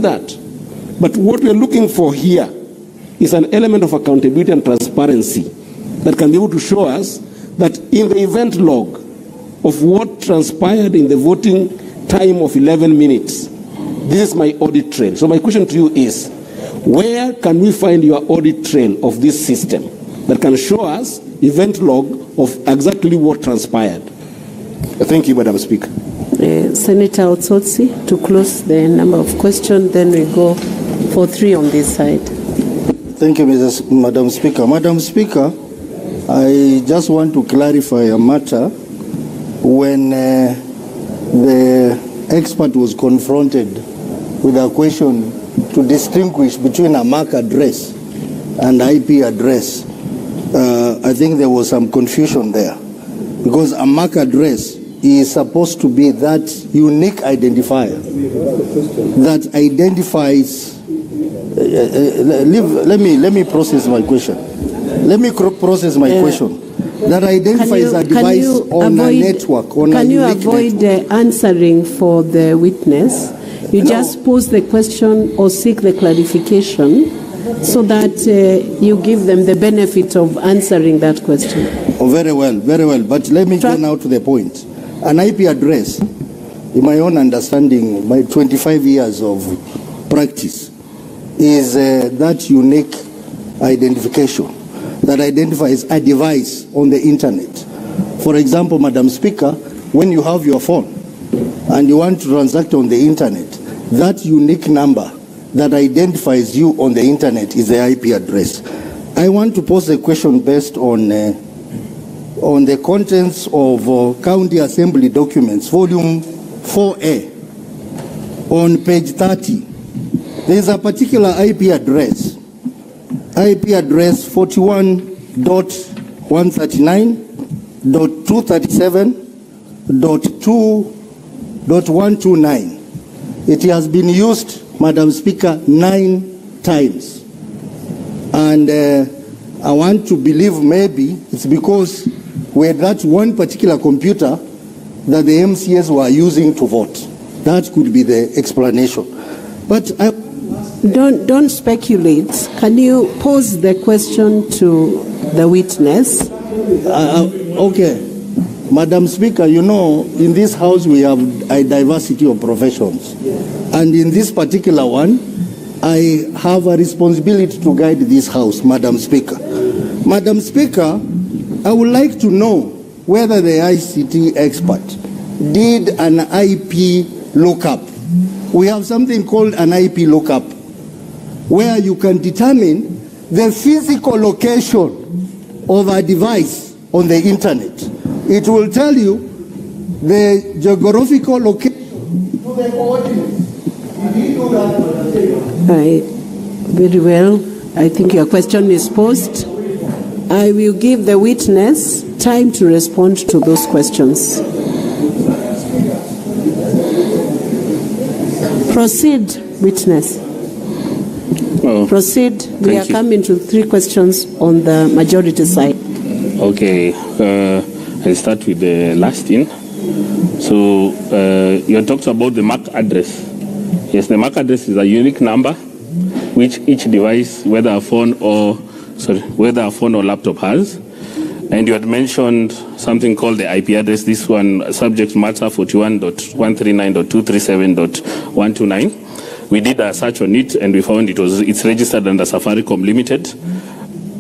that. But what we are looking for here is an element of accountability and transparency that can be able to show us that in the event log of what transpired in the voting time of 11 minutes, this is my audit trail. So my question to you is, where can we find your audit trail of this system that can show us event log of exactly what transpired? Thank you, Madam Speaker. Senator Otsotsi, to close the number of questions, then we go for 3 on this side. Thank you, Madam Speaker. Madam Speaker, I just want to clarify a matter. When the expert was confronted with a question to distinguish between a MAC address and IP address, I think there was some confusion there, because a MAC address is supposed to be that unique identifier that identifies. Let me process my question. That identifies a device on a network. Can you avoid answering for the witness? You just pose the question or seek the clarification so that you give them the benefit of answering that question. Oh, very well. But let me go now to the point. An IP address, in my own understanding, my 25 years of practice, is that unique identification that identifies a device on the internet. For example, Madam Speaker, when you have your phone and you want to transact on the internet, that unique number that identifies you on the internet is the IP address. I want to pose a question based on the contents of County Assembly documents, volume 4A, on page 30. There is a particular IP address 41.139.237.2.129. It has been used, Madam Speaker, 9 times. And I want to believe maybe it's because we had that one particular computer that the MCS were using to vote. That could be the explanation. But Don't speculate. Can you pose the question to the witness? Okay. Madam Speaker, you know, in this House we have a diversity of professions. And in this particular one, I have a responsibility to guide this House, Madam Speaker. Madam Speaker, I would like to know whether the ICT expert did an IP lookup. We have something called an IP lookup, where you can determine the physical location of a device on the internet. It will tell you the geographical location of the coordinates. Very well. I think your question is posed. I will give the witness time to respond to those questions. Proceed, witness. Proceed. We are coming to 3 questions on the majority side. Okay. I'll start with the last in. So you talked about the MAC address. Yes, the MAC address is a unique number which each device, whether a phone or laptop has. And you had mentioned something called the IP address. This one, subject matter 41.139.237.129. We did a search on it, and we found it's registered under Safaricom Limited.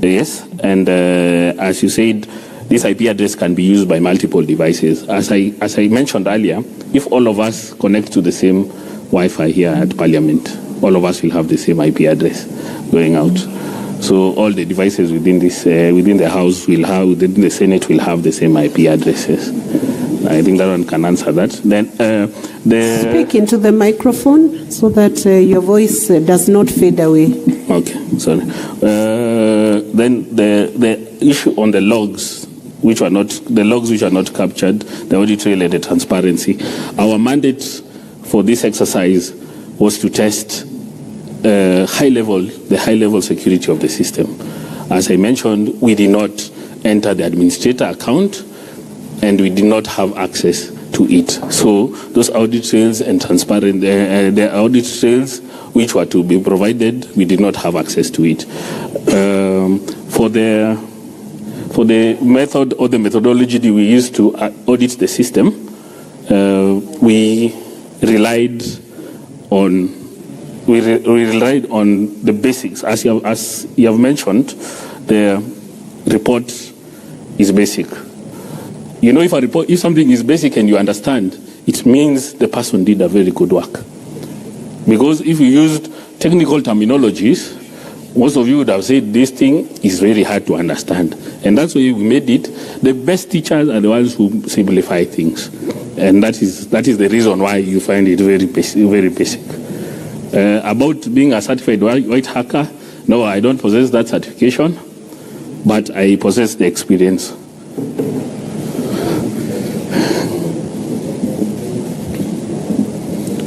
Yes, and as you said, this IP address can be used by multiple devices. As I mentioned earlier, if all of us connect to the same Wi-Fi here at Parliament, all of us will have the same IP address going out. So all the devices within the House within the Senate will have the same IP addresses. I think that one can answer that. Then speak into the microphone so that your voice does not fade away. Okay, sorry. Then the issue on the logs, which are not captured, the audit related transparency. Our mandate for this exercise was to test the high level security of the system. As I mentioned, we did not enter the administrator account, and we did not have access to it. So those audit trails and the audit trails which were to be provided, we did not have access to it. For the method or the methodology that we used to audit the system, we relied on the basics. As you have mentioned, the report is basic. You know, if something is basic and you understand, it means the person did a very good work. Because if you used technical terminologies, most of you would have said this thing is very hard to understand. And that's why we made it. The best teachers are the ones who simplify things. And that is the reason why you find it very basic. About being a certified white hacker, no, I don't possess that certification, but I possess the experience.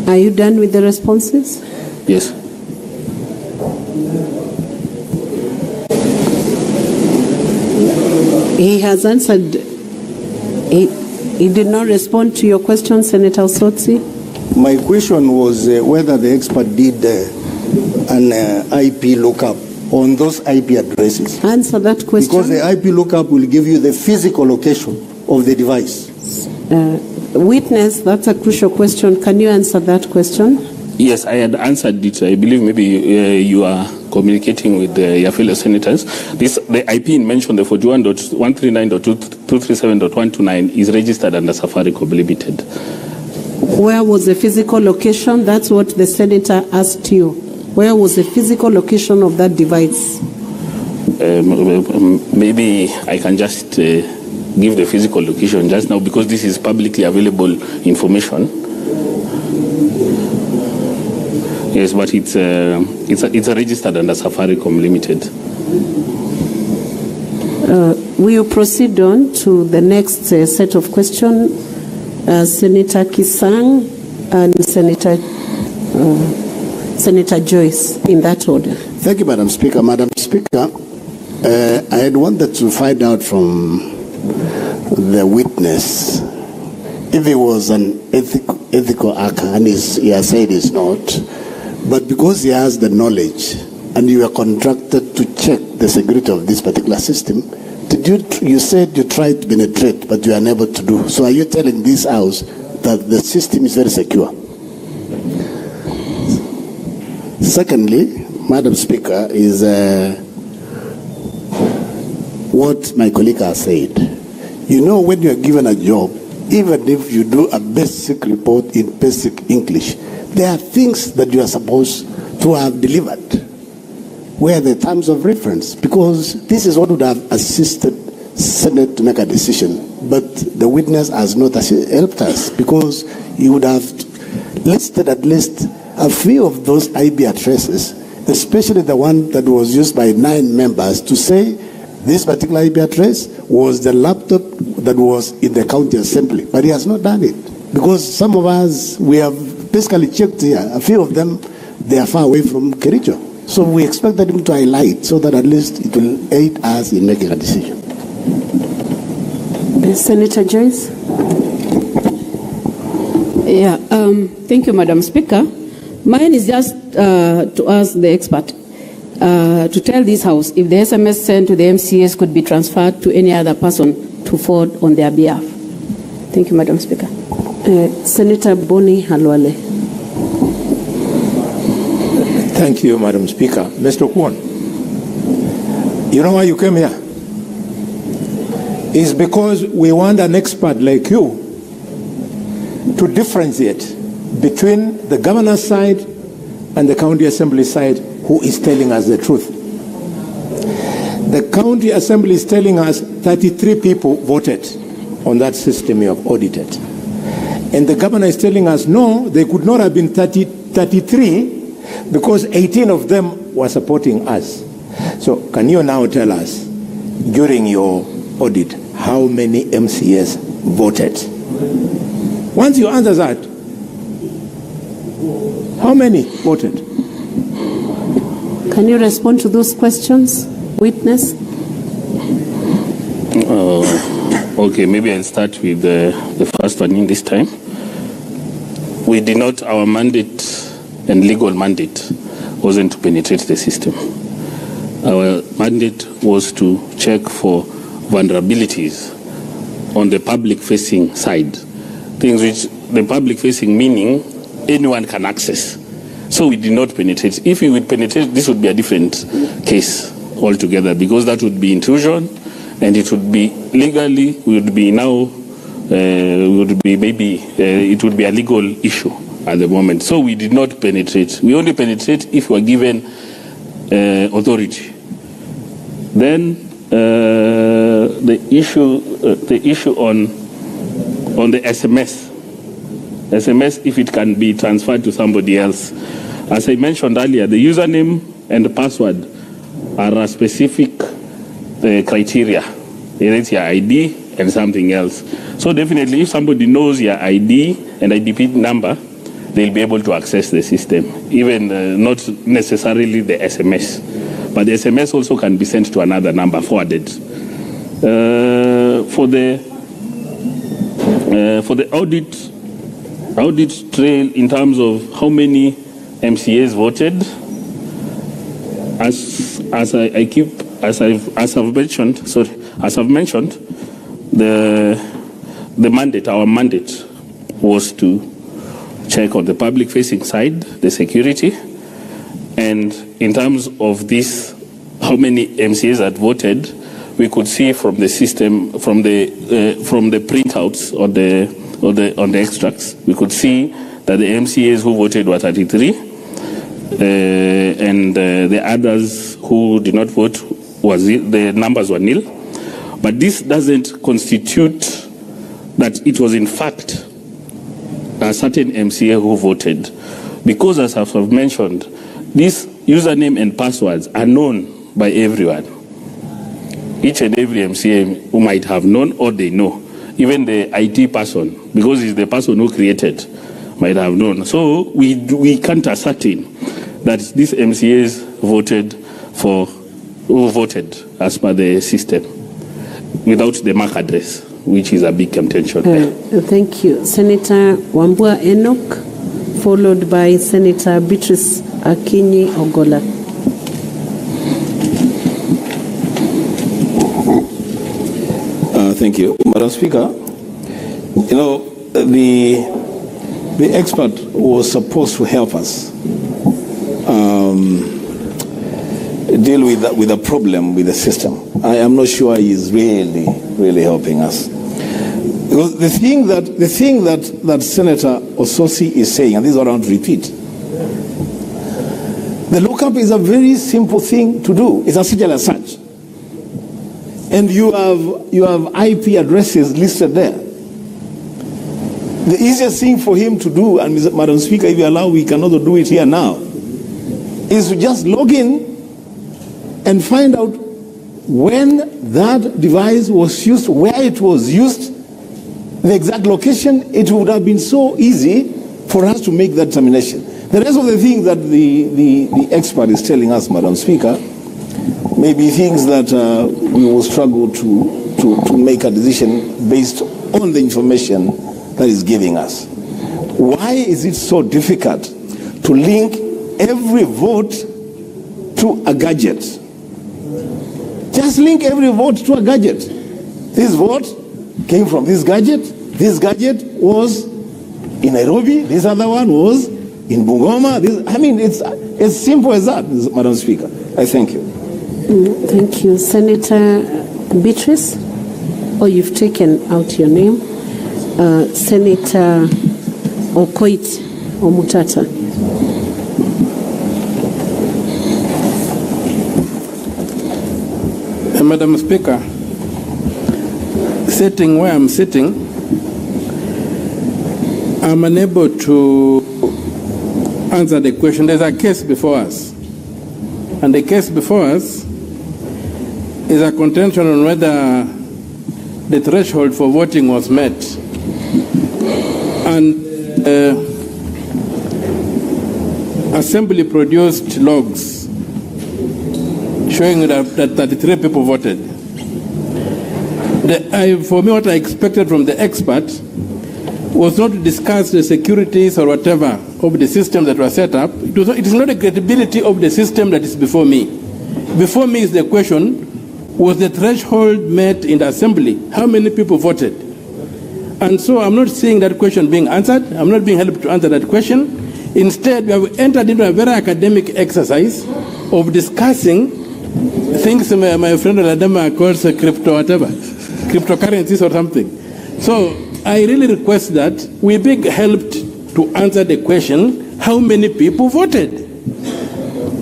Are you done with the responses? Yes. He has answered. He did not respond to your question, Senator Osotsi. My question was whether the expert did an IP lookup on those IP addresses. Answer that question. Because the IP lookup will give you the physical location of the device. Witness, that's a crucial question. Can you answer that question? Yes, I had answered it. I believe maybe you are communicating with your fellow senators. The IP mentioned, the 41.139.237.129, is registered under Safaricom Limited. Where was the physical location? That's what the senator asked you. Where was the physical location of that device? Maybe I can just give the physical location just now, because this is publicly available information. Yes, but it's registered under Safaricom Limited. We will proceed on to the next set of questions. Senator Kisang and Senator Joyce, in that order. Thank you, Madam Speaker. Madam Speaker, I had wanted to find out from the witness if he was an ethical hacker, and he has said he's not. But because he has the knowledge and you are contracted to check the security of this particular system, you said you tried to penetrate, but you are unable to do. So are you telling this House that the system is very secure? Secondly, Madam Speaker, is what my colleague has said. You know, when you are given a job, even if you do a basic report in basic English, there are things that you are supposed to have delivered. Where are the terms of reference? Because this is what would have assisted Senate to make a decision. But the witness has not helped us, because you would have listed at least a few of those IP addresses, especially the one that was used by 9 members, to say this particular IP address was the laptop that was in the county assembly. But he has not done it, because some of us, we have basically checked here. A few of them, they are far away from Kericho. So we expected him to highlight so that at least it will aid us in making a decision. Senator Joyce? Yeah, thank you, Madam Speaker. Mine is just to ask the expert to tell this House if the SMS sent to the MCS could be transferred to any other person to forward on their behalf. Thank you, Madam Speaker. Senator Boni Halwale. Thank you, Madam Speaker. Mr. Kwon, you know why you came here? It's because we want an expert like you to differentiate between the governor's side and the county assembly side, who is telling us the truth. The county assembly is telling us 33 people voted on that system you have audited. And the governor is telling us, no, they could not have been 33 because 18 of them were supporting us. So can you now tell us, during your audit, how many MCS voted? Once you answer that, how many voted? Can you respond to those questions, witness? Okay, maybe I'll start with the first one in this time. We did not, our mandate and legal mandate wasn't to penetrate the system. Our mandate was to check for vulnerabilities on the public-facing side, things which the public-facing meaning anyone can access. So we did not penetrate. If we would penetrate, this would be a different case altogether, because that would be intrusion, and it would be legally, it would be a legal issue at the moment. So we did not penetrate. We only penetrate if we are given authority. Then the issue on the SMS, if it can be transferred to somebody else. As I mentioned earlier, the username and the password are a specific criteria. It's your ID and something else. So definitely, if somebody knows your ID and IDP number, they'll be able to access the system, even not necessarily the SMS. But the SMS also can be sent to another number, forwarded. For the audit trail in terms of how many MCAs voted, as I've mentioned, our mandate was to check on the public-facing side, the security, and in terms of this, how many MCAs had voted, we could see from the system, from the printouts on the extracts, we could see that the MCAs who voted were 33, and the others who did not vote, the numbers were nil. But this doesn't constitute that it was in fact a certain MCA who voted, because as I've mentioned, these username and passwords are known by everyone. Each and every MCA who might have known or they know, even the IT person, because he's the person who created, might have known. So we can't ascertain that these MCAs who voted as per the system without the MAC address, which is a big contention there. Thank you. Senator Wambua Enoch, followed by Senator Beatrice Akinyi Ogola. Thank you, Madam Speaker. You know, the expert was supposed to help us deal with the problem with the system. I am not sure he is really helping us. Because the thing that Senator Ososi is saying, and this is what I want to repeat, the lookup is a very simple thing to do. It's a serial search. And you have IP addresses listed there. The easiest thing for him to do, and Madam Speaker, if you allow, we can also do it here now, is to just log in and find out when that device was used, where it was used, the exact location. It would have been so easy for us to make that determination. The rest of the things that the expert is telling us, Madam Speaker, may be things that we will struggle to make a decision based on the information that is giving us. Why is it so difficult to link every vote to a gadget? Just link every vote to a gadget. This vote came from this gadget. This gadget was in Nairobi. This other one was in Bungoma. It's as simple as that, Madam Speaker. I thank you. Thank you. Senator Beatrice, you've taken out your name. Senator Okoit Omutata. Madam Speaker, sitting where I'm sitting, I'm unable to answer the question. There's a case before us. And the case before us is a contention on whether the threshold for voting was met. And Assembly produced logs showing that 33 people voted. For me, what I expected from the expert was not to discuss the securities or whatever of the system that was set up. It is not the credibility of the system that is before me. Before me is the question, was the threshold met in the assembly? How many people voted? And so I'm not seeing that question being answered. I'm not being helped to answer that question. Instead, we have entered into a very academic exercise of discussing things my friend Ladama calls crypto whatever, cryptocurrencies or something. So I really request that we be helped to answer the question, how many people voted?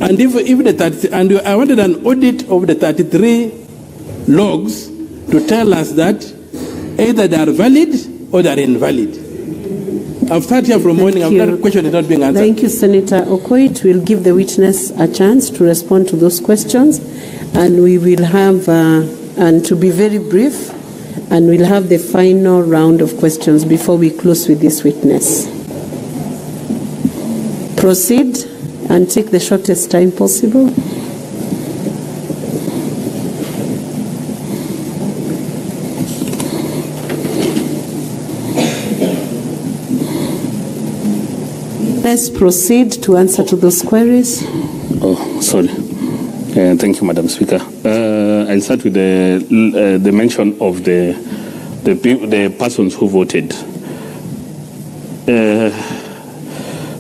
And I wanted an audit of the 33 logs to tell us that either they are valid or they are invalid. I've sat here from morning, that question is not being answered. Thank you, Senator Okoit. We'll give the witness a chance to respond to those questions, and we will have, and to be very brief, and we'll have the final round of questions before we close with this witness. Proceed and take the shortest time possible. Let's proceed to answer to those queries. Oh, sorry. Thank you, Madam Speaker. I'll start with the mention of the persons who voted.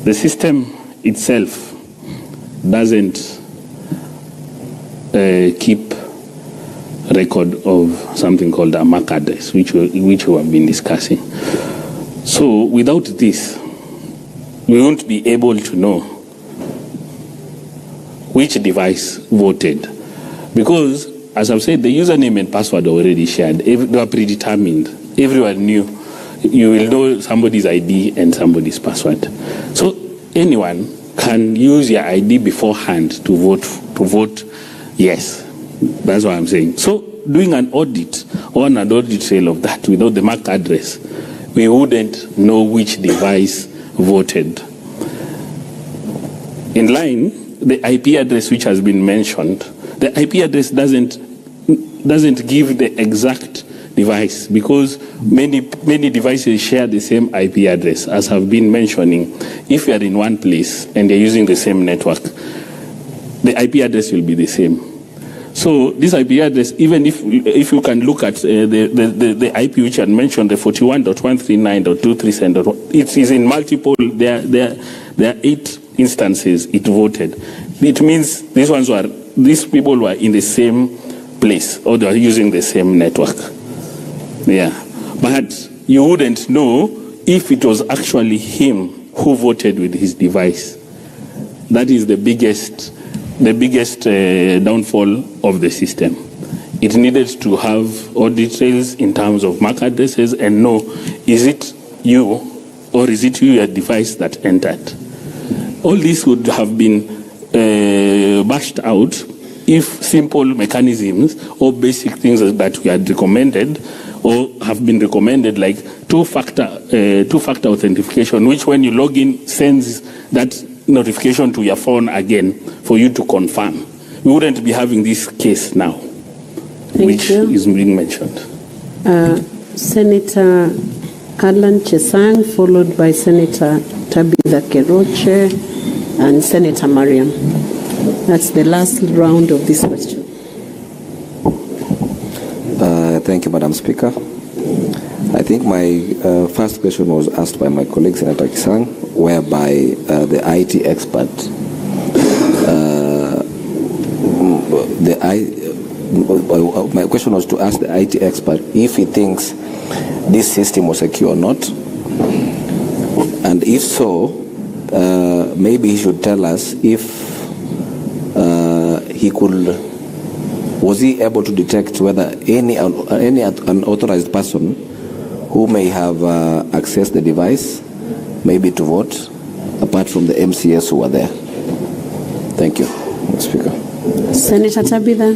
The system itself doesn't keep record of something called a MAC address, which we have been discussing. So without this, we won't be able to know which device voted. Because, as I've said, the username and password are already shared. They were predetermined. Everyone knew. You will know somebody's ID and somebody's password. So anyone can use your ID beforehand to vote yes. That's what I'm saying. So doing an audit or an audit trail of that without the MAC address, we wouldn't know which device voted. In line, the IP address which has been mentioned, the IP address doesn't give the exact device, because many devices share the same IP address, as have been mentioning. If you are in one place and they're using the same network, the IP address will be the same. So this IP address, even if you can look at the IP which I mentioned, the 41.139.237, it is in multiple. There are 8 instances it voted. It means these people were in the same place, or they are using the same network. Yeah, but you wouldn't know if it was actually him who voted with his device. That is the biggest downfall of the system. It needed to have audit trails in terms of MAC addresses and know, is it you or is it your device that entered? All this would have been bashed out if simple mechanisms or basic things that we had recommended or have been recommended, like two-factor authentication, which when you log in sends that notification to your phone again for you to confirm. We wouldn't be having this case now, which is being mentioned. Senator Alan Chesang, followed by Senator Tabitha Keroche and Senator Mariam. That's the last round of this question. Thank you, Madam Speaker. I think my first question was asked by my colleague, Senator Kisang, whereby the IT expert, my question was to ask the IT expert if he thinks this system was secure or not. And if so, maybe he should tell us if was he able to detect whether any unauthorized person who may have accessed the device, maybe to vote, apart from the MCS who were there. Thank you, Mr. Speaker. Senator Tabitha.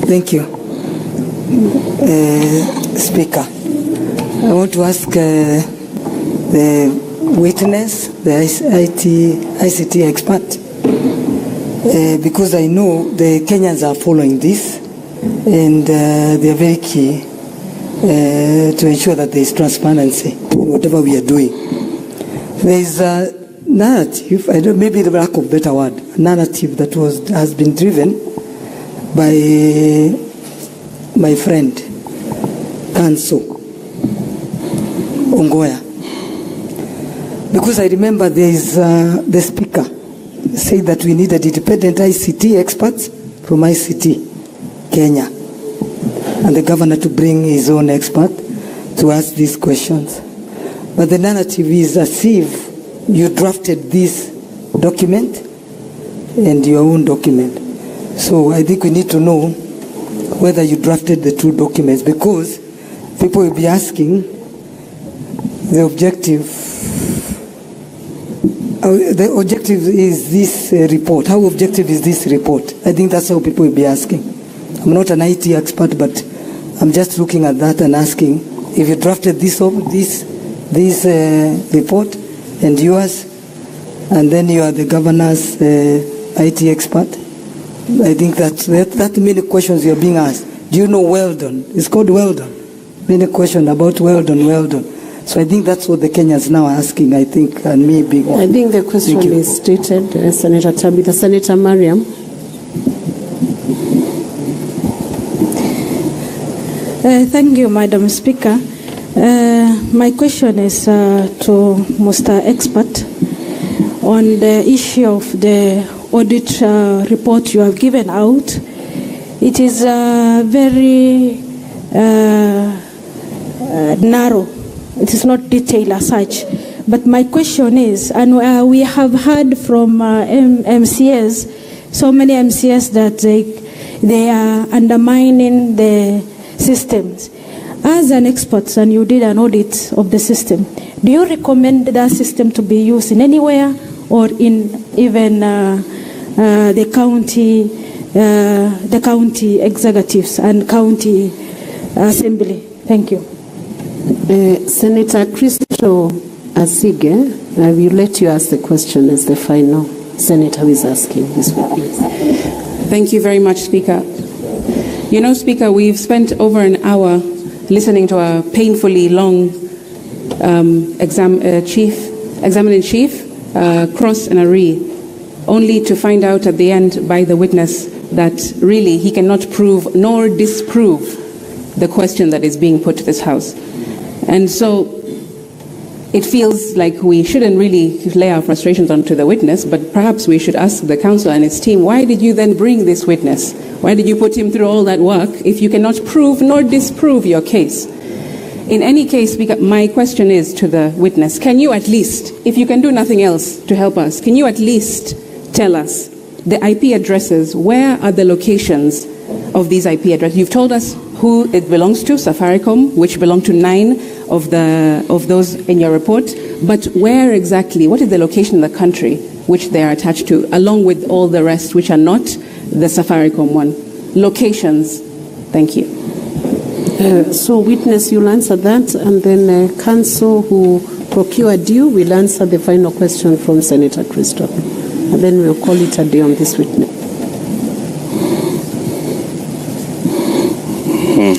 Thank you, Speaker. I want to ask the witness, the ICT expert, because I know the Kenyans are following this, and they are very key to ensure that there is transparency in whatever we are doing. There is a narrative, maybe the lack of better word, narrative that has been driven by my friend, Kanso Ongoya. Because I remember there is the speaker said that we needed independent ICT experts from ICT Kenya, and the governor to bring his own expert to ask these questions. But the narrative is as if you drafted this document and your own document. So I think we need to know whether you drafted the two documents, because people will be asking the objective. The objective is this report. How objective is this report? I think that's how people will be asking. I'm not an IT expert, but I'm just looking at that and asking if you drafted this report and yours, and then you are the governor's IT expert. I think that many questions you're being asked. Do you know well done? It's called well done. Many questions about well done, well done. So I think that's what the Kenyans now are asking, I think, and me being one. I think the question is stated, Senator Tabitha. Senator Mariam. Thank you, Madam Speaker. My question is to Mr. Expert on the issue of the audit report you have given out. It is very narrow. It is not detailed as such. But my question is, and we have heard from MCS, so many MCS that they are undermining the systems. As an expert, and you did an audit of the system, do you recommend that system to be used in anywhere, or in even the county executives and county assembly? Thank you. Senator Christo Asige, I will let you ask the question as the final senator who is asking this witness. Thank you very much, Speaker. You know, Speaker, we've spent over an hour listening to a painfully long examiner-in-chief, Cross and Aree, only to find out at the end by the witness that really he cannot prove nor disprove the question that is being put to this House. And so it feels like we shouldn't really lay our frustrations onto the witness, but perhaps we should ask the council and its team, why did you then bring this witness? Why did you put him through all that work if you cannot prove nor disprove your case? In any case, my question is to the witness, can you at least, if you can do nothing else to help us, can you at least tell us the IP addresses? Where are the locations of these IP addresses? You've told us who it belongs to, Safaricom, which belong to 9 of those in your report, but where exactly, what is the location in the country which they are attached to, along with all the rest which are not the Safaricom one? Locations. Thank you. So witness, you'll answer that, and then counsel who procured you will answer the final question from Senator Christoph. And then we'll call it a day on this witness.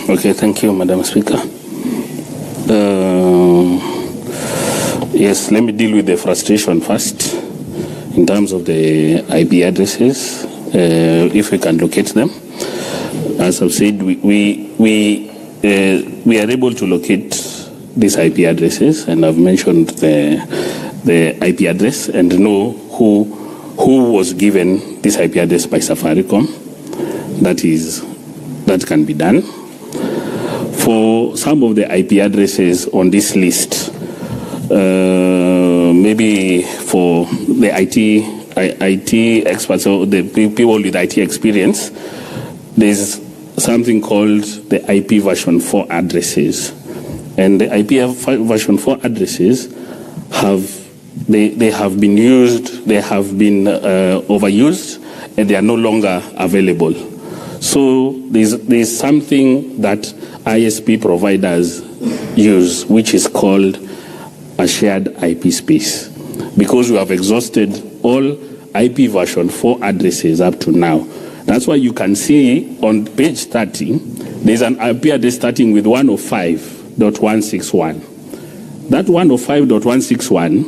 Okay, thank you, Madam Speaker. Yes, let me deal with the frustration first in terms of the IP addresses, if we can locate them. As I've said, we are able to locate these IP addresses, and I've mentioned the IP address and know who was given this IP address by Safaricom. That can be done. For some of the IP addresses on this list, maybe for the IT experts or the people with IT experience, there's something called the IP version 4 addresses. And the IP version 4 addresses have been used, they have been overused, and they are no longer available. So there's something that ISP providers use, which is called a shared IP space. Because we have exhausted all IP version 4 addresses up to now. That's why you can see on page 30, there's an IP address starting with 105.161. That 105.161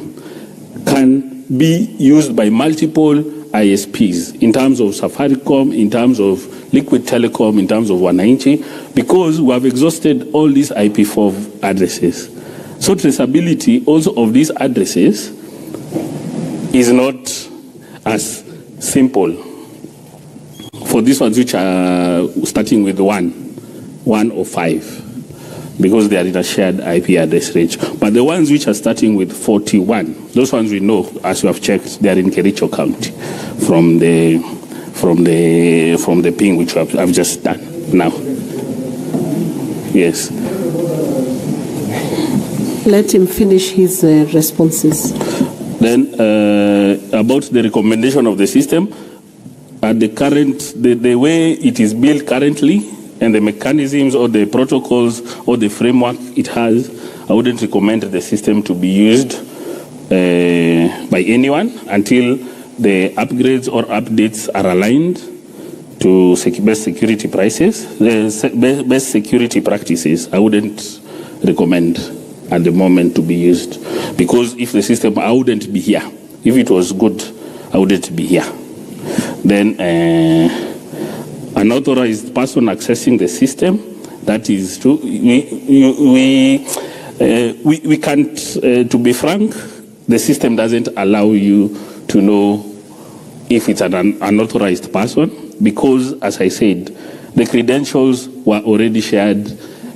can be used by multiple ISPs in terms of Safaricom, in terms of Liquid Telecom, in terms of 190, because we have exhausted all these IP4 addresses. So traceability also of these addresses is not as simple for these ones which are starting with 1 or 5, because they are in a shared IP address range. But the ones which are starting with 41, those ones we know, as we have checked, they are in Kericho County from the ping which I've just done now. Yes. Let him finish his responses. Then about the recommendation of the system, at the way it is built currently, and the mechanisms or the protocols or the framework it has, I wouldn't recommend the system to be used by anyone until the upgrades or updates are aligned to best security prices, the best security practices. I wouldn't recommend at the moment to be used, because if the system, I wouldn't be here. If it was good, I wouldn't be here. Then an authorized person accessing the system, that is true. We can't, to be frank, the system doesn't allow you to know if it's an unauthorized person, because, as I said, the credentials were already shared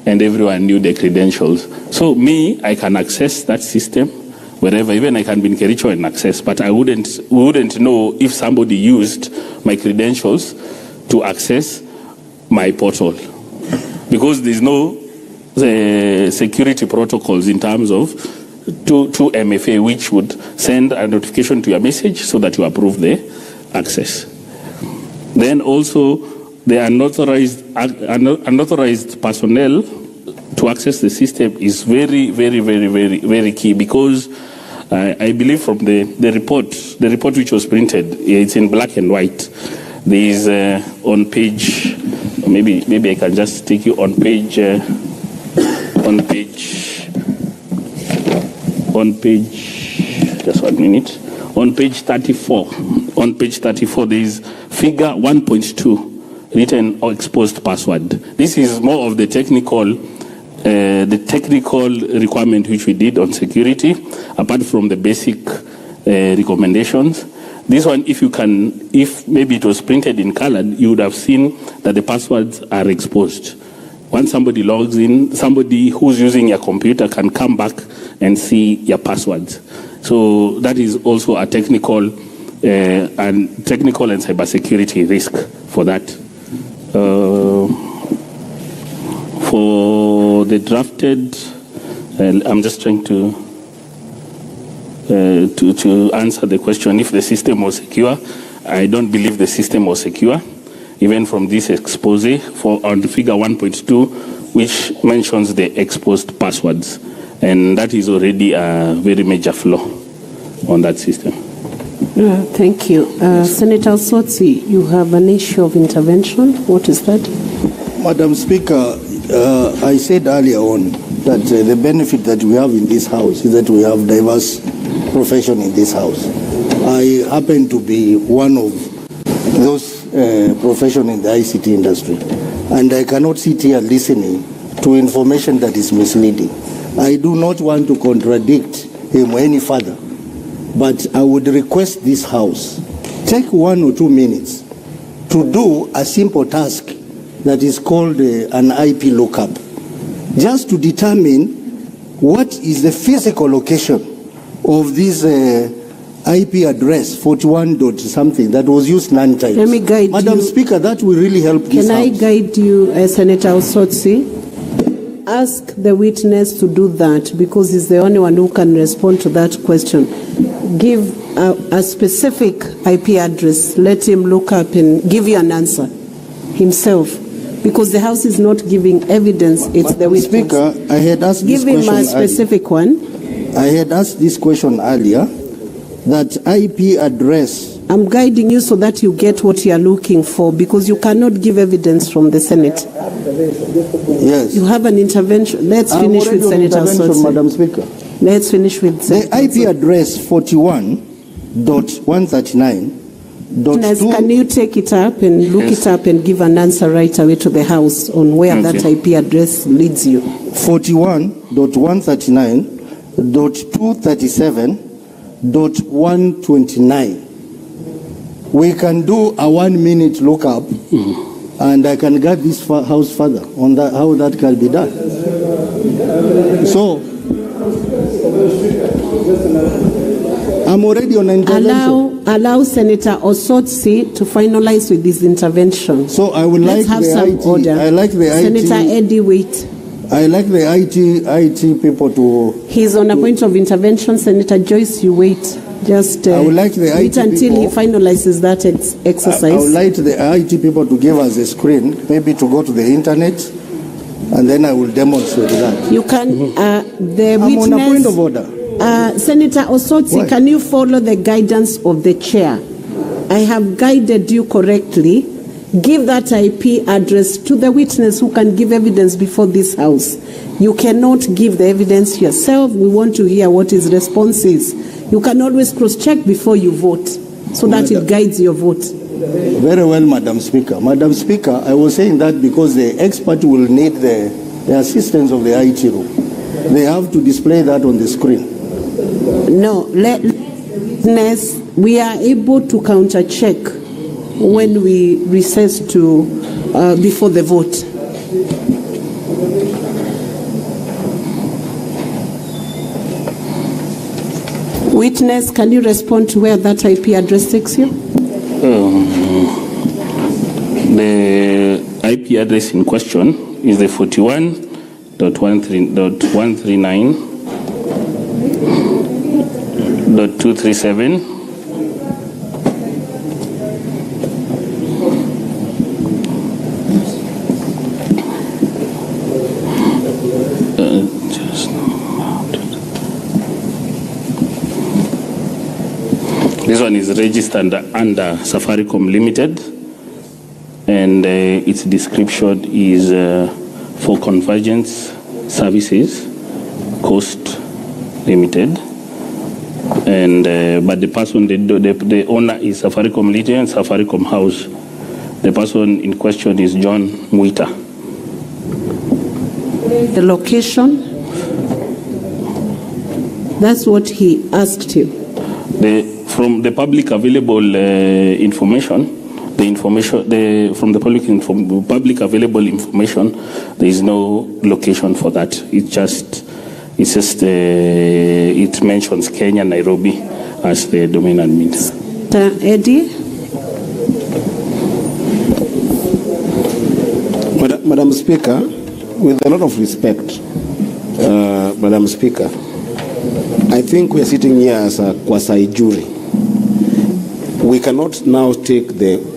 and everyone knew the credentials. So I can access that system wherever, even I can be in Kericho and access, but we wouldn't know if somebody used my credentials to access my portal, because there's no security protocols in terms of to MFA, which would send a notification to your message so that you approve the access. Then also the unauthorized personnel to access the system is very, very, very, very, very key, because I believe from the report which was printed, it's in black and white. There is on page, maybe I can just take you on page, just 1 minute. On page 34, there is figure 1.2, written or exposed password. This is more of the technical requirement which we did on security, apart from the basic recommendations. This one, if maybe it was printed in color, you would have seen that the passwords are exposed. Once somebody logs in, somebody who's using your computer can come back and see your passwords. So that is also a technical and cybersecurity risk for that. For the drafted, I'm just trying to answer the question if the system was secure. I don't believe the system was secure, even from this expose on figure 1.2, which mentions the exposed passwords. And that is already a very major flaw on that system. Thank you. Senator Sotsi, you have an issue of intervention. What is that? Madam Speaker, I said earlier on that the benefit that we have in this house is that we have diverse profession in this house. I happen to be one of those profession in the ICT industry, and I cannot sit here listening to information that is misleading. I do not want to contradict him any further, but I would request this house take 1 or 2 minutes to do a simple task that is called an IP lookup, just to determine what is the physical location of this IP address 41 dot something that was used 9 times. Let me guide Madam you. Speaker, that will really help this Can I house. guide you, Senator Osotsi? Ask the witness to do that, because he's the only one who can respond to that question. Give a specific IP address. Let him look up and give you an answer himself, because the House is not giving evidence. It's the witness. Speaker, I had asked Give this him question a specific one. I had asked this question earlier, that IP address I'm guiding you so that you get what you are looking for, because you cannot give evidence from the Senate. Yes. You have an intervention. Let's finish with Senator Sotsi. Madam Speaker. Let's finish with the IP address 41.139.2. Can you take it up and look it up and give an answer right away to the House on where that IP address leads you? 41.139.237.129. We can do a 1-minute lookup, and I can guide this House further on that, how that can be done. So, I'm already on intervention. Allow Senator Osotsi to finalize with his intervention. So I would like have the some IT. order. I like the Senator Eddie, wait. I like the IT people to. He's on a point of intervention. Senator Joyce, you wait. Just I would like the wait IT until people, he finalizes that exercise. I would like the IT people to give us a screen, maybe to go to the internet, and then I will demonstrate that. You can. The I'm witness. on a point of order. Senator Osotsi, can you follow the guidance of the chair? I have guided you correctly. Give that IP address to the witness who can give evidence before this House. You cannot give the evidence yourself. We want to hear what his response is. You can always cross-check before you vote so that it guides your vote. Very well, Madam Speaker. Madam Speaker, I was saying that because the expert will need the assistance of the IT room. They have to display that on the screen. No, we are able to counter-check when we recess to before the vote. Witness, can you respond to where that IP address takes you? The IP address in question is the 41.139.237. This one is registered under Safaricom Limited, and its description is for Convergence Services Coast Limited, and but the person, the owner is Safaricom Limited and Safaricom House. The person in question is John Mutai. The location? That's what he asked you. From the public available information, from the public available information, there is no location for that. It mentions Kenya, Nairobi as the domain admin. Eddie? Madam Speaker, with a lot of respect, Madam Speaker, I think we are sitting here as a quasi-jury. We cannot now take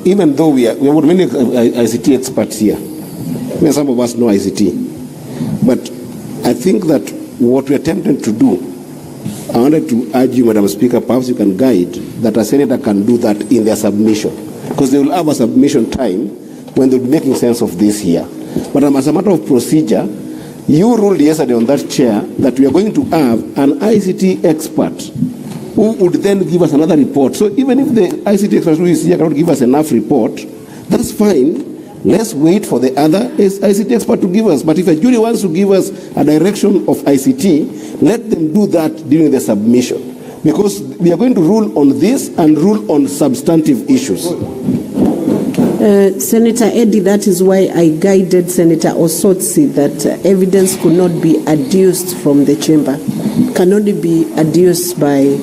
even though we have many ICT experts here. Some of us know ICT. But I think that what we are attempting to do, I wanted to urge you, Madam Speaker, perhaps you can guide that a senator can do that in their submission. Because they will have a submission time when they'll be making sense of this here. But as a matter of procedure, you ruled yesterday on that chair that we are going to have an ICT expert who would then give us another report. So even if the ICT expert who is here cannot give us enough report, that's fine. Let's wait for the other ICT expert to give us. But if a jury wants to give us a direction of ICT, let them do that during the submission. Because we are going to rule on this and rule on substantive issues. Senator Eddie, that is why I guided Senator Osotsi that evidence could not be adduced from the chamber, can only be adduced by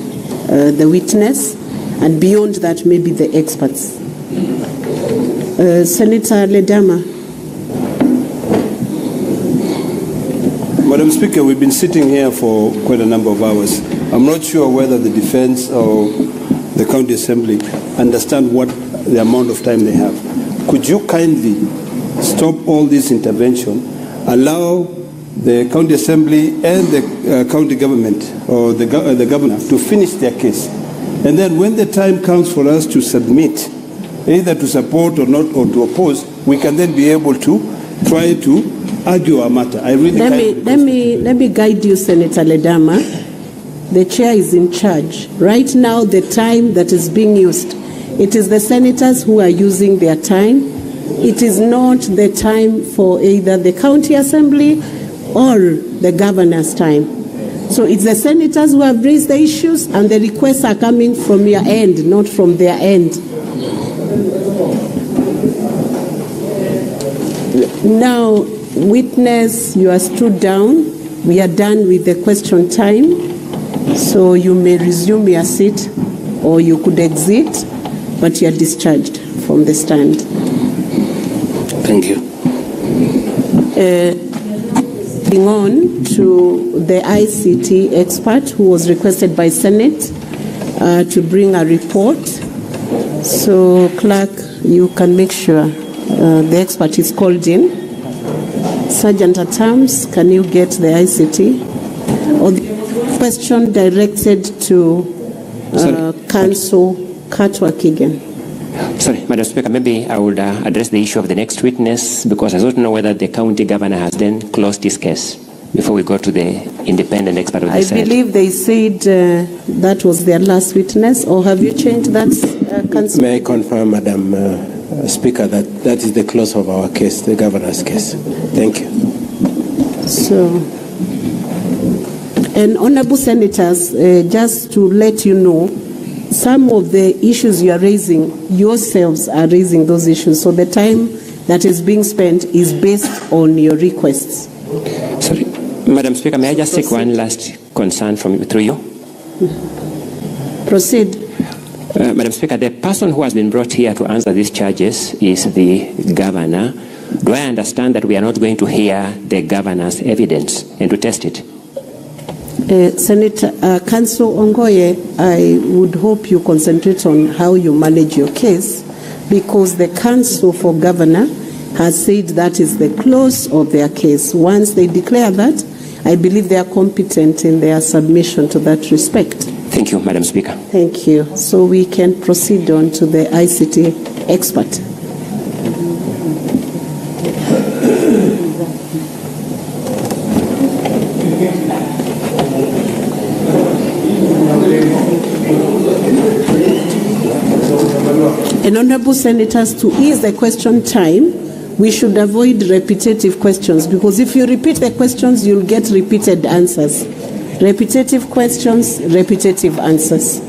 the witness, and beyond that, maybe the experts. Senator Ledama. Madam Speaker, we've been sitting here for quite a number of hours. I'm not sure whether the defense or the county assembly understand what the amount of time they have. Could you kindly stop all this intervention, allow the county assembly and the county government or the governor to finish their case, And then when the time comes for us to submit, either to support or not, or to oppose, we can then be able to try to argue our matter. I really let me guide you, Senator Ledama. The chair is in charge. Right now, the time that is being used, it is the senators who are using their time. It is not the time for either the county assembly or the governor's time. So it's the senators who have raised the issues, and the requests are coming from your end, not from their end. Now, witness, you are stood down. We are done with the question time. So you may resume your seat, or you could exit, but you are discharged from the stand. Thank you. Moving on to the ICT expert who was requested by Senate to bring a report. So, clerk, you can make sure the expert is called in. Sergeant at Arms, can you get the ICT? Or the question directed to Council Katwa Kigen. Sorry, Madam Speaker, maybe I would address the issue of the next witness, because I don't know whether the county governor has then closed this case before we go to the independent expert of the Senate. I believe they said that was their last witness, or have you changed that, Council? May I confirm, Madam Speaker, that that is the close of our case, the governor's case. Thank you. So, and honorable senators, just to let you know, some of the issues you are raising, yourselves are raising those issues. So the time that is being spent is based on your requests. Sorry, Madam Speaker, may I just take one last concern through you? Proceed. Madam Speaker, the person who has been brought here to answer these charges is the governor. Do I understand that we are not going to hear the governor's evidence and to test it? Senator Council Ongoye, I would hope you concentrate on how you manage your case, because the Council for Governor has said that is the close of their case. Once they declare that, I believe they are competent in their submission to that respect. Thank you, Madam Speaker. Thank you. So we can proceed on to the ICT expert. And honorable senators, to ease the question time, we should avoid repetitive questions, because if you repeat the questions, you'll get repeated answers. Repetitive questions, repetitive answers.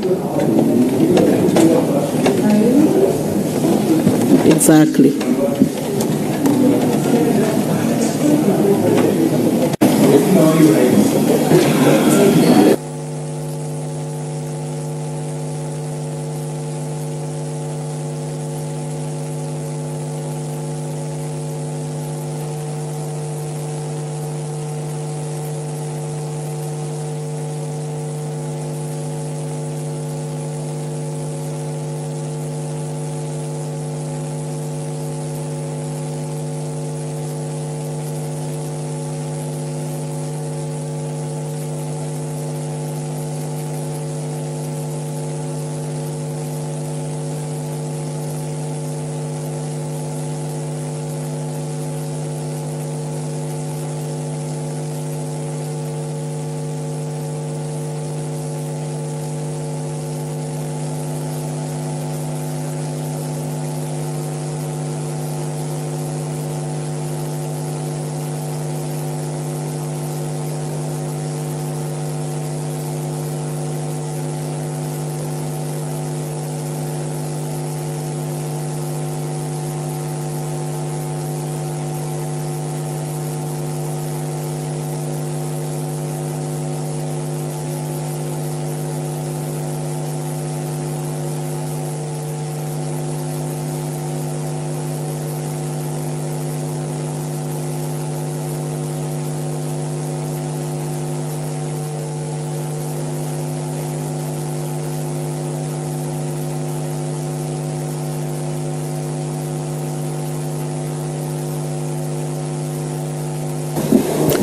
Exactly.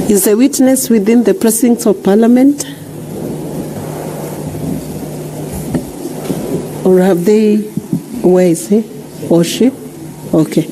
Is the witness within the precincts of Parliament? Or have they, where is he or she? Okay.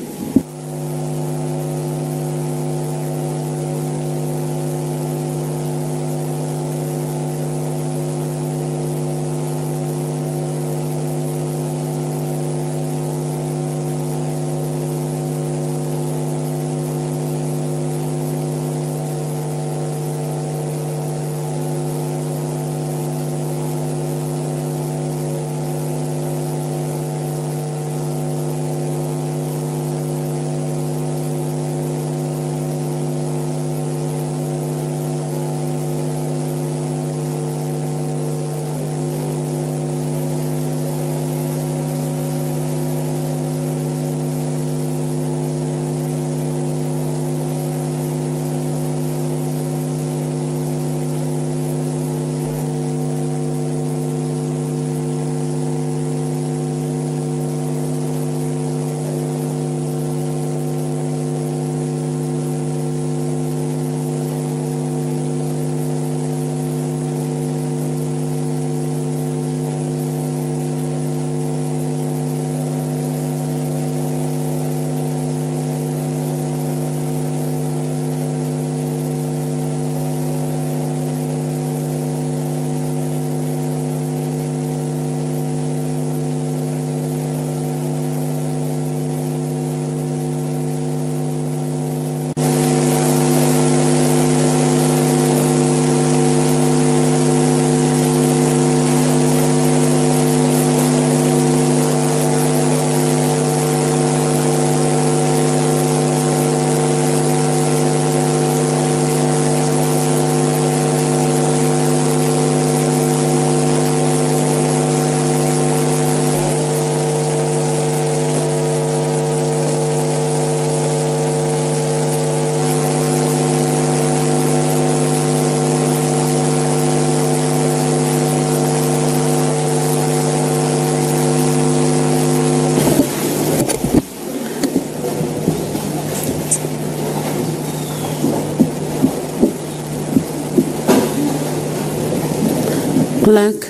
Clerk,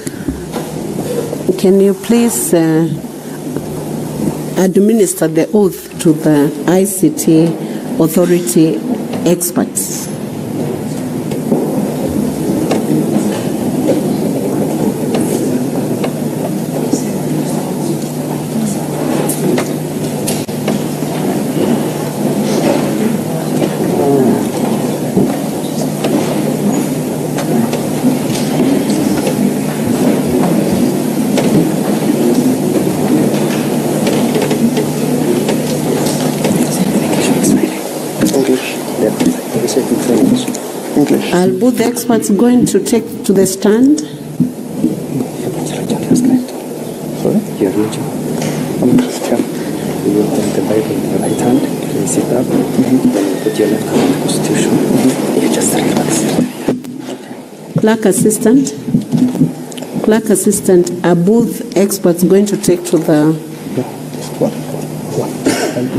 can you please administer the oath to the ICT authority experts? Are both the experts going to take to the stand? Sorry? You're Richard. I'm Christian. You will take the Bible in your right hand, place it up, then you put your left hand on the Constitution. You just relax. Clerk Assistant? Clerk Assistant, are both experts going to take to the...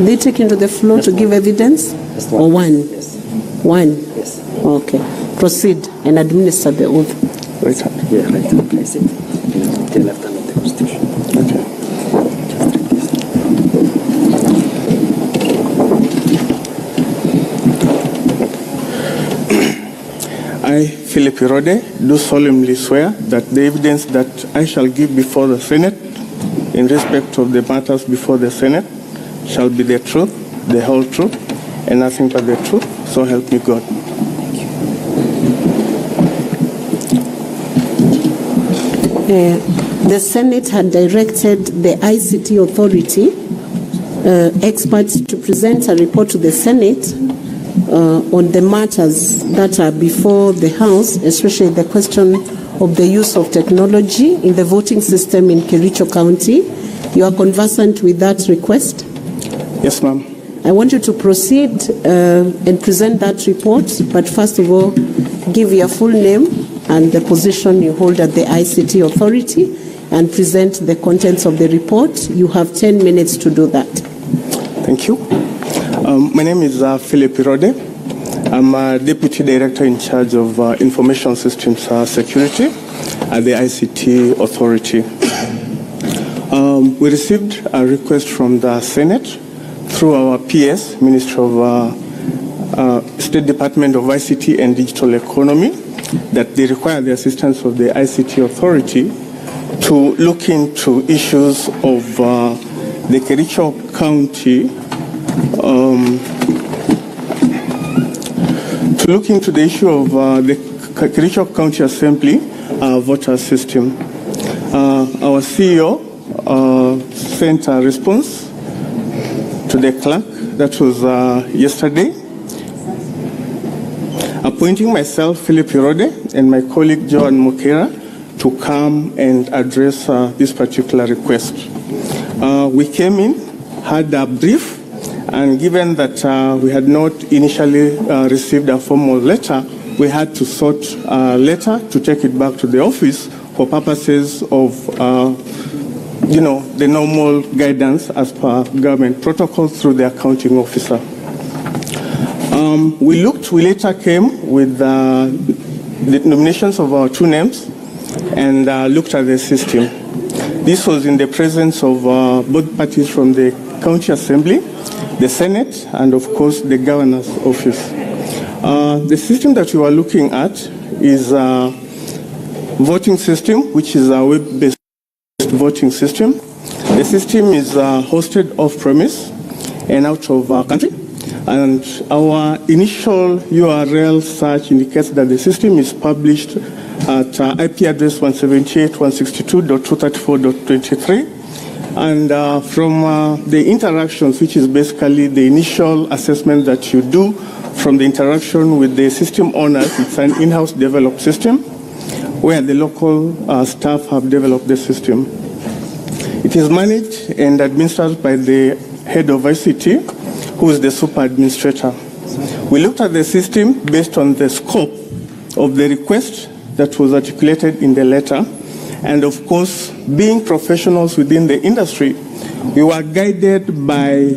They take into the floor to give evidence? Or one? Yes. One? Yes. Okay. Proceed and administer the oath. Right hand. Yeah, right hand. Place it. Put your left hand on the Constitution. Okay. I, Philip Irode, do solemnly swear that the evidence that I shall give before the Senate in respect of the matters before the Senate shall be the truth, the whole truth, and nothing but the truth, so help me God. The Senate had directed the ICT authority experts to present a report to the Senate on the matters that are before the House, especially the question of the use of technology in the voting system in Kericho County. You are conversant with that request? Yes, ma'am. I want you to proceed and present that report, but first of all, give your full name and the position you hold at the ICT authority and present the contents of the report. You have 10 minutes to do that. Thank you. My name is Philip Irode. I'm a Deputy Director in charge of Information Systems Security at the ICT Authority. We received a request from the Senate through our PS, Ministry of State Department of ICT and Digital Economy, that they require the assistance of the ICT Authority to look into issues of the Kericho County, to look into the issue of the Kericho County Assembly voter system. Our CEO sent a response to the clerk, that was yesterday, appointing myself, Philip Irode, and my colleague Joan Mukera to come and address this particular request. We came in, had a brief, and given that we had not initially received a formal letter, we had to sort a letter to take it back to the office for purposes of the normal guidance as per government protocols through the accounting officer. We later came with the nominations of our two names and looked at the system. This was in the presence of both parties from the County Assembly, the Senate, and of course the Governor's Office. The system that we were looking at is a voting system, which is a web-based voting system. The system is hosted off-premise and out of our country. And our initial URL search indicates that the system is published at IP address 178.162.234.23. And from the interactions, which is basically the initial assessment that you do from the interaction with the system owners, it's an in-house developed system where the local staff have developed the system. It is managed and administered by the head of ICT, who is the super administrator. We looked at the system based on the scope of the request that was articulated in the letter. And of course, being professionals within the industry, we were guided by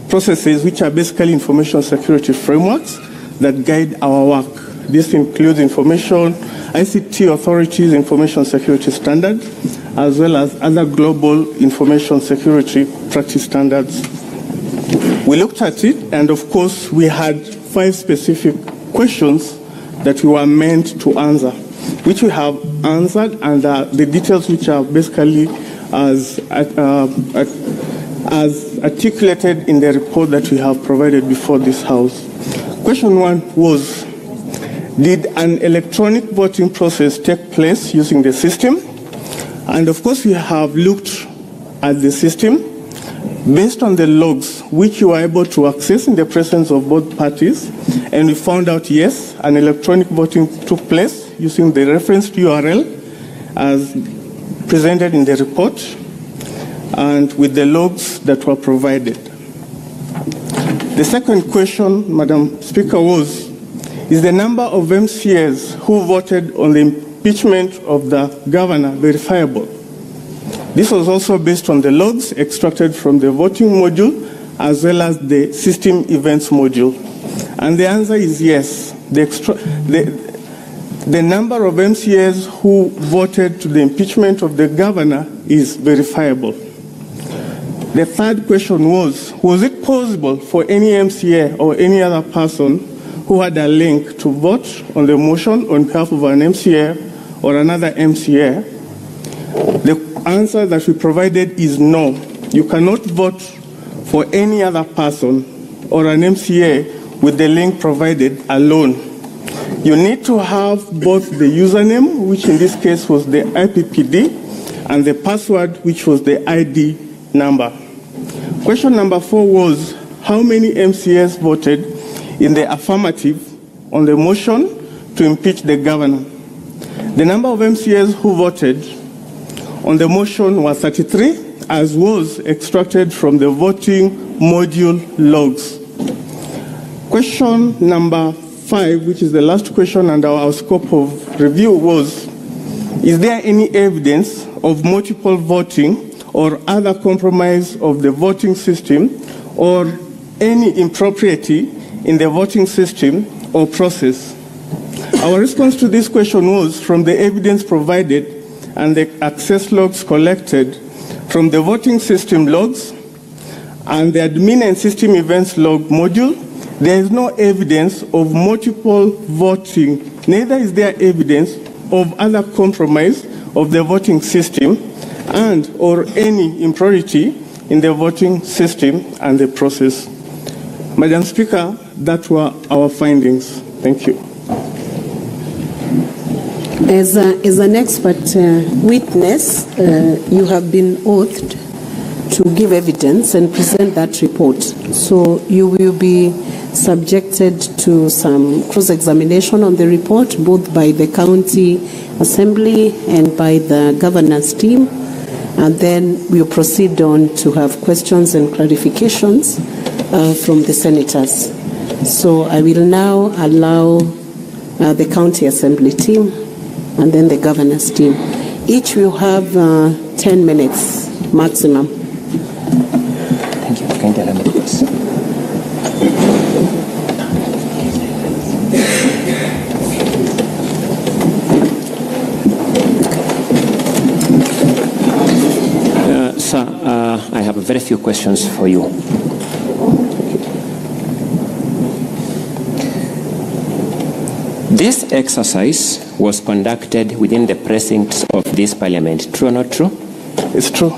processes which are basically information security frameworks that guide our work. This includes ICT authorities, information security standards, as well as other global information security practice standards. We looked at it, and of course, we had 5 specific questions that we were meant to answer, which we have answered, and the details which are basically as articulated in the report that we have provided before this House. Question 1 was, did an electronic voting process take place using the system? And of course, we have looked at the system based on the logs which you were able to access in the presence of both parties, and we found out, yes, an electronic voting took place using the referenced URL as presented in the report and with the logs that were provided. The second question, Madam Speaker, was, is the number of MCAs who voted on the impeachment of the governor verifiable? This was also based on the logs extracted from the voting module as well as the system events module. And the answer is yes. The number of MCAs who voted to the impeachment of the governor is verifiable. The third question was it possible for any MCA or any other person who had a link to vote on the motion on behalf of an MCA or another MCA? The answer that we provided is no. You cannot vote for any other person or an MCA with the link provided alone. You need to have both the username, which in this case was the IPPD, and the password, which was the ID number. Question number 4 was, how many MCAs voted in the affirmative on the motion to impeach the governor? The number of MCAs who voted on the motion was 33, as was extracted from the voting module logs. Question number 5, which is the last question under our scope of review, was, is there any evidence of multiple voting or other compromise of the voting system or any impropriety in the voting system or process? Our response to this question was, from the evidence provided, and the access logs collected from the voting system logs and the admin and system events log module, there is no evidence of multiple voting. Neither is there evidence of other compromise of the voting system and or any impurity in the voting system and the process. Madam Speaker, that were our findings. Thank you. As an expert witness, you have been oathed to give evidence and present that report. So you will be subjected to some cross-examination on the report, both by the county assembly and by the governance team. And then we'll proceed on to have questions and clarifications from the senators. So I will now allow the county assembly team and then the governance team. Each will have 10 minutes maximum. Thank you. Can you tell me this? Sir, I have very few questions for you. This exercise was conducted within the precincts of this parliament. True or not true? It's true.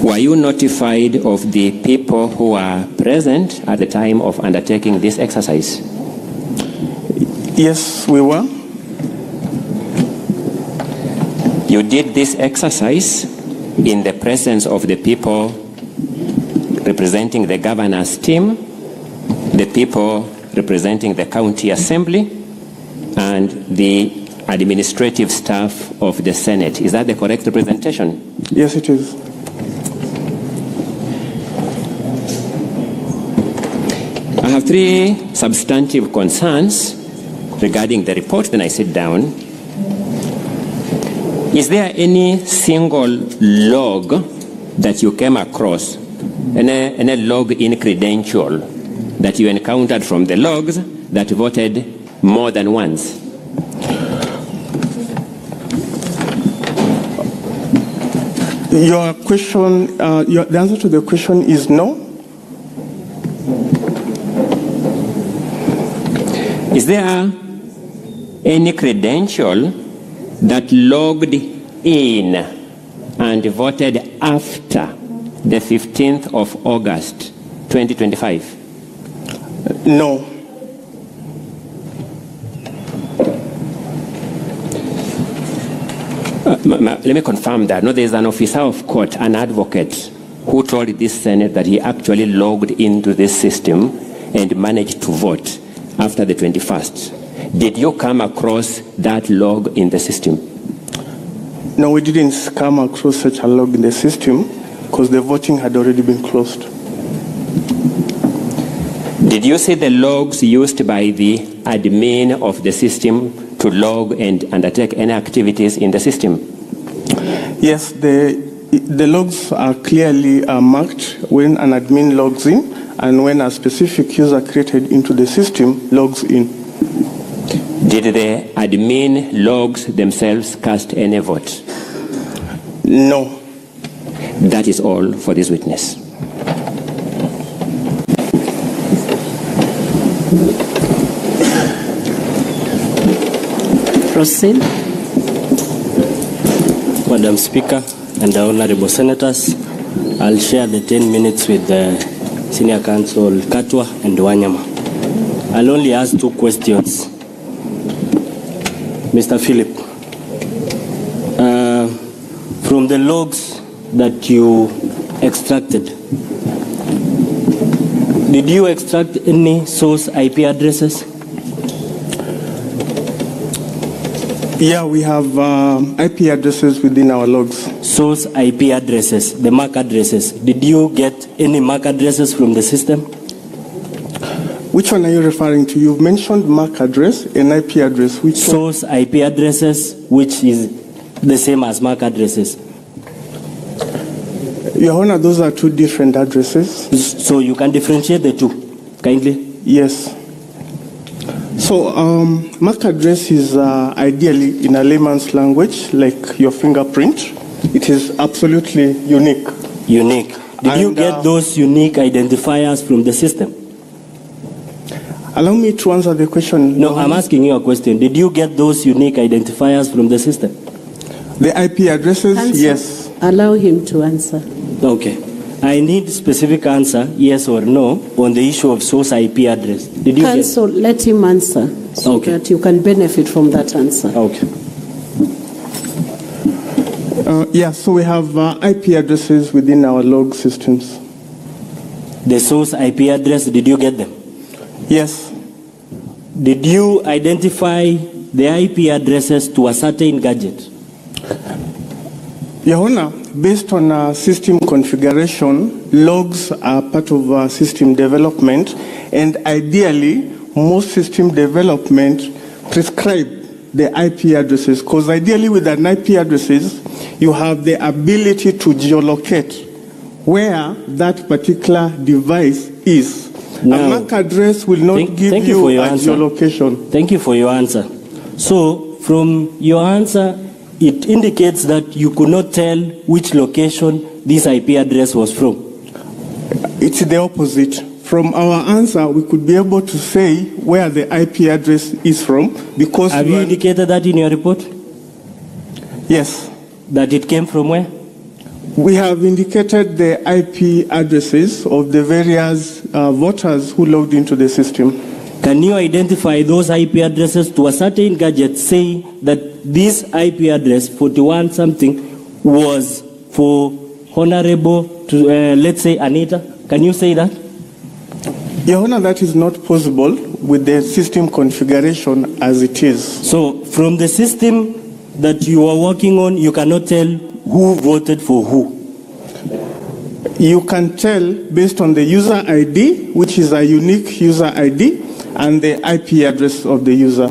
Were you notified of the people who were present at the time of undertaking this exercise? Yes, we were. You did this exercise in the presence of the people representing the governor's team, the people representing the county assembly, and the administrative staff of the Senate. Is that the correct representation? Yes, it is. I have three substantive concerns regarding the report, then I sit down. Is there any single log that you came across, any log-in credential that you encountered from the logs that voted more than once? Your question, the answer to the question is no. Is there any credential that logged in and voted after the 15th of August, 2025? No. Let me confirm that. No, there is an officer of court, an advocate, who told this Senate that he actually logged into this system and managed to vote after the 21st. Did you come across that log in the system? No, we didn't come across such a log in the system because the voting had already been closed. Did you see the logs used by the admin of the system to log and undertake any activities in the system? Yes, the logs are clearly marked when an admin logs in and when a specific user created into the system logs in. Did the admin logs themselves cast any vote? No. That is all for this witness. Proceed. Madam Speaker and the Honorable Senators, I'll share the 10 minutes with the Senior Counsel Katwa and Wanyama. I'll only ask two questions. Mr. Philip, from the logs that you extracted, did you extract any source IP addresses? Yeah, we have IP addresses within our logs. Source IP addresses, the MAC addresses. Did you get any MAC addresses from the system? Which one are you referring to? You've mentioned MAC address and IP address. Which source one? IP addresses, which is the same as MAC addresses. Your Honor, those are two different addresses. So you can differentiate the two, kindly? Yes. So MAC address is ideally in a layman's language, like your fingerprint. It is absolutely unique. Unique. Did you get those unique identifiers from the system? Allow me to answer the question. No, I'm asking you a question. Did you get those unique identifiers from the system? The IP addresses, Answer. yes. Allow him to answer. Okay. I need specific answer, yes or no, on the issue of source IP address. Did you Counsel, let him answer so that you can benefit from that answer. Okay. Yeah, so we have IP addresses within our log systems. The source IP address, did you get them? Yes. Did you identify the IP addresses to a certain gadget? Your Honor, based on system configuration, logs are part of system development, and ideally, most system development prescribe the IP addresses, because ideally with an IP addresses, you have the ability to geolocate where that particular device is. Now, a MAC address will not give you a geolocation. Thank you for your answer. So, from your answer, it indicates that you could not tell which location this IP address was from. It's the opposite. From our answer, we could be able to say where the IP address is from, because... Have you indicated that in your report? Yes. That it came from where? We have indicated the IP addresses of the various voters who logged into the system. Can you identify those IP addresses to a certain gadget, saying that this IP address, 41 something, was for Honorable, let's say, Anita? Can you say that? Your Honor, that is not possible with the system configuration as it is. So, from the system that you are working on, you cannot tell who voted for who? You can tell based on the user ID, which is a unique user ID, and the IP address of the user.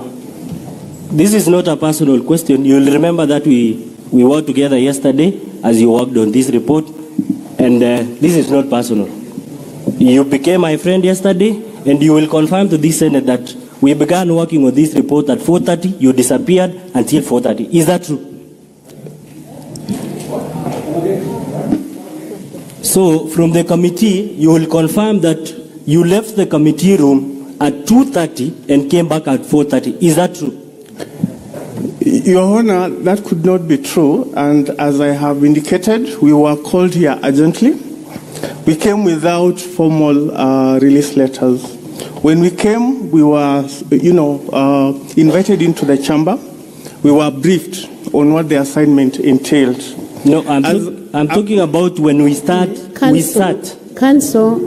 This is not a personal question. You'll remember that we worked together yesterday as you worked on this report, and this is not personal. You became my friend yesterday, and you will confirm to this Senate that we began working on this report at 4:30. You disappeared until 4:30. Is that true? So, from the committee, you will confirm that you left the committee room at 2:30 and came back at 4:30. Is that true? Your Honor, that could not be true. And as I have indicated, we were called here urgently. We came without formal release letters. When we came, we were, invited into the chamber. We were briefed on what the assignment entailed. No, I'm talking about when we start. Counsel,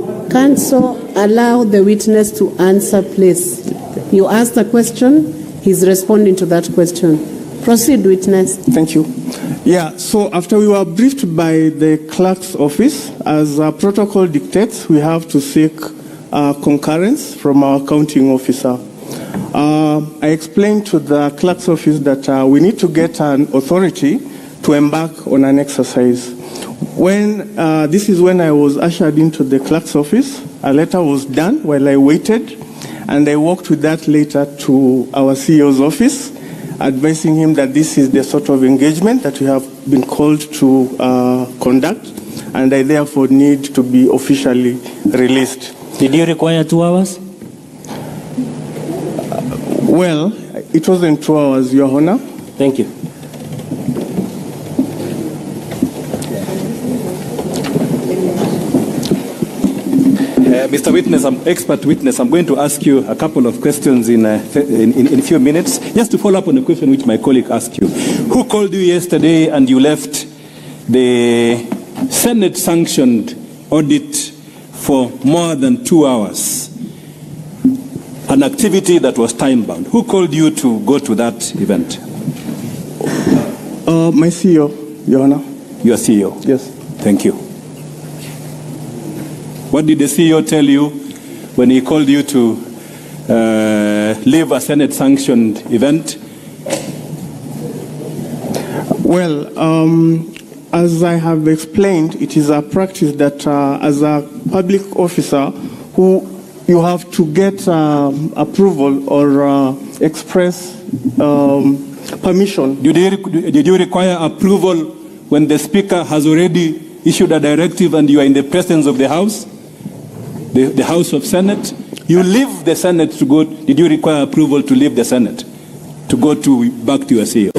allow the witness to answer, please. You asked a question. He's responding to that question. Proceed, witness. Thank you. Yeah, so after we were briefed by the clerk's office, as protocol dictates, we have to seek concurrence from our counting officer. I explained to the clerk's office that we need to get an authority to embark on an exercise. This is when I was ushered into the clerk's office. A letter was done while I waited, and I walked with that letter to our CEO's office, advising him that this is the sort of engagement that we have been called to conduct, and I therefore need to be officially released. Did you require 2 hours? Well, it wasn't 2 hours, Your Honor. Thank you. Mr. Witness, expert witness, I'm going to ask you a couple of questions in a few minutes. Just to follow up on the question which my colleague asked you. Who called you yesterday and you left the Senate-sanctioned audit for more than 2 hours? An activity that was time-bound. Who called you to go to that event? My CEO, Your Honor. Your CEO? Yes. Thank you. What did the CEO tell you when he called you to leave a Senate-sanctioned event? Well, as I have explained, it is a practice that as a public officer who you have to get approval or express permission. Did you require approval when the Speaker has already issued a directive and you are in the presence of the House, the House of Senate? You leave the Senate to go. Did you require approval to leave the Senate to go back to your CEO?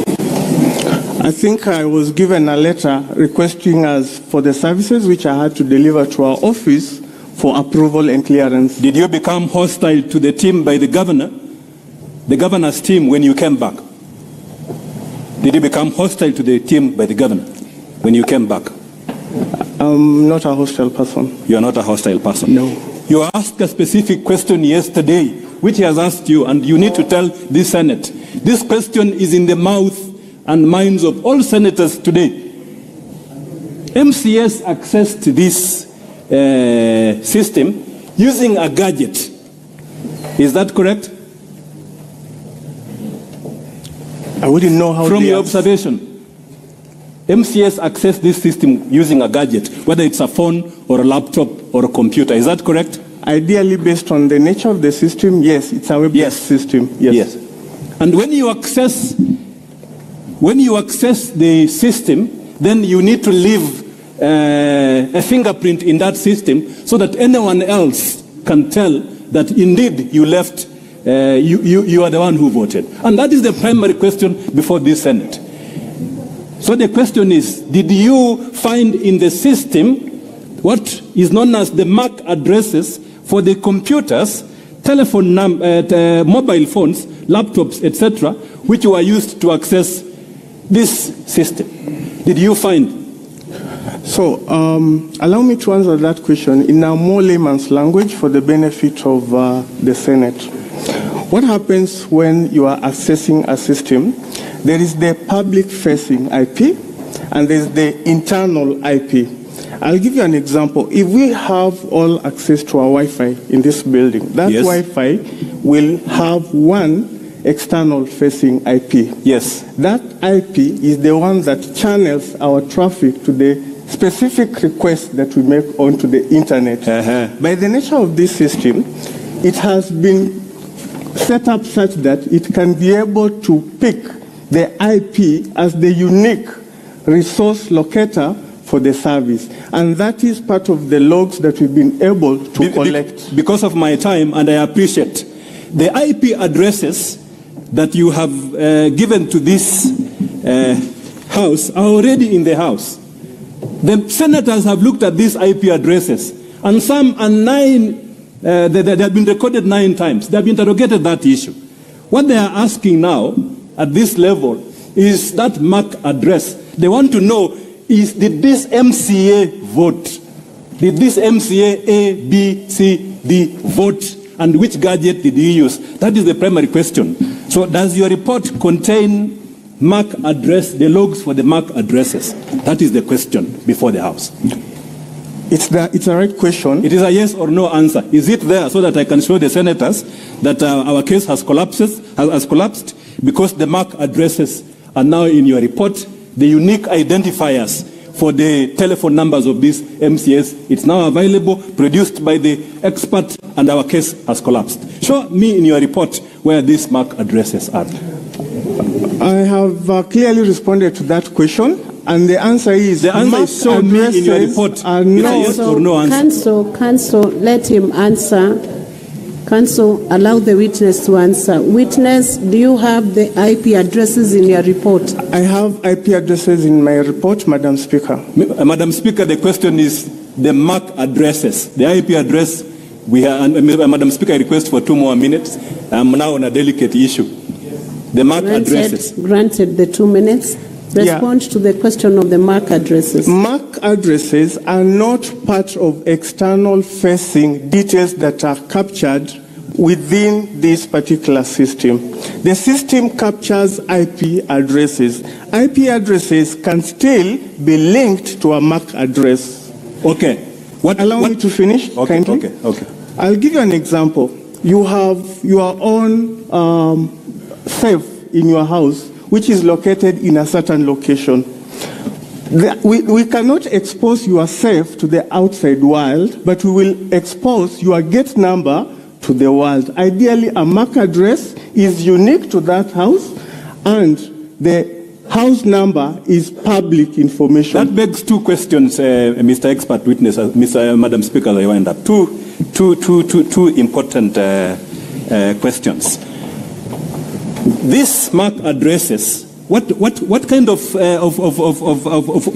I think I was given a letter requesting us for the services which I had to deliver to our office for approval and clearance. Did you become hostile to the team by the governor's team when you came back? Did you become hostile to the team by the governor when you came back? I'm not a hostile person. You are not a hostile person? No. You asked a specific question yesterday, which he has asked you, and you need to tell the Senate. This question is in the mouth and minds of all senators today. MCS accessed this system using a gadget. Is that correct? I wouldn't know how. From your observation, MCS accessed this system using a gadget, whether it's a phone or a laptop or a computer. Is that correct? Ideally, based on the nature of the system, yes, it's a web-based system. Yes. And when you access the system, then you need to leave a fingerprint in that system so that anyone else can tell that indeed you left. You are the one who voted. And that is the primary question before this Senate. So the question is, did you find in the system what is known as the MAC addresses for the computers, mobile phones, laptops, etc., which were used to access this system? Did you find? So, allow me to answer that question in a more layman's language for the benefit of the Senate. What happens when you are accessing a system? There is the public-facing IP and there is the internal IP. I'll give you an example. If we have all access to our Wi-Fi in this building, that Wi-Fi will have one external-facing IP. Yes. That IP is the one that channels our traffic to the specific requests that we make onto the internet. By the nature of this system, it has been set up such that it can be able to pick the IP as the unique resource locator for the service. And that is part of the logs that we've been able to collect. Because of my time, and I appreciate, the IP addresses that you have given to this House are already in the House. The senators have looked at these IP addresses, and some are they have been recorded 9 times. They have interrogated that issue. What they are asking now at this level is that MAC address. They want to know, did this MCA vote? Did this MCA A, B, C, D vote? And which gadget did he use? That is the primary question. So does your report contain MAC address, the logs for the MAC addresses? That is the question before the House. It's a right question. It is a yes or no answer. Is it there so that I can show the senators that our case has collapsed because the MAC addresses are now in your report, the unique identifiers for the telephone numbers of these MCS. It's now available, produced by the expert, and our case has collapsed. Show me in your report where these MAC addresses are. I have clearly responded to that question. And the answer is, the answer is shown me in your report. Are no. Yes or no answer. Counsel, let him answer. Counsel, allow the witness to answer. Witness, do you have the IP addresses in your report? I have IP addresses in my report, Madam Speaker. Madam Speaker, the question is the MAC addresses. The IP address, Madam Speaker, I request for 2 more minutes. I'm now on a delicate issue. The MAC addresses. Granted the 2 minutes. Respond to the question of the MAC addresses. MAC addresses are not part of external facing details that are captured within this particular system. The system captures IP addresses. IP addresses can still be linked to a MAC address. Okay. Allow me to finish. Okay. I'll give you an example. You have your own safe in your house, which is located in a certain location. We cannot expose your safe to the outside world, but we will expose your gate number to the world. Ideally, a MAC address is unique to that house, and the house number is public information. That begs two questions, Mr. Expert Witness, Madam Speaker. I wind up. Two important questions. These MAC addresses, what kind of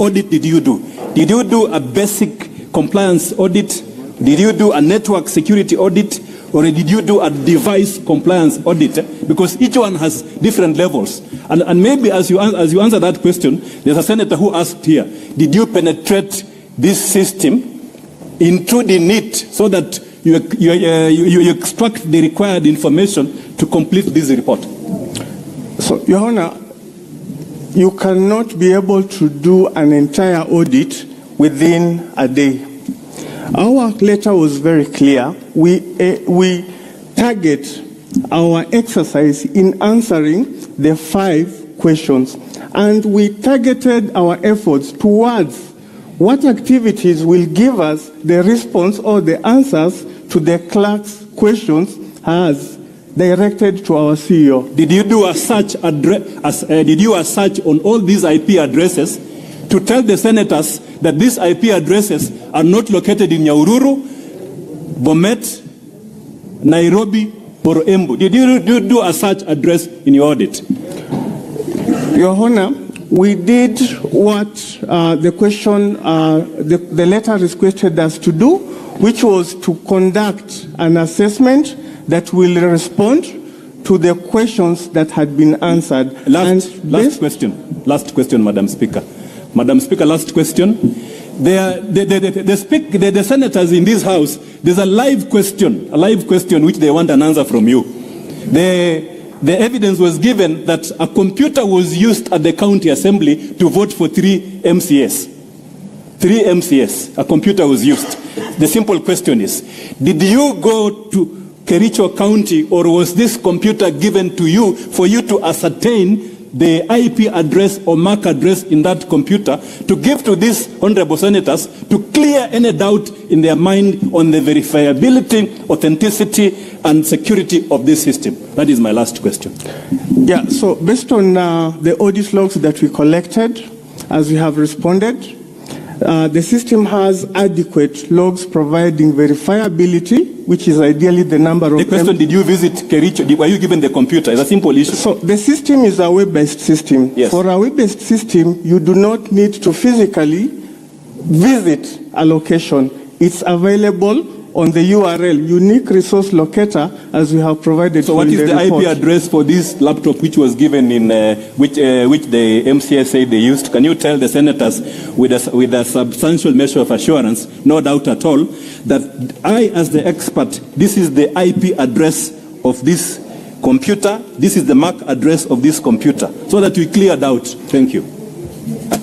audit did you do? Did you do a basic compliance audit? Did you do a network security audit? Or did you do a device compliance audit? Because each one has different levels. And maybe as you answer that question, there's a senator who asked here, did you penetrate this system, intruding it so that you extract the required information to complete this report? So, Your Honor, you cannot be able to do an entire audit within a day. Our letter was very clear. We target our exercise in answering the 5 questions, and we targeted our efforts towards what activities will give us the response or the answers to the clerk's questions as directed to our CEO. Did you do a search on all these IP addresses to tell the senators that these IP addresses are not located in Nyahururu, Bomet, Nairobi, or Embu? Did you do a search address in your audit? Your Honor, we did what the letter requested us to do, which was to conduct an assessment that will respond to the questions that had been answered. Last question, Madam Speaker. Madam Speaker, last question. The senators in this House, there's a live question which they want an answer from you. The evidence was given that a computer was used at the county assembly to vote for 3 MCS. 3 MCS, a computer was used. The simple question is, did you go to Kericho County, or was this computer given to you for you to ascertain the IP address or MAC address in that computer to give to these honorable senators to clear any doubt in their mind on the verifiability, authenticity, and security of this system? That is my last question. Yeah, so based on the audit logs that we collected, as we have responded, the system has adequate logs providing verifiability, which is ideally the number of... The question, did you visit Kericho? Were you given the computer? It's a simple issue. So the system is a web-based system. Yes. For a web-based system, you do not need to physically visit a location. It's available on the URL, unique resource locator, as we have provided. So what is the IP address for this laptop which was given in, which the MCS said they used? Can you tell the senators with a substantial measure of assurance, no doubt at all, that I, as the expert, this is the IP address of this computer, this is the MAC address of this computer, so that we clear doubt? Thank you.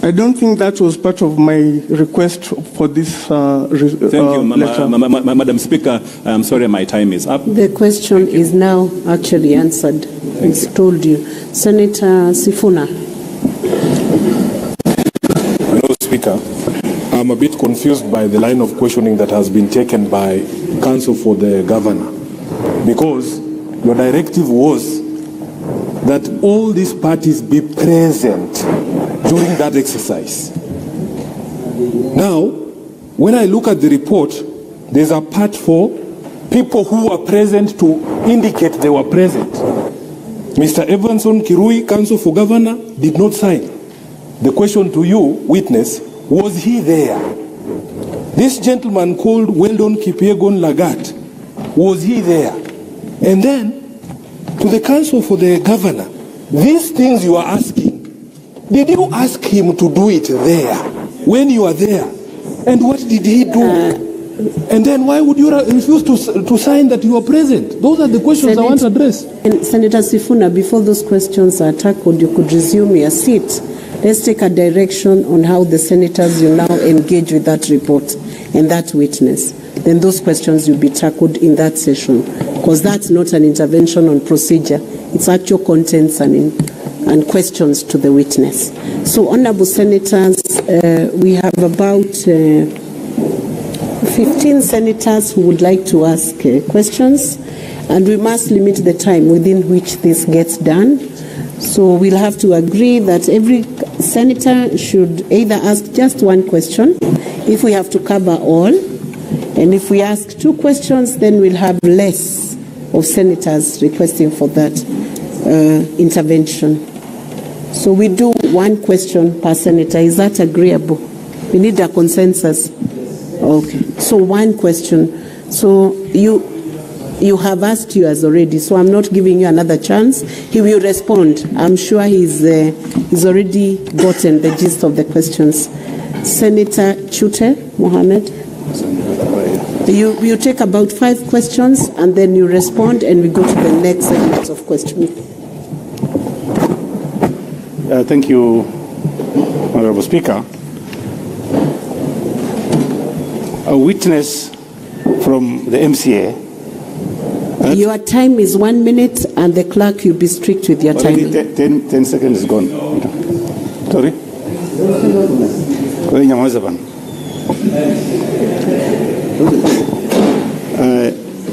I don't think that was part of my request for this Thank you, Madam Speaker. I'm sorry, my time is up. The question is now actually answered. It's told you. Senator Sifuna. Hello, Speaker. I'm a bit confused by the line of questioning that has been taken by counsel for the governor, because your directive was that all these parties be present during that exercise. Now, when I look at the report, there's a part for people who were present to indicate they were present. Mr. Evanson Kirui, counsel for governor, did not sign. The question to you, witness, was he there? This gentleman called Weldon Kipiegon Lagat, was he there? And then, to the counsel for the governor, these things you are asking, did you ask him to do it there, when you are there? And what did he do? And then why would you refuse to sign that you are present? Those are the questions I want to address. And Senator Sifuna, before those questions are tackled, you could resume your seat. Let's take a direction on how the senators will now engage with that report and that witness. Then those questions will be tackled in that session, because that's not an intervention on procedure. It's actual contents and questions to the witness. So, honorable senators, we have about 15 senators who would like to ask questions. And we must limit the time within which this gets done. So we'll have to agree that every senator should either ask just one question, if we have to cover all, and if we ask 2 questions, then we'll have less of senators requesting for that intervention. So we do 1 question per senator. Is that agreeable? We need a consensus. Okay. So 1 question. So you have asked yours already, so I'm not giving you another chance. He will respond. I'm sure he's already gotten the gist of the questions. Senator Chute Mohammed. You take about 5 questions and then you respond, and we go to the next segment of questions. Thank you, Honorable Speaker. A witness from the MCA. Your time is 1 minute, and the clerk, you'll be strict with your time. 10 seconds is gone. Sorry?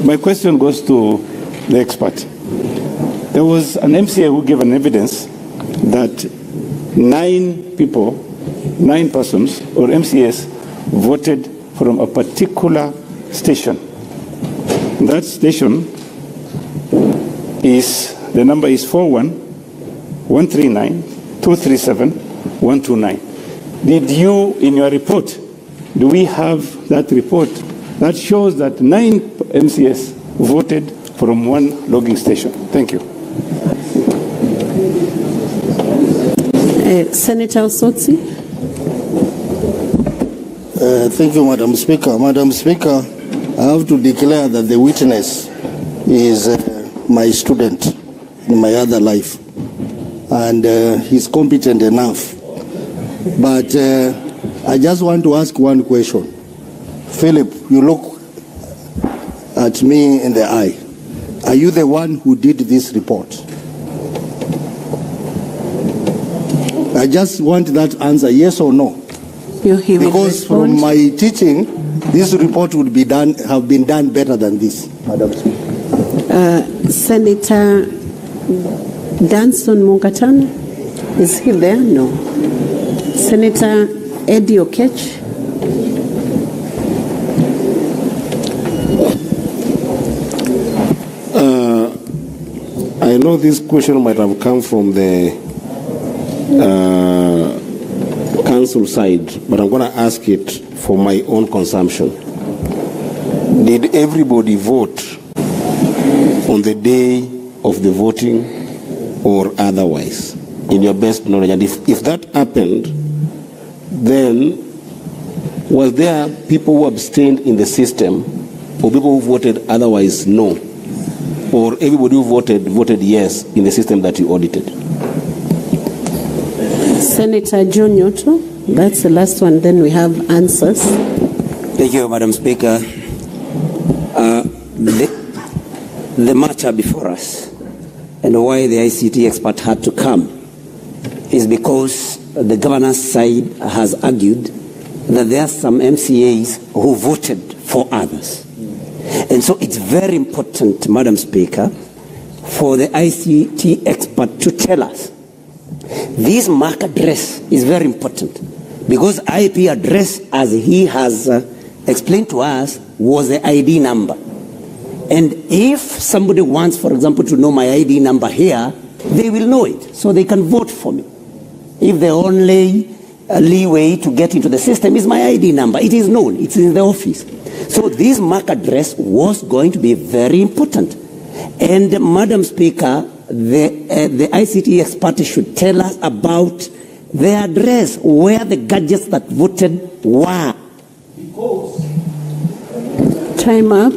My question goes to the expert. There was an MCA who gave an evidence that 9 persons or MCAs voted from a particular station. That station the number is 41-139-237-129. Did you, in your report, do we have that report that shows that 9 MCAs voted from 1 logging station? Thank you. Senator Osotsi. Thank you, Madam Speaker. Madam Speaker, I have to declare that the witness is my student in my other life, and he's competent enough. But I just want to ask 1 question. Philip, you look at me in the eye. Are you the one who did this report? I just want that answer, yes or no. Because from my teaching, this report would be have been done better than this, Madam Speaker. Senator Danson Mungatana, is he there? No. Senator Eddie Okech. I know this question might have come from the council side, but I'm going to ask it for my own consumption. Did everybody vote on the day of the voting or otherwise, in your best knowledge? And if that happened, then was there people who abstained in the system, or people who voted otherwise no? Or everybody who voted yes in the system that you audited? Senator John Nyoto, that's the last one, then we have answers. Thank you, Madam Speaker. The matter before us and why the ICT expert had to come is because the governor's side has argued that there are some MCAs who voted for others. And so it's very important, Madam Speaker, for the ICT expert to tell us. This MAC address is very important because IP address, as he has explained to us, was the ID number. And if somebody wants, for example, to know my ID number here, they will know it, so they can vote for me. If the only leeway to get into the system is my ID number, it is known, it's in the office. So this MAC address was going to be very important. And Madam Speaker, the ICT expert should tell us about the address where the gadgets that voted were. Time up.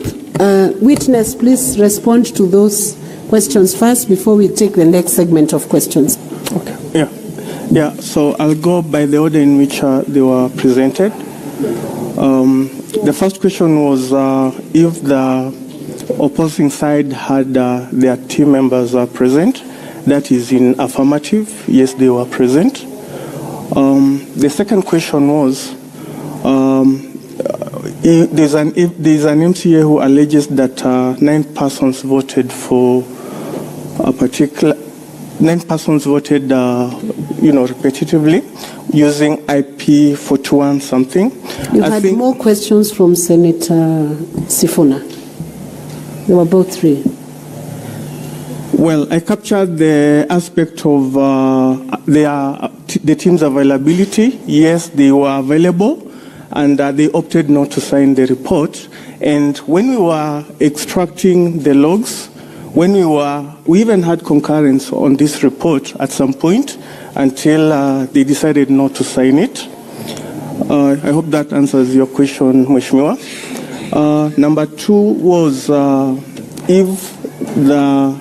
Witness, please respond to those questions first before we take the next segment of questions. Okay. Yeah. So I'll go by the order in which they were presented. The first question was if the opposing side had their team members present. That is in affirmative. Yes, they were present. The second question was There's an MCA who alleges that 9 persons voted for a particular. 9 persons voted, repetitively, using IP 41 something. You had more questions from Senator Sifuna. There were about 3. Well, I captured the aspect of the team's availability. Yes, they were available, and they opted not to sign the report. And when we were extracting the logs, we even had concurrence on this report at some point until they decided not to sign it. I hope that answers your question, Mheshimiwa. Number 2 was if the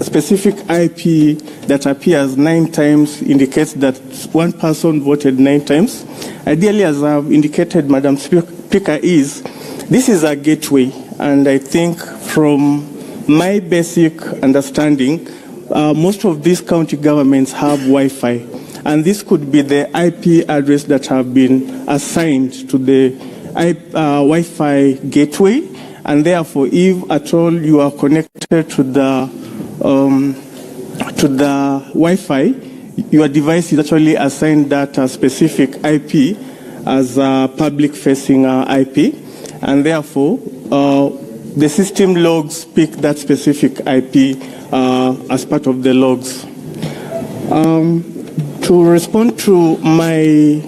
specific IP that appears 9 times indicates that one person voted 9 times. Ideally, as I've indicated, Madam Speaker, this is a gateway, and I think from my basic understanding, most of these county governments have Wi-Fi, and this could be the IP address that have been assigned to the Wi-Fi gateway, and therefore, if at all you are connected to the Wi-Fi, your device is actually assigned that specific IP as a public-facing IP, and therefore, the system logs pick that specific IP as part of the logs. To respond to my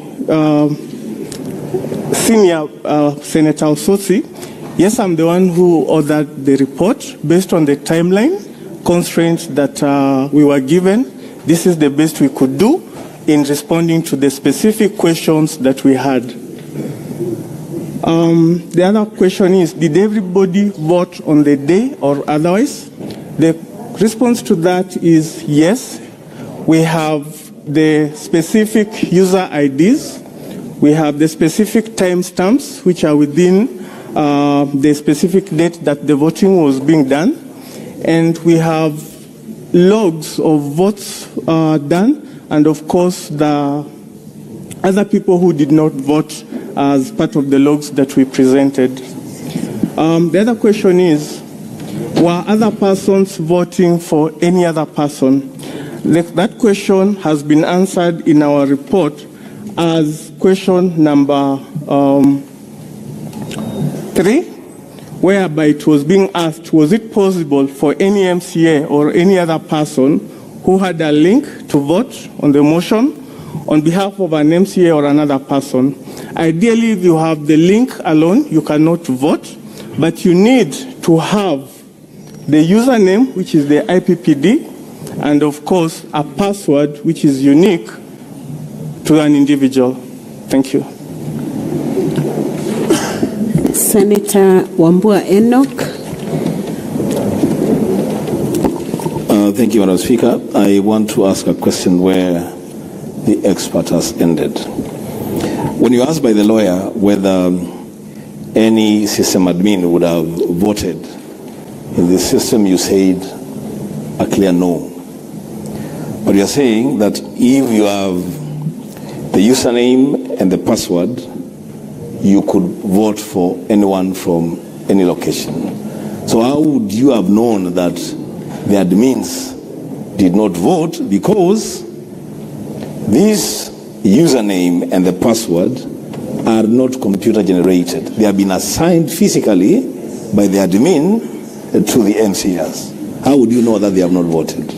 senior Senator Osotsi, yes, I'm the one who ordered the report based on the timeline constraints that we were given. This is the best we could do in responding to the specific questions that we had. The other question is, did everybody vote on the day or otherwise? The response to that is yes. We have the specific user IDs. We have the specific timestamps which are within the specific date that the voting was being done. And we have logs of votes done, and of course the other people who did not vote as part of the logs that we presented. The other question is, were other persons voting for any other person? That question has been answered in our report as question number 3, whereby it was being asked, was it possible for any MCA or any other person who had a link to vote on the motion on behalf of an MCA or another person? Ideally, if you have the link alone, you cannot vote, but you need to have the username, which is the IPPD, and of course, a password which is unique to an individual. Thank you. Senator Wambua Enoch. Thank you, Madam Speaker. I want to ask a question where the expert has ended. When you asked by the lawyer whether any system admin would have voted in the system, you said a clear no. But you're saying that if you have the username and the password, you could vote for anyone from any location. So how would you have known that the admins did not vote? Because this username and the password are not computer generated. They have been assigned physically by the admin to the MCS. How would you know that they have not voted?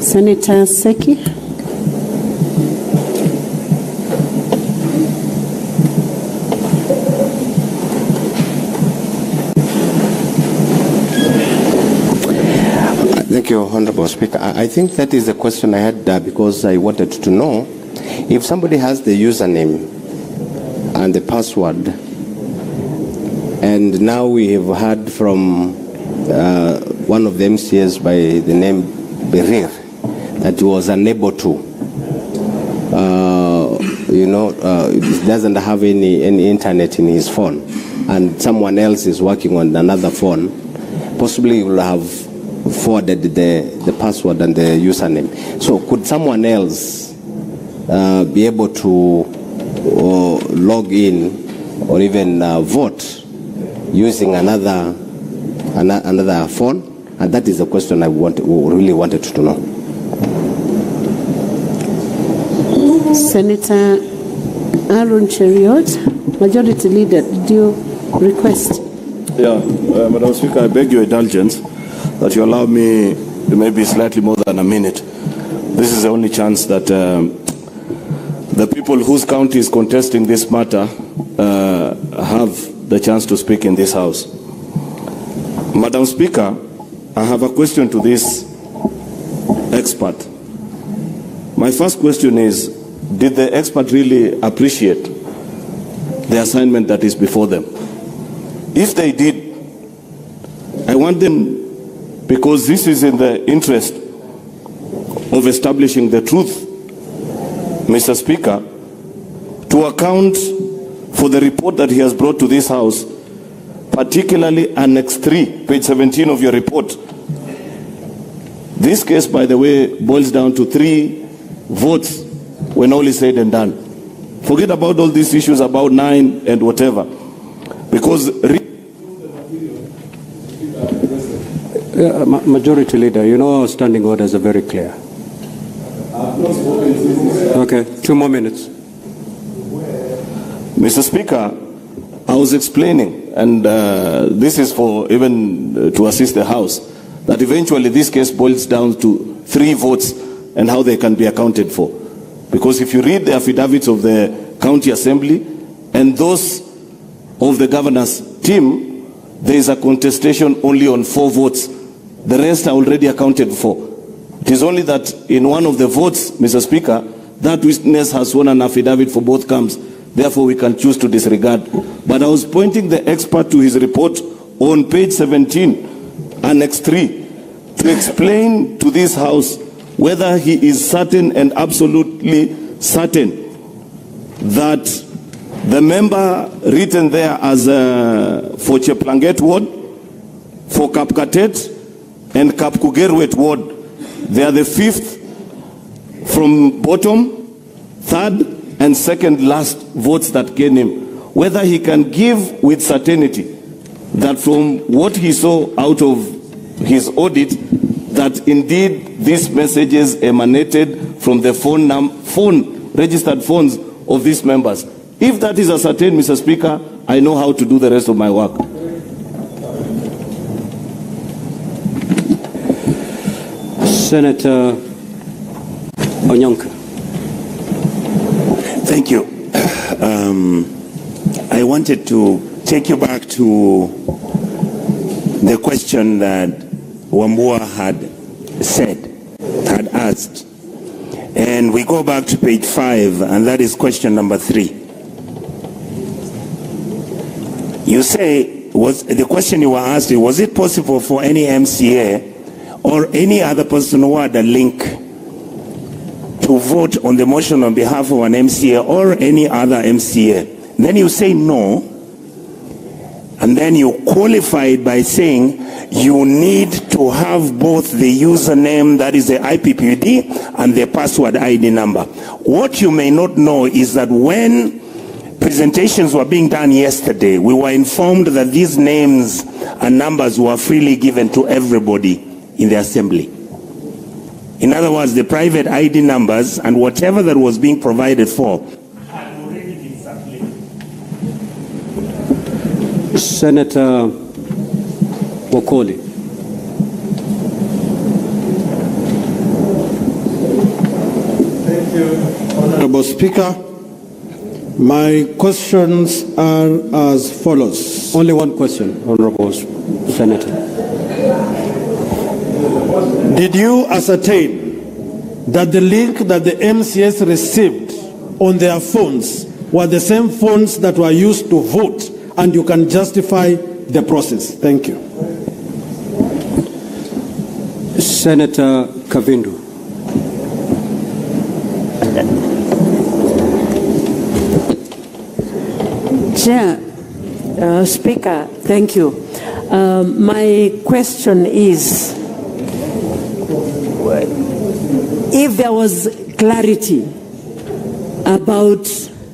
Senator Seki. Thank you, Honorable Speaker. I think that is the question I had because I wanted to know if somebody has the username and the password, and now we have heard from one of the MCAs by the name Berir that he was unable to, doesn't have any internet in his phone, and someone else is working on another phone, possibly will have forwarded the password and the username. So could someone else be able to log in or even vote using another phone? And that is the question I really wanted to know. Senator Aaron Cheriot, Majority Leader, did you request? Yeah, Madam Speaker, I beg your indulgence that you allow me maybe slightly more than a minute. This is the only chance that the people whose county is contesting this matter have the chance to speak in this House. Madam Speaker, I have a question to this expert. My first question is, did the expert really appreciate the assignment that is before them? If they did, I want them, because this is in the interest of establishing the truth, Mr. Speaker, to account for the report that he has brought to this House, particularly Annex 3, page 17 of your report. This case, by the way, boils down to 3 votes when all is said and done. Forget about all these issues about 9 and whatever. Because Majority Leader, you know our standing orders are very clear. Okay, 2 more minutes. Mr. Speaker, I was explaining, and this is for even to assist the House, that eventually this case boils down to 3 votes and how they can be accounted for. Because if you read the affidavits of the County Assembly and those of the governor's team, there is a contestation only on 4 votes. The rest are already accounted for. It is only that in one of the votes, Mr. Speaker, that witness has sworn an affidavit for both camps. Therefore, we can choose to disregard. But I was pointing the expert to his report on page 17, Annex 3, to explain to this House whether he is certain and absolutely certain that the member written there as for Cheplanget ward, for Kapkatet and Kapkugerwet ward, they are the 5th from bottom, 3rd and 2nd last votes that gain him. Whether he can give with certainty that from what he saw out of his audit, that indeed these messages emanated from the registered phones of these members. If that is ascertained, Mr. Speaker, I know how to do the rest of my work. Senator Onyonka. Thank you. I wanted to take you back to the question that Wambua had asked. And we go back to page 5, and that is question number 3. You say, the question you were asked, was it possible for any MCA or any other person who had a link to vote on the motion on behalf of an MCA or any other MCA? Then you say no, and then you qualify it by saying you need to have both the username, that is the IPPD, and the password ID number. What you may not know is that when presentations were being done yesterday, we were informed that these names and numbers were freely given to everybody in the assembly. In other words, the private ID numbers and whatever that was being provided for had already been circulated. Senator Wokoli. Thank you, Honorable Speaker. My questions are as follows. Only one question, Honorable Senator. Did you ascertain that the link that the MCS received on their phones were the same phones that were used to vote, and you can justify the process? Thank you. Senator Kavindu. Chair, Speaker, thank you. My question is, if there was clarity about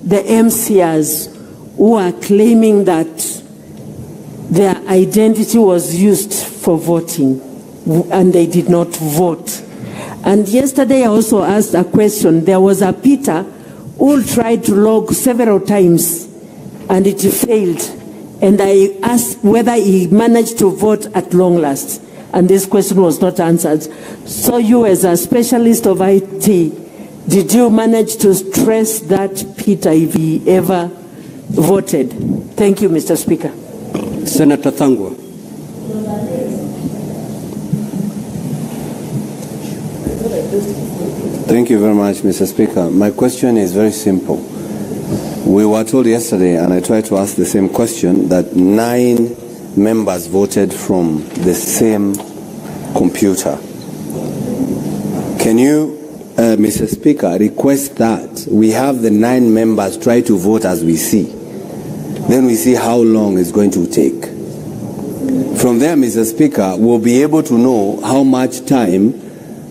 the MCRs who are claiming that their identity was used for voting and they did not vote. And yesterday I also asked a question. There was a Peter who tried to log several times and it failed. And I asked whether he managed to vote at long last. And this question was not answered. So you, as a specialist of IT, did you manage to stress that Peter, if he ever voted? Thank you, Mr. Speaker. Senator Thangwa. Thank you very much, Mr. Speaker. My question is very simple. We were told yesterday, and I tried to ask the same question, that 9 members voted from the same computer. Can you, Mr. Speaker, request that we have the 9 members try to vote as we see? Then we see how long it's going to take. From there, Mr. Speaker, we'll be able to know how much time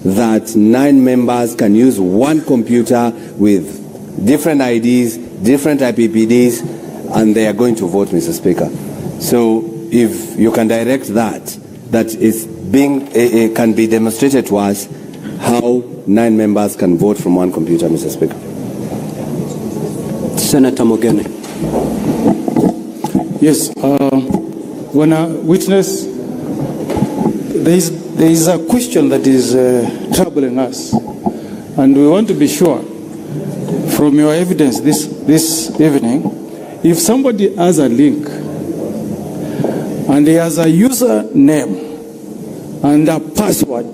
that 9 members can use one computer with different IDs, different IPPDs, and they are going to vote, Mr. Speaker. So if you can direct that is being, can be demonstrated to us how 9 members can vote from one computer, Mr. Speaker. Senator Mogene. Yes, when a witness, there is a question that is troubling us, and we want to be sure from your evidence this evening, if somebody has a link and he has a username and a password,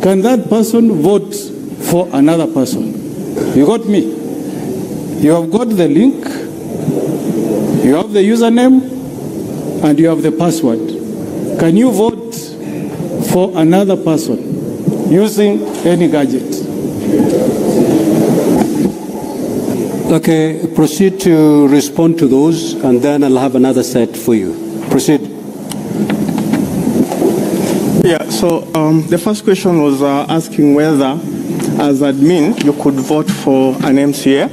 can that person vote for another person? You got me? You have got the link, you have the username, and you have the password. Can you vote for another person using any gadget? Okay, proceed to respond to those, and then I'll have another set for you. Proceed. Yeah, so the first question was asking whether, as admin, you could vote for an MCA.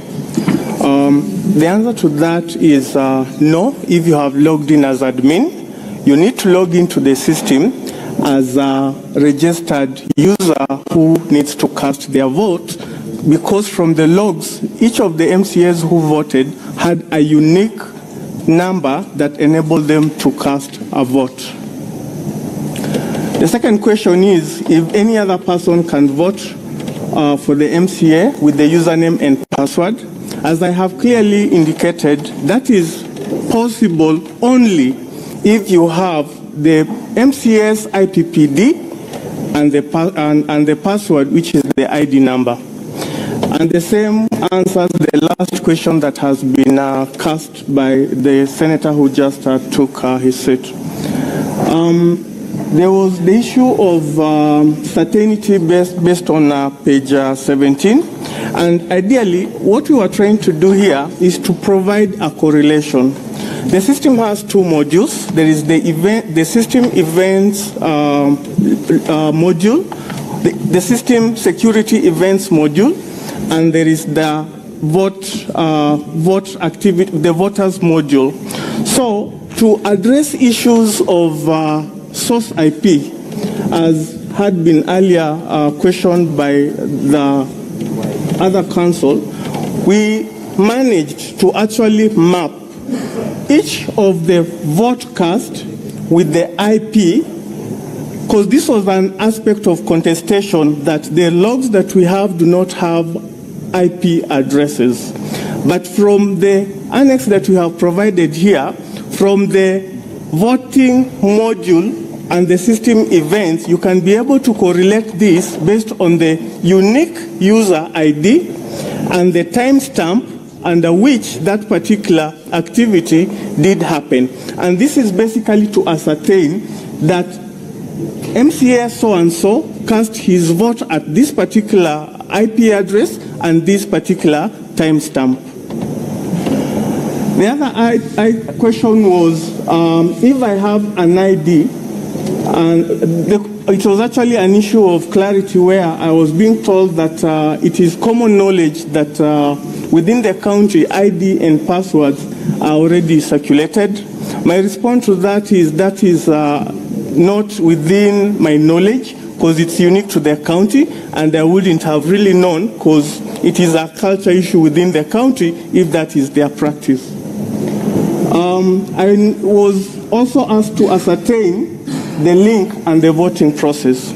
The answer to that is no. If you have logged in as admin, you need to log into the system as a registered user who needs to cast their vote, because from the logs, each of the MCAs who voted had a unique number that enabled them to cast a vote. The second question is if any other person can vote for the MCA with the username and password. As I have clearly indicated, that is possible only if you have the MCA's IPPD and the password, which is the ID number. And the same answers the last question that has been cast by the senator who just took his seat. There was the issue of certainty based on page 17. And ideally, what we are trying to do here is to provide a correlation. The system has 2 modules. There is the system events module, the system security events module, and there is the vote activity, the voters module. So to address issues of source IP, as had been earlier questioned by the other council, we managed to actually map each of the vote cast with the IP, because this was an aspect of contestation that the logs that we have do not have IP addresses. But from the annex that we have provided here, from the voting module and the system events, you can be able to correlate this based on the unique user ID and the timestamp under which that particular activity did happen. And this is basically to ascertain that MCA so-and-so cast his vote at this particular IP address and this particular timestamp. The other question was if I have an ID, and it was actually an issue of clarity where I was being told that it is common knowledge that within the county, ID and passwords are already circulated. My response to that is not within my knowledge, because it's unique to the county, and I wouldn't have really known, because it is a culture issue within the county if that is their practice. I was also asked to ascertain the link and the voting process.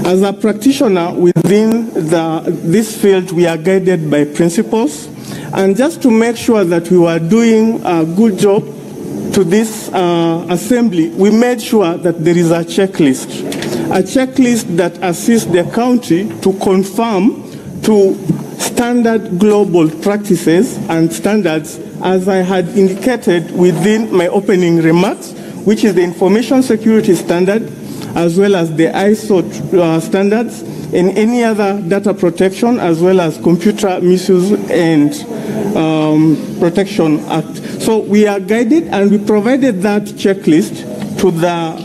As a practitioner within this field, we are guided by principles, and just to make sure that we were doing a good job to this assembly, we made sure that there is a checklist that assists the county to conform to standard global practices and standards, as I had indicated within my opening remarks, which is the Information Security Standard, as well as the ISO standards, and any other data protection, as well as Computer Misuse and Protection Act. So we are guided, and we provided that checklist to the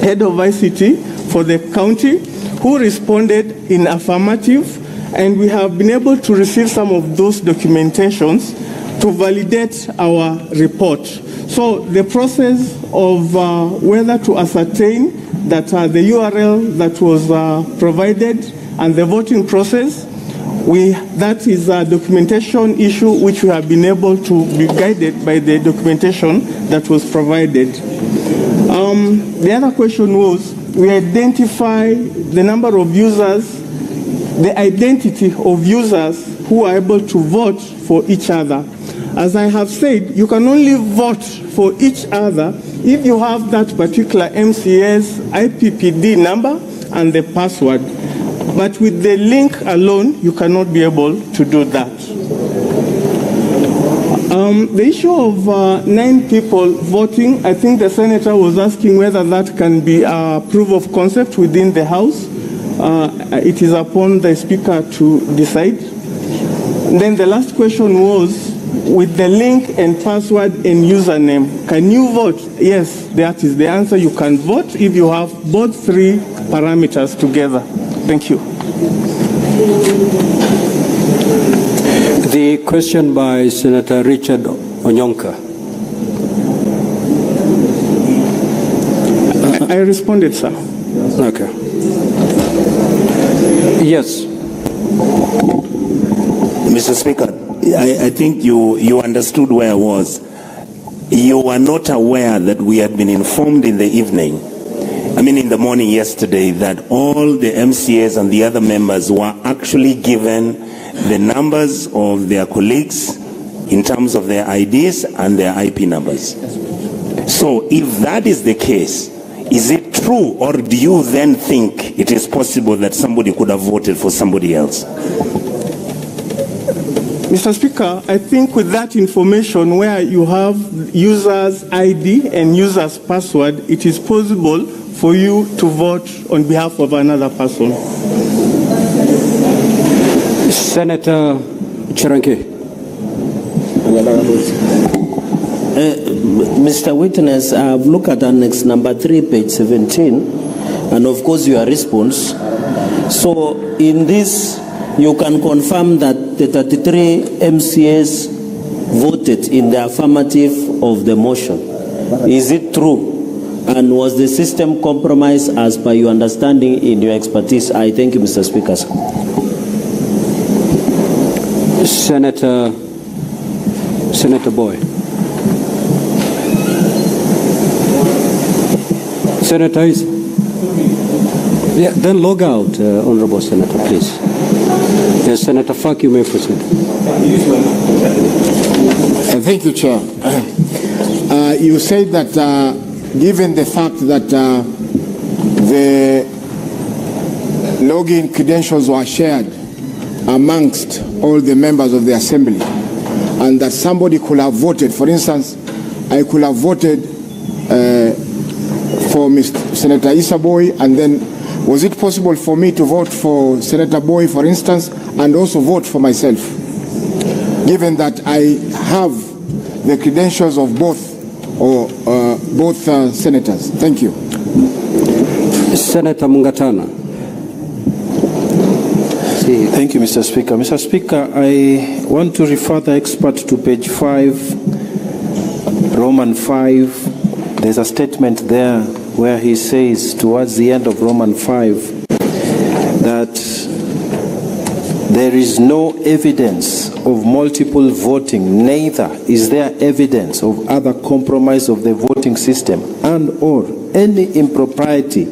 head of ICT for the county, who responded in affirmative, and we have been able to receive some of those documentations to validate our report. So the process of whether to ascertain that the URL that was provided and the voting process, that is a documentation issue which we have been able to be guided by the documentation that was provided. The other question was, we identify the number of users, the identity of users who are able to vote for each other. As I have said, you can only vote for each other if you have that particular MCA's IPPD number and the password. But with the link alone, you cannot be able to do that. The issue of 9 people voting, I think the senator was asking whether that can be a proof of concept within the House. It is upon the speaker to decide. Then the last question was, with the link and password and username, can you vote? Yes, that is the answer. You can vote if you have both 3 parameters together. Thank you. The question by Senator Richard Onyonka. I responded, sir. Okay. Yes. Mr. Speaker, I think you understood where I was. You were not aware that we had been informed in the evening, in the morning yesterday, that all the MCAs and the other members were actually given the numbers of their colleagues in terms of their IDs and their IP numbers. So if that is the case, is it true, or do you then think it is possible that somebody could have voted for somebody else? Mr. Speaker, I think with that information where you have user's ID and user's password, it is possible for you to vote on behalf of another person. Senator Chiranke. Mr. Witness, I've looked at Annex number 3, page 17, and of course your response. So in this, you can confirm that the 33 MCAs voted in the affirmative of the motion. Is it true? And was the system compromised as per your understanding in your expertise? I thank you, Mr. Speaker. Senator Boy. Senator, then log out, Honorable Senator, please. Yes, Senator Fak, you may proceed. Thank you, Chair. You said that given the fact that the login credentials were shared amongst all the members of the Assembly, and that somebody could have voted, for instance, I could have voted for Mr. Senator Issa Boy, and then was it possible for me to vote for Senator Boy, for instance, and also vote for myself, given that I have the credentials of both senators? Thank you. Senator Mungatana. Thank you, Mr. Speaker. Mr. Speaker, I want to refer the expert to page 5, Roman 5. There's a statement there where he says, towards the end of Roman 5, that there is no evidence of multiple voting, neither is there evidence of other compromise of the voting system and or any impropriety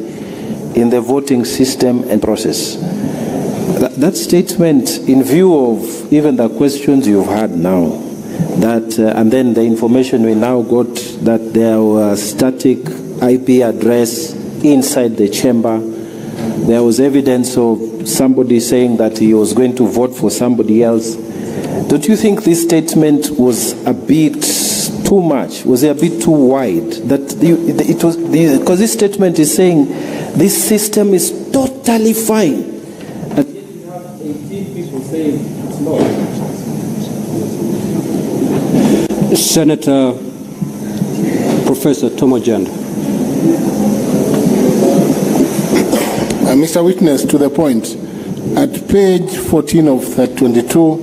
in the voting system and process. That statement, in view of even the questions you've had now, that and then the information we now got that there was static IP address inside the chamber, there was evidence of somebody saying that he was going to vote for somebody else. Don't you think this statement was a bit too much? Was it a bit too wide? That it was because this statement is saying this system is totally fine. And yet you have 18 people saying it's not. Senator Professor Tomojand. Mr. Witness, to the point, at page 14 of 22,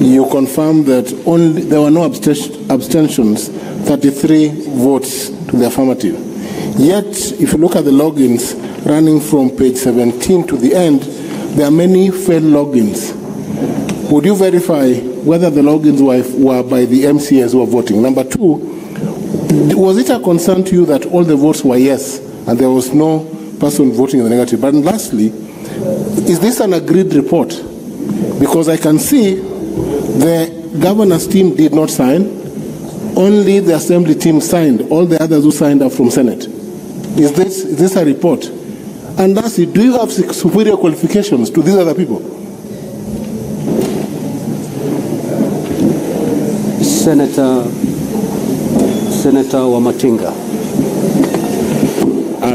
you confirm that there were no abstentions, 33 votes to the affirmative. Yet, if you look at the logins running from page 17 to the end, there are many failed logins. Would you verify whether the logins were by the MCAs who were voting? Number two, was it a concern to you that all the votes were yes and there was no person voting in the negative? But lastly, is this an agreed report? Because I can see the governor's team did not sign, only the assembly team signed. All the others who signed are from Senate. Is this a report? And lastly, do you have superior qualifications to these other people? Senator Wamatinga.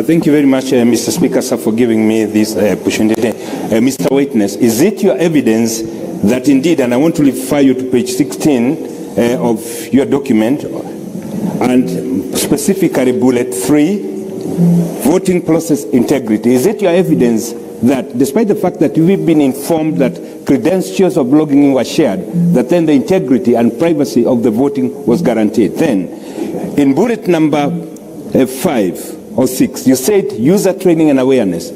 Thank you very much, Mr. Speaker, sir, for giving me this opportunity. Mr. Witness, is it your evidence that indeed, and I want to refer you to page 16 of your document, and specifically bullet 3, voting process integrity. Is it your evidence that despite the fact that we've been informed that credentials of logging in were shared, that then the integrity and privacy of the voting was guaranteed? Then, in bullet number 5 or 6, you said user training and awareness.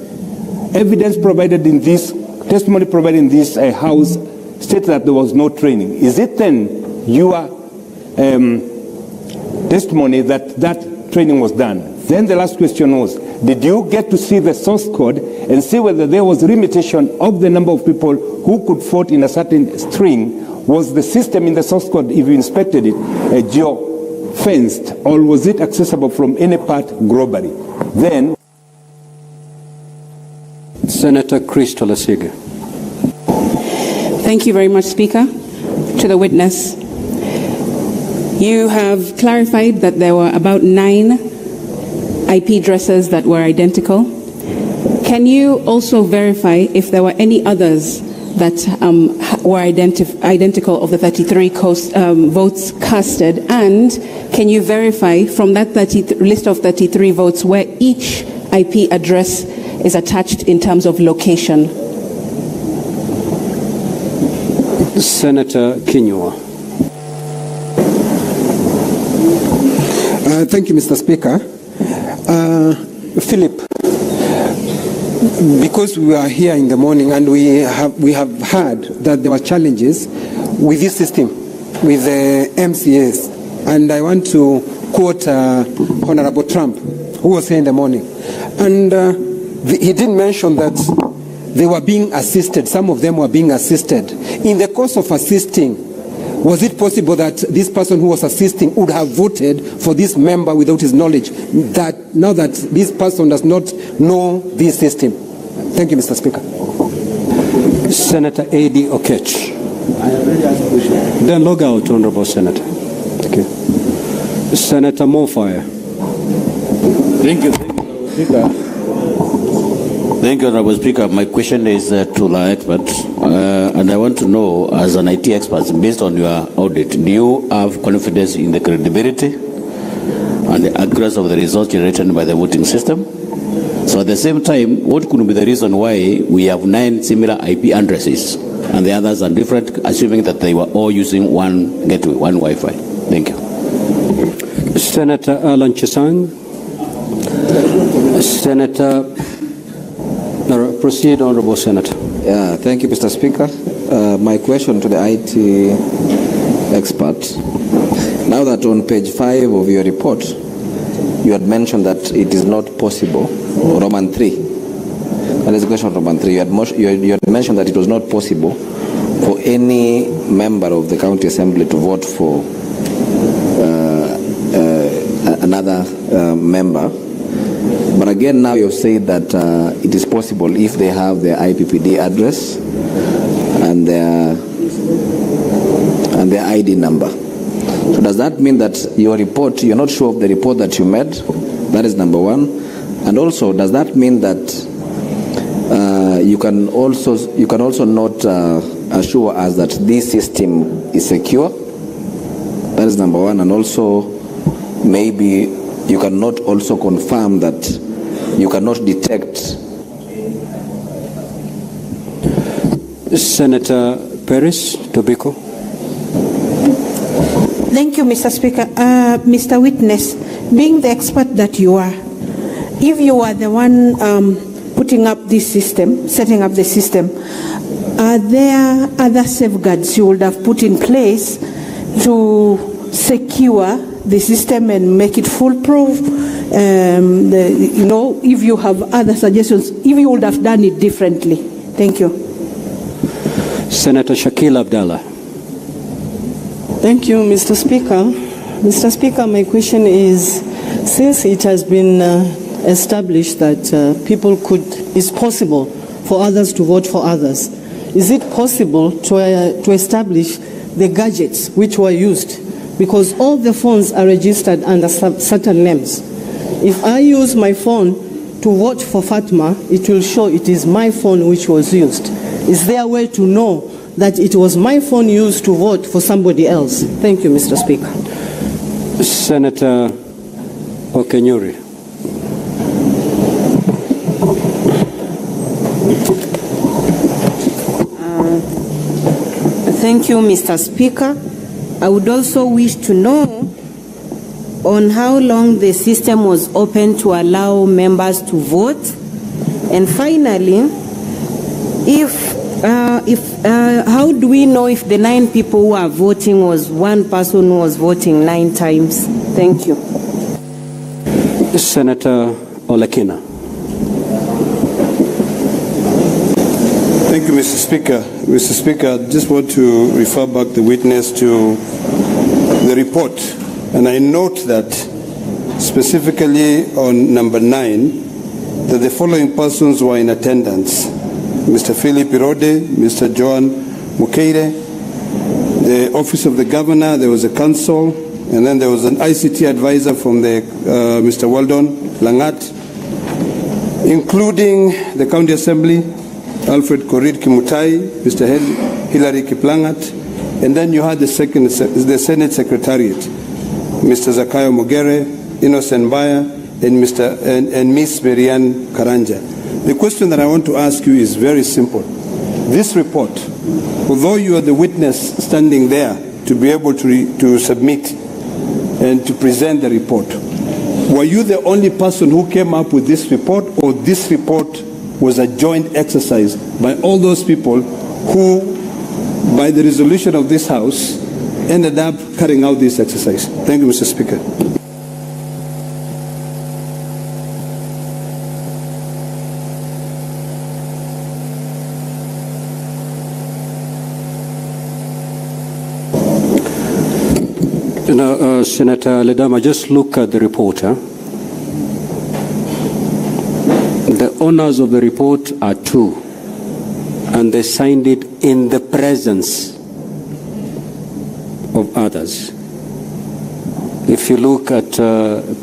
Evidence provided in this, testimony provided in this house states that there was no training. Is it then your testimony that that training was done? Then the last question was, did you get to see the source code and see whether there was limitation of the number of people who could vote in a certain string? Was the system in the source code, if you inspected it, geo-fenced, or was it accessible from any part globally? Then... Senator Crystal Asige. Thank you very much, Speaker. To the witness, you have clarified that there were about 9 IP addresses that were identical. Can you also verify if there were any others that were identical of the 33 votes casted? And can you verify from that list of 33 votes where each IP address is attached in terms of location? Senator Kinyua. Thank you, Mr. Speaker. Philip, because we are here in the morning and we have heard that there were challenges with this system, with the MCAs, and I want to quote Honorable Trump, who was here in the morning, and he did mention that they were being assisted, some of them were being assisted. In the course of assisting, was it possible that this person who was assisting would have voted for this member without his knowledge, that now that this person does not know this system? Thank you, Mr. Speaker. Senator A.D. Okech. Then log out, Honorable Senator. Okay. Senator Mofire. Thank you, Speaker. Thank you, Honorable Speaker. My question is to the expert, and I want to know, as an IT expert, based on your audit, do you have confidence in the credibility and the accuracy of the results generated by the voting system? So at the same time, what could be the reason why we have 9 similar IP addresses and the others are different, assuming that they were all using one gateway, one Wi-Fi? Thank you. Senator Alan Chisang. Senator, proceed, Honorable Senator. Yeah, thank you, Mr. Speaker. My question to the IT expert. Now that on page 5 of your report, you had mentioned that it is not possible, Roman 3. That is a question of Roman 3. You had mentioned that it was not possible for any member of the county assembly to vote for another member. But again, now you've said that it is possible if they have their IPPD address and their ID number. So does that mean that your report, you're not sure of the report that you made? That is number one. And also, does that mean that you can also not assure us that this system is secure? That is number one. And also, maybe you cannot also confirm that you cannot detect. Senator Perez Tobiko. Thank you, Mr. Speaker. Mr. Witness, being the expert that you are, if you are the one putting up this system, setting up the system, are there other safeguards you would have put in place to secure the system and make it foolproof? If you have other suggestions, if you would have done it differently. Thank you. Senator Shakil Abdallah. Thank you, Mr. Speaker. Mr. Speaker, my question is, since it has been established that it's possible for others to vote for others, is it possible to establish the gadgets which were used? Because all the phones are registered under certain names. If I use my phone to vote for Fatma, it will show it is my phone which was used. Is there a way to know that it was my phone used to vote for somebody else? Thank you, Mr. Speaker. Senator Okenyuri. Thank you, Mr. Speaker. I would also wish to know on how long the system was open to allow members to vote. And finally, how do we know if the 9 people who are voting was one person who was voting 9 times? Thank you. Senator Olekina. Thank you, Mr. Speaker. Mr. Speaker, I just want to refer back the witness to the report. And I note that specifically on number 9, that the following persons were in attendance: Mr. Philip Irode, Mr. Joan Mukeire, the Office of the Governor, there was a council, and then there was an ICT advisor from the Mr. Weldon Langat, including the County Assembly, Alfred Korir Kimutai, Mr. Hilary Kiplangat, and then you had the Senate Secretariat, Mr. Zakayo Mogere, Innocent Baya, and Miss Marianne Karanja. The question that I want to ask you is very simple. This report, although you are the witness standing there to be able to submit and to present the report, were you the only person who came up with this report, or this report was a joint exercise by all those people who, by the resolution of this House, ended up carrying out this exercise? Thank you, Mr. Speaker. Senator Ledama, just look at the report. The owners of the report are 2, and they signed it in the presence of others. If you look at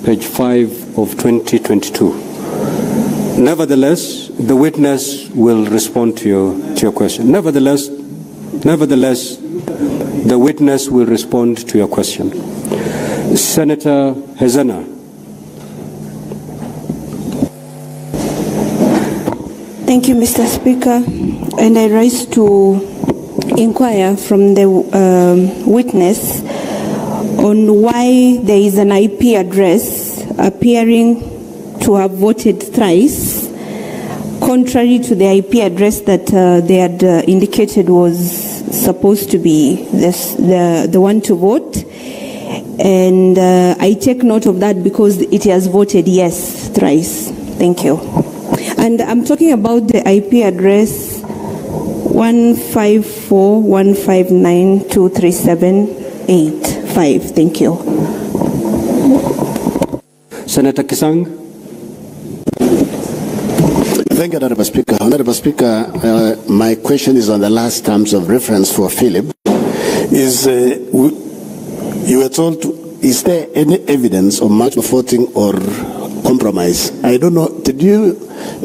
page 5 of 2022. Nevertheless, the witness will respond to your question. Nevertheless, the witness will respond to your question. Senator Hezana. Thank you, Mr. Speaker. And I rise to inquire from the witness on why there is an IP address appearing to have voted thrice, contrary to the IP address that they had indicated was supposed to be the one to vote. And I take note of that because it has voted yes thrice. Thank you. And I'm talking about the IP address 154.159.237.85. Thank you. Senator Kisang. Thank you, Honorable Speaker. Honorable Speaker, my question is on the last terms of reference for Philip. You were told, is there any evidence of multiple voting or compromise? I don't know, did you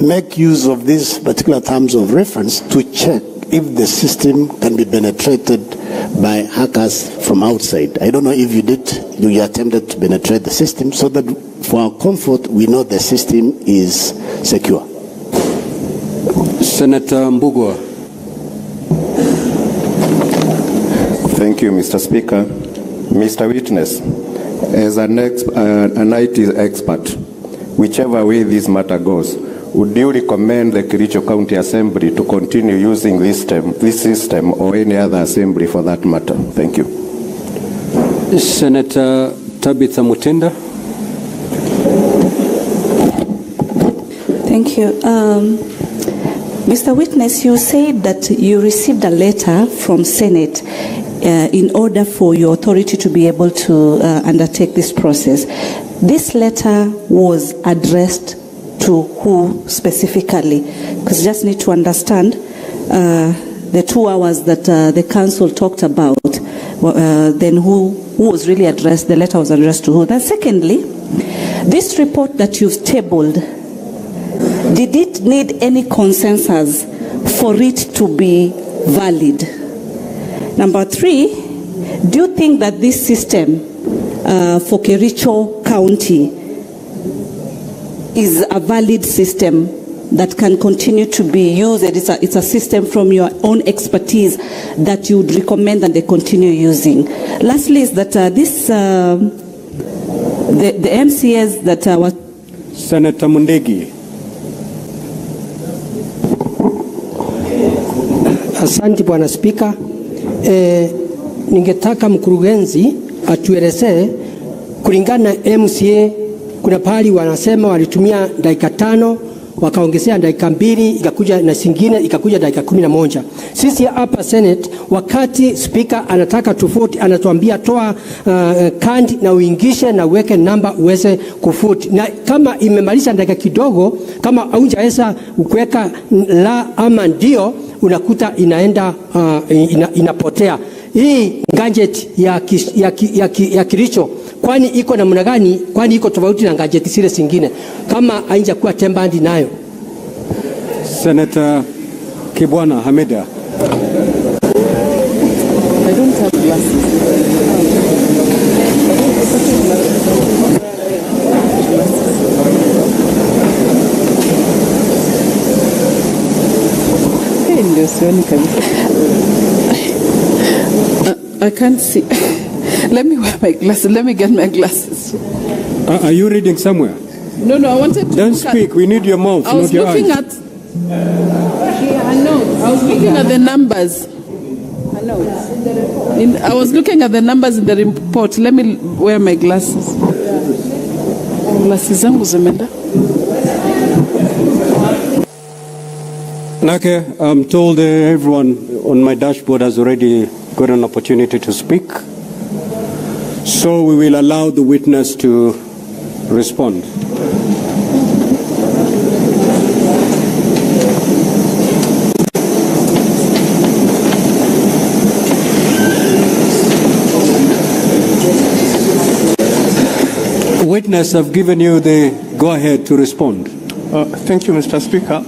make use of these particular terms of reference to check if the system can be penetrated by hackers from outside? I don't know if you did, you attempted to penetrate the system so that for our comfort, we know the system is secure. Senator Mbugua. Thank you, Mr. Speaker. Mr. Witness, as an IT expert, whichever way this matter goes, would you recommend the Kericho County Assembly to continue using this system or any other assembly for that matter? Thank you. Senator Tabitha Mutinda. Thank you. Mr. Witness, you said that you received a letter from Senate in order for your authority to be able to undertake this process. This letter was addressed to who specifically? Because you just need to understand the 2 hours that the council talked about, then who was really addressed, the letter was addressed to who. Then secondly, this report that you've tabled, did it need any consensus for it to be valid? Number 3, do you think that this system for Kericho County is a valid system that can continue to be used? It's a system from your own expertise that you would recommend that they continue using. Lastly, is that the MCAs that were... Senator Mundegi. Asante Bwana Spika. Ningetaka mkurugenzi atuelezee kulingana na MCA, kuna pahali wanasema walitumia dakika 5 wakaongezea dakika 2 ikakuja na singine ikakuja dakika 11. Sisi hapa Senate wakati speaker anataka tofauti anatuambia toa kandi na uingishe na uweke namba uweze kufuti, na kama imemaliza dakika kidogo kama haujaweza kuweka la ama ndio unakuta inaenda inapotea. Hii gadget ya Kericho kwani iko namna gani? Kwani iko tofauti na gadget zile zingine kama haija kuwa tembandi nayo? Senator Kibwana Hamida. I don't have glasses. I can't see. Let me wear my glasses. Let me get my glasses. Are you reading somewhere? No, I wanted to. Don't speak. We need your mouth, I was not your looking eyes. I was looking at the numbers. I was looking at the numbers in the report. Let me wear my glasses. Glasses zangu zimeenda. Okay, I'm told everyone on my dashboard has already got an opportunity to speak. So we will allow the witness to respond. Witness, I've given you the go-ahead to respond. Thank you, Mr. Speaker.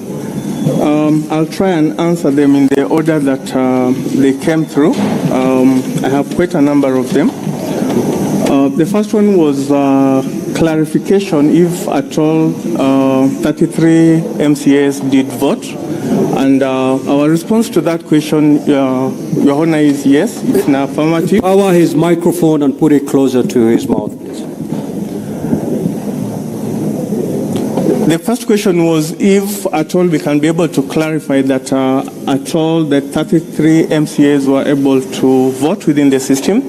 I'll try and answer them in the order that they came through. I have quite a number of them. The first one was clarification if at all 33 MCAs did vote. And our response to that question, Your Honor, is yes, it's an affirmative. Power his microphone and put it closer to his mouth, please. The first question was if at all we can be able to clarify that at all the 33 MCAs were able to vote within the system.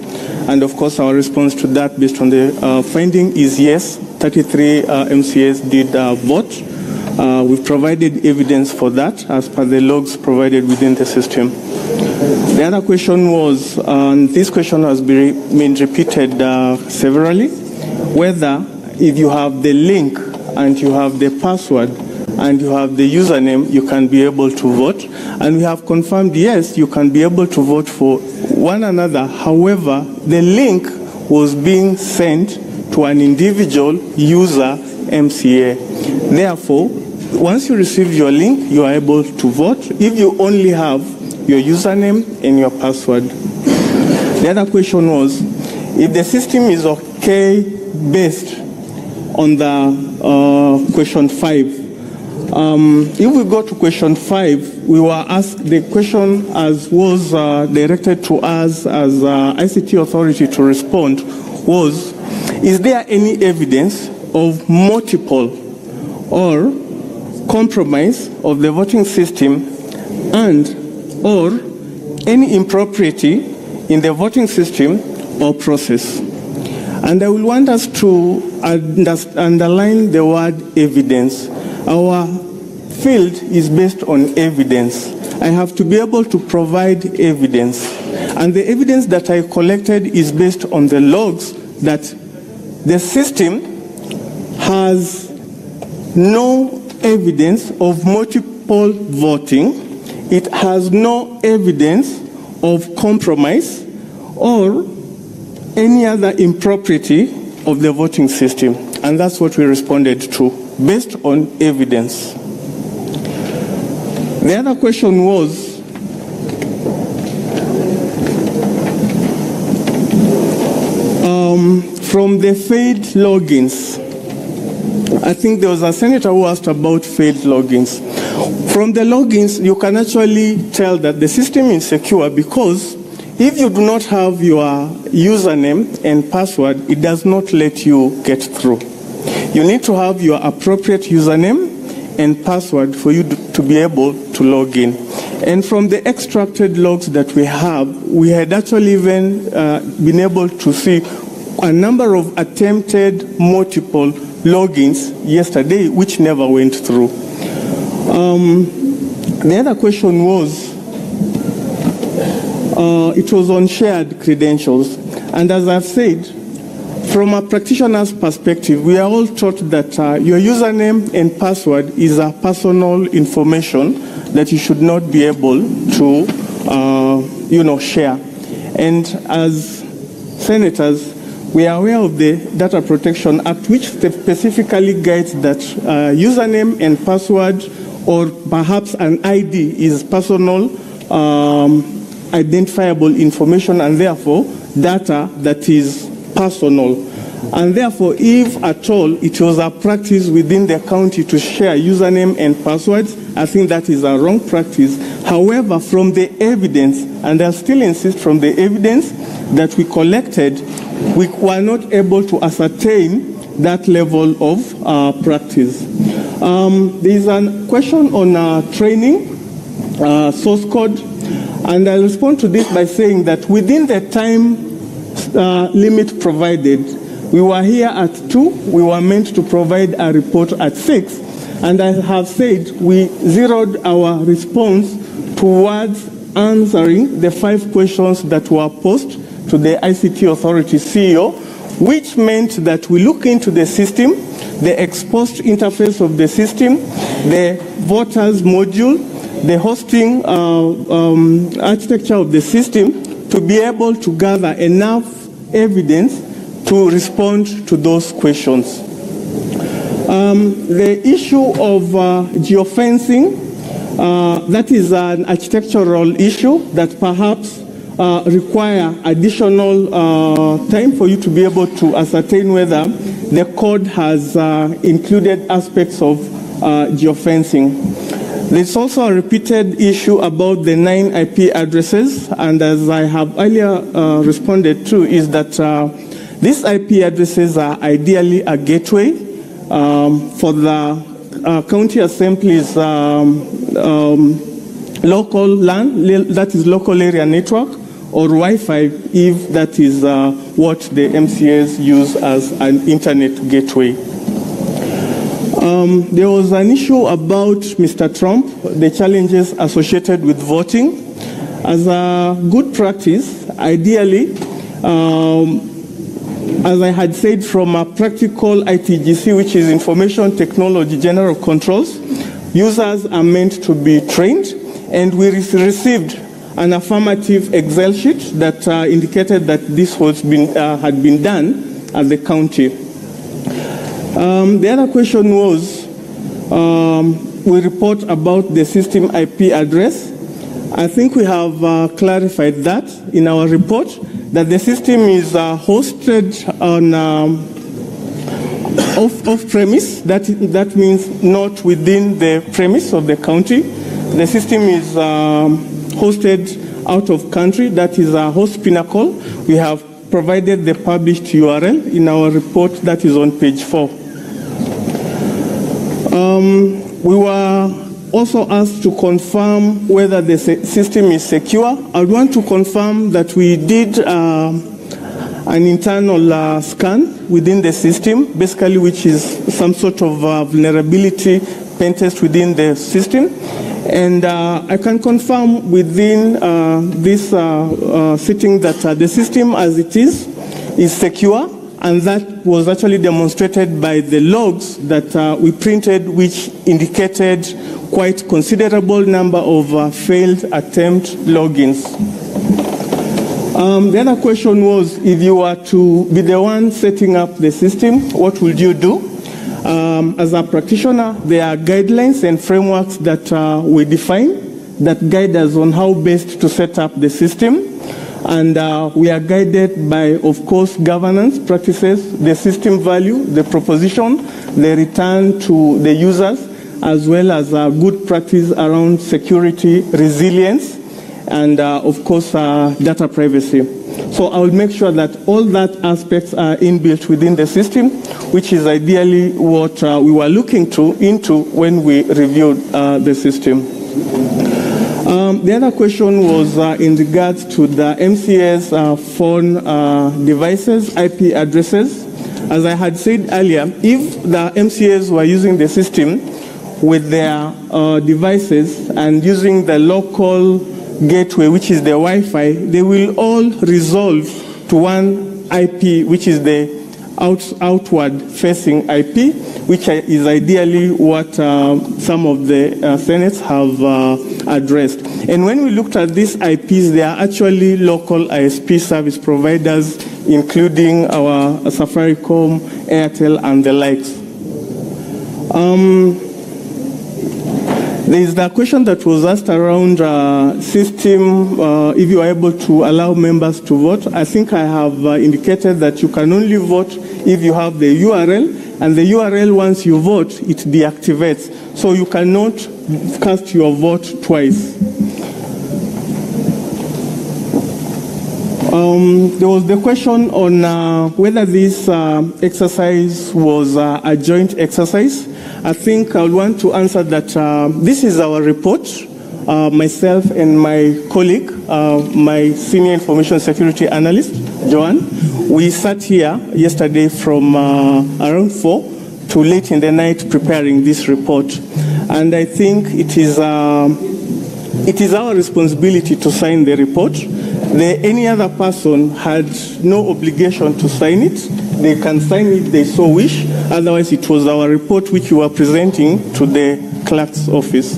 And of course our response to that based on the finding is yes, 33 MCAs did vote. We've provided evidence for that as per the logs provided within the system. The other question was, and this question has been repeated severally, whether if you have the link and you have the password and you have the username, you can be able to vote. And we have confirmed, yes, you can be able to vote for one another. However, the link was being sent to an individual user MCA. Therefore, once you receive your link, you are able to vote if you only have your username and your password. The other question was, if the system is okay based on the question 5. If we go to question 5, we were asked, the question as was directed to us as ICT authority to respond was, is there any evidence of multiple or compromise of the voting system and or any impropriety in the voting system or process? And I will want us to underline the word evidence. Our field is based on evidence. I have to be able to provide evidence. And the evidence that I collected is based on the logs that the system has no evidence of multiple voting. It has no evidence of compromise or any other impropriety of the voting system. And that's what we responded to, based on evidence. The other question was, from the failed logins. I think there was a senator who asked about failed logins. From the logins, you can actually tell that the system is secure because if you do not have your username and password, it does not let you get through. You need to have your appropriate username and password for you to be able to log in. And from the extracted logs that we have, we had actually even been able to see a number of attempted multiple logins yesterday, which never went through. The other question was, it was on shared credentials. And as I've said, from a practitioner's perspective, we are all taught that your username and password is a personal information that you should not be able to, share. And as senators, we are aware of the Data Protection Act, which specifically guides that username and password, or perhaps an ID, is personal identifiable information and therefore data that is personal. And therefore, if at all it was a practice within the county to share username and passwords, I think that is a wrong practice. However, from the evidence, and I still insist from the evidence that we collected, we were not able to ascertain that level of practice. There is a question on training, source code, and I'll respond to this by saying that within the time limit provided, we were here at 2, we were meant to provide a report at 6, and I have said we zeroed our response towards answering the 5 questions that were posed to the ICT Authority CEO, which meant that we look into the system, the exposed interface of the system, the voters module, the hosting architecture of the system, to be able to gather enough evidence to respond to those questions. The issue of geofencing, that is an architectural issue that perhaps require additional time for you to be able to ascertain whether the code has included aspects of geofencing. There's also a repeated issue about the 9 IP addresses, and as I have earlier responded to, is that these IP addresses are ideally a gateway for the county assemblies local LAN, that is local area network, or Wi-Fi, if that is what the MCAs use as an internet gateway. There was an issue about Mr. Trump, the challenges associated with voting. As a good practice, ideally, as I had said, from a practical ITGC, which is Information Technology General Controls, users are meant to be trained, and we received an affirmative Excel sheet that indicated that this had been done at the county. The other question was, we report about the system IP address. I think we have clarified that in our report, that the system is hosted on off-premise. That means not within the premise of the county. The system is hosted out of country. That is a host pinnacle. We have provided the published URL in our report that is on page 4. We were also asked to confirm whether the system is secure. I want to confirm that we did an internal scan within the system, basically, which is some sort of vulnerability pen test within the system. And I can confirm within this sitting that the system as it is secure, and that was actually demonstrated by the logs that we printed, which indicated quite considerable number of failed attempt logins. The other question was, if you were to be the one setting up the system, what would you do? As a practitioner, there are guidelines and frameworks that we define that guide us on how best to set up the system. And we are guided by, of course, governance practices, the system value, the proposition, the return to the users, as well as good practice around security, resilience, and, of course, data privacy. So I will make sure that all that aspects are inbuilt within the system, which is ideally what we were looking into when we reviewed the system. The other question was in regards to the MCA's phone devices, IP addresses. As I had said earlier, if the MCAs were using the system with their devices and using the local gateway, which is the Wi-Fi, they will all resolve to one IP, which is the outward-facing IP, which is ideally what some of the senates have addressed. And when we looked at these IPs, they are actually local ISP service providers, including our Safaricom, Airtel, and the likes. There is the question that was asked around system, if you are able to allow members to vote. I think I have indicated that you can only vote if you have the URL, and the URL, once you vote, it deactivates. So you cannot cast your vote twice. There was the question on whether this exercise was a joint exercise. I think I would want to answer that this is our report. Myself and my colleague, my senior information security analyst, Joanne, we sat here yesterday from around 4 to late in the night preparing this report. And I think it is our responsibility to sign the report. Any other person had no obligation to sign it. They can sign it if they so wish. Otherwise, it was our report which we were presenting to the clerk's office.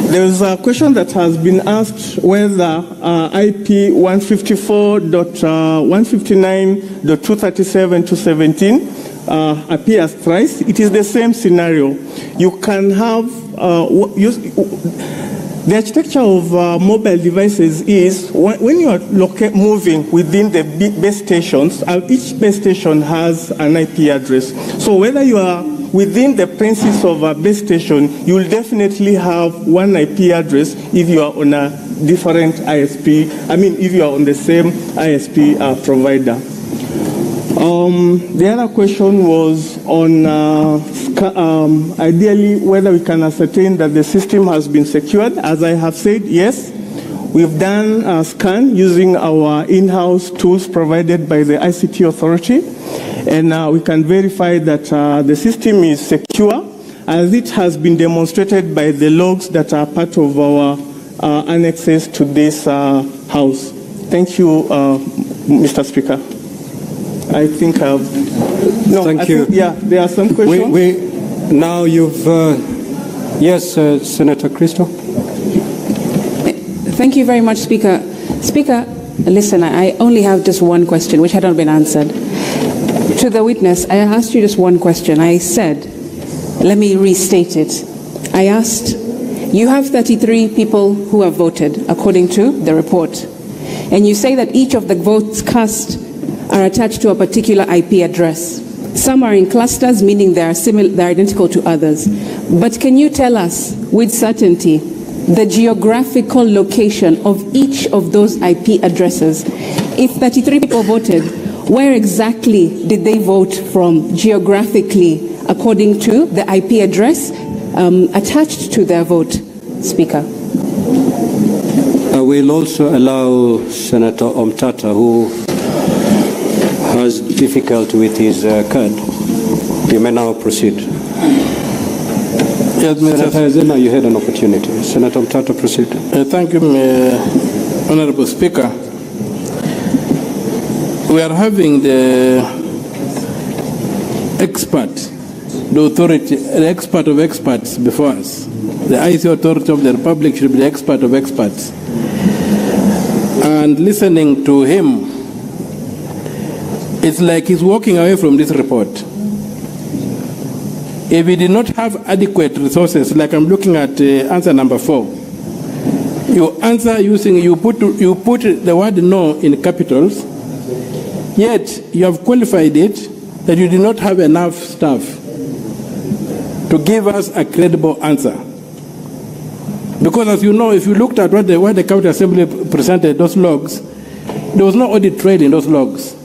There is a question that has been asked whether IP 154.159.237.217 appears thrice. It is the same scenario. You can have The architecture of mobile devices is when you are moving within the base stations, each base station has an IP address. So whether you are within the premises of a base station, you will definitely have one IP address if you are on a different ISP, if you are on the same ISP provider. The other question was on ideally whether we can ascertain that the system has been secured. As I have said, yes, we've done a scan using our in-house tools provided by the ICT authority, and we can verify that the system is secure, as it has been demonstrated by the logs that are part of our annexes to this house. Thank you, Mr. Speaker. I think I've... No, Thank you. There are some questions. Now you've... yes, Senator Christo. Thank you very much, Speaker. Speaker, listen, I only have just one question, which had not been answered. To the witness, I asked you just one question. I said, let me restate it. I asked, you have 33 people who have voted, according to the report. And you say that each of the votes cast are attached to a particular IP address. Some are in clusters, meaning they're identical to others. But can you tell us with certainty the geographical location of each of those IP addresses? If 33 people voted, where exactly did they vote from geographically according to the IP address attached to their vote, Speaker? I will also allow Senator Omtata, who has difficulty with his card. You may now proceed. Yes, Senator Zena, you had an opportunity. Senator Omtata, proceed. Thank you, Honorable Speaker. We are having the expert, the authority, the expert of experts before us. The IC authority of the Republic should be the expert of experts. And listening to him, it's like he's walking away from this report. If we did not have adequate resources, like I'm looking at answer number 4, you answer using, you put the word no in capitals, yet you have qualified it that you did not have enough staff to give us a credible answer. Because as you know, if you looked at what the County Assembly presented, those logs, there was no audit trail in those logs.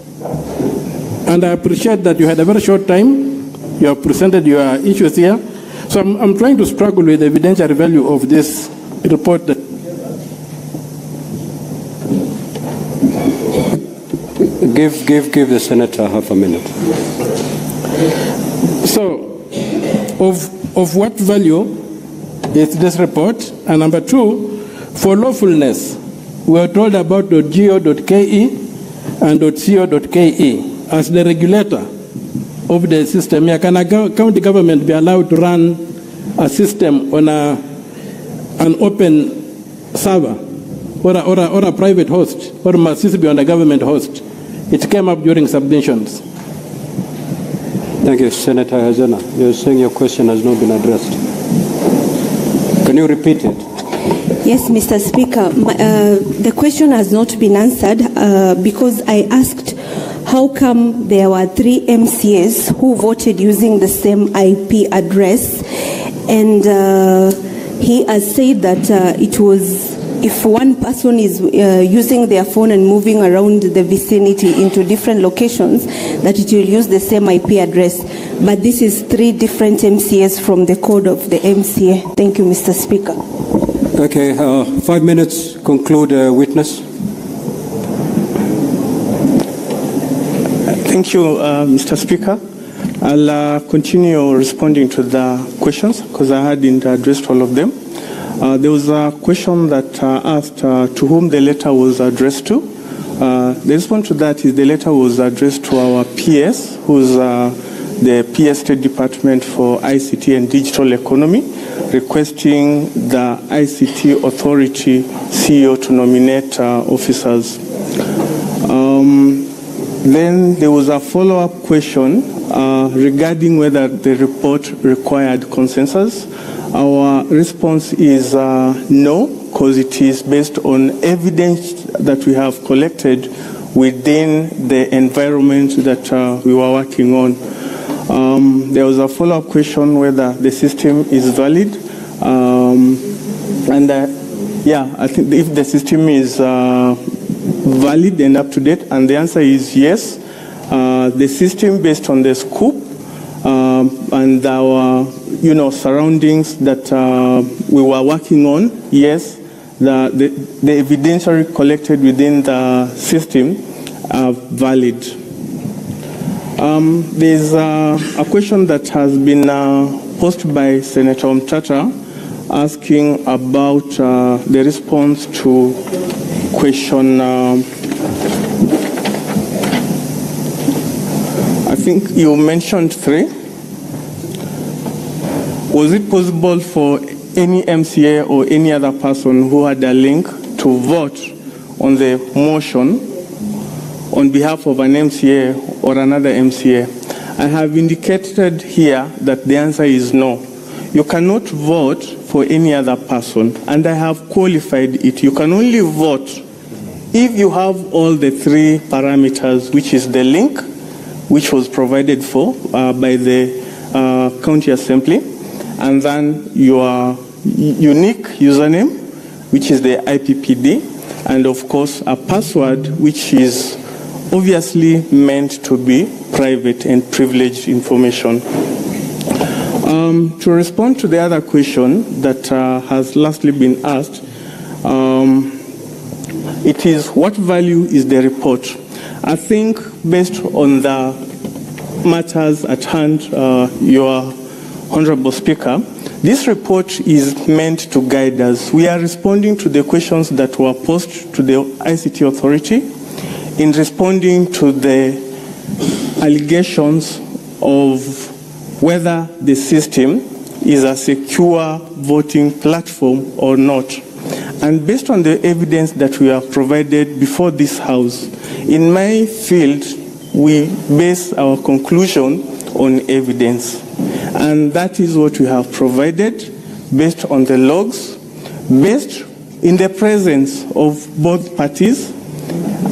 And I appreciate that you had a very short time. You have presented your issues here. So I'm trying to struggle with the evidentiary value of this report. Give the senator half a minute. So, of what value is this report? And number 2, for lawfulness, we are told about .go.ke and .co.ke. As the regulator of the system, can a county government be allowed to run a system on an open server or a private host, or must this be on a government host? It came up during submissions. Thank you, Senator Hazana. You're saying your question has not been addressed. Can you repeat it? Yes, Mr. Speaker. The question has not been answered because I asked how come there were 3 MCAs who voted using the same IP address, and he has said that it was if one person is using their phone and moving around the vicinity into different locations, that it will use the same IP address. But this is 3 different MCAs from the code of the MCA. Thank you, Mr. Speaker. Okay, 5 minutes. Conclude, witness. Thank you, Mr. Speaker. I'll continue responding to the questions because I hadn't addressed all of them. There was a question that asked to whom the letter was addressed to. The response to that is the letter was addressed to our PS, who's the PS State Department for ICT and Digital Economy, requesting the ICT Authority CEO to nominate officers. Then there was a follow-up question regarding whether the report required consensus. Our response is no, because it is based on evidence that we have collected within the environment that we were working on. There was a follow-up question whether the system is valid. I think if the system is valid and up to date, and the answer is yes. The system, based on the scope and our surroundings that we were working on, yes, the evidentiary collected within the system are valid. There's a question that has been posed by Senator Mtata asking about the response to question, I think you mentioned 3. Was it possible for any MCA or any other person who had a link to vote on the motion on behalf of an MCA or another MCA? I have indicated here that the answer is no. You cannot vote for any other person, and I have qualified it. You can only vote if you have all the 3 parameters, which is the link, which was provided for by the county assembly, and then your unique username, which is the IPPD, and of course a password, which is obviously meant to be private and privileged information. To respond to the other question that has lastly been asked, it is what value is the report? I think based on the matters at hand, your Honorable Speaker, this report is meant to guide us. We are responding to the questions that were posed to the ICT authority in responding to the allegations of whether the system is a secure voting platform or not. And based on the evidence that we have provided before this House, in my field, we base our conclusion on evidence. And that is what we have provided based on the logs, based in the presence of both parties,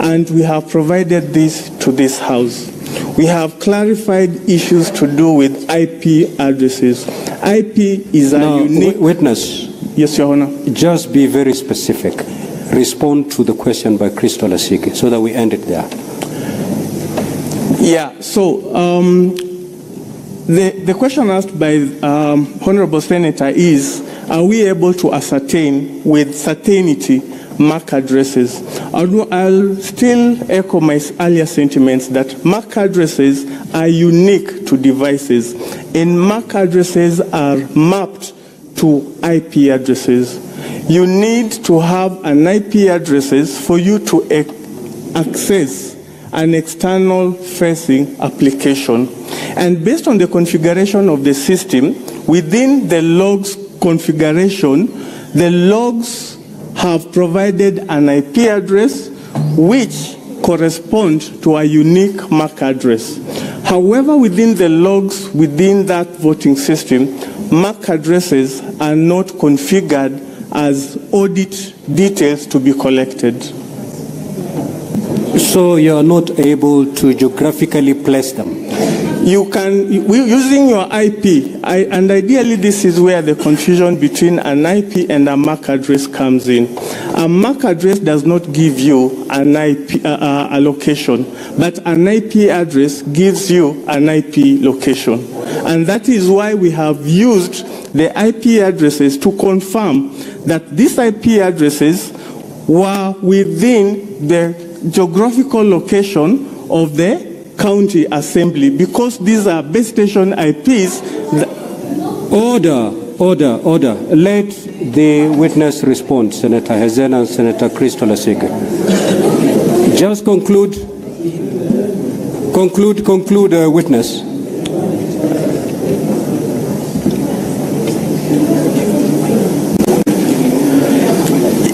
and we have provided this to this House. We have clarified issues to do with IP addresses. IP is a unique... Witness. Yes, Your Honor. Just be very specific. Respond to the question by Crystal Asiki so that we end it there. Yeah, so the question asked by Honorable Senator is, are we able to ascertain with certainty MAC addresses? I'll still echo my earlier sentiments that MAC addresses are unique to devices, and MAC addresses are mapped to IP addresses. You need to have an IP addresses for you to access an external facing application. And based on the configuration of the system, within the logs configuration, the logs have provided an IP address which corresponds to a unique MAC address. However, within the logs within that voting system, MAC addresses are not configured as audit details to be collected. So you are not able to geographically place them? You can, using your IP, and ideally this is where the confusion between an IP and a MAC address comes in. A MAC address does not give you an IP a location, but an IP address gives you an IP location. And that is why we have used the IP addresses to confirm that these IP addresses were within the geographical location of the county assembly, because these are base station IPs. Order. Let the witness respond, Senator Hezen and Senator Crystal Asike. Just conclude, witness.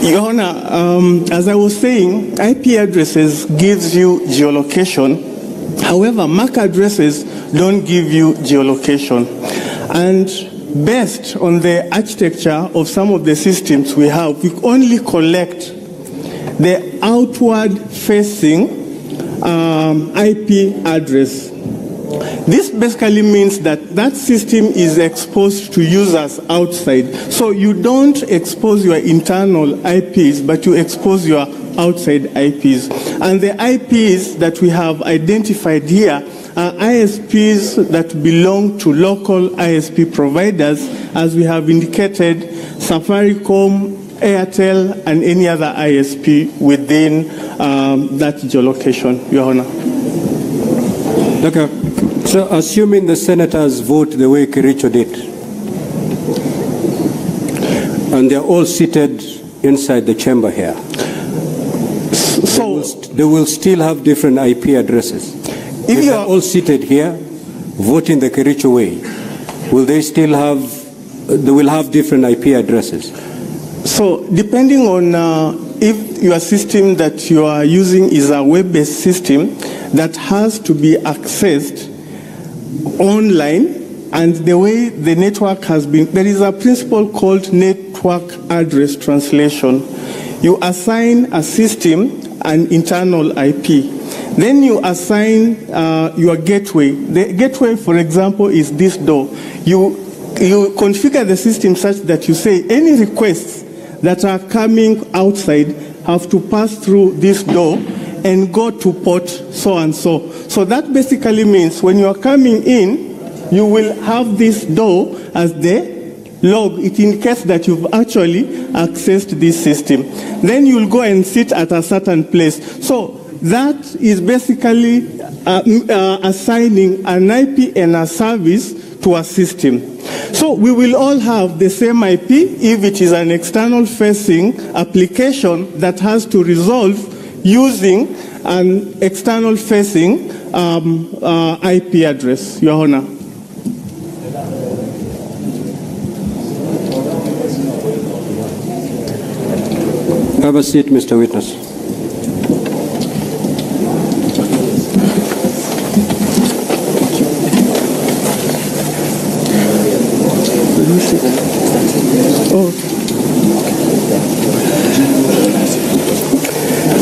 Your Honor, as I was saying, IP addresses gives you geolocation. However, MAC addresses don't give you geolocation. And based on the architecture of some of the systems we have, we only collect the outward facing IP address. This basically means that that system is exposed to users outside. So you don't expose your internal IPs, but you expose your outside IPs. And the IPs that we have identified here are ISPs that belong to local ISP providers, as we have indicated, Safaricom, Airtel, and any other ISP within that geolocation, Your Honor. Okay. So assuming the senators vote the way Kericho did, and they're all seated inside the chamber here, so they will still have different IP addresses. If they're all seated here, voting the Kericho way, will they still have, they will have different IP addresses? So depending on if your system that you are using is a web-based system that has to be accessed online, and the way the network has been, there is a principle called network address translation. You assign a system an internal IP. Then you assign your gateway. The gateway, for example, is this door. You configure the system such that you say any requests that are coming outside have to pass through this door and go to port so and so. So that basically means when you are coming in, you will have this door as the log. It indicates that you've actually accessed this system. Then you'll go and sit at a certain place. So that is basically assigning an IP and a service to a system. So we will all have the same IP if it is an external facing application that has to resolve using an external facing IP address, Your Honor. Have a seat, Mr. Witness.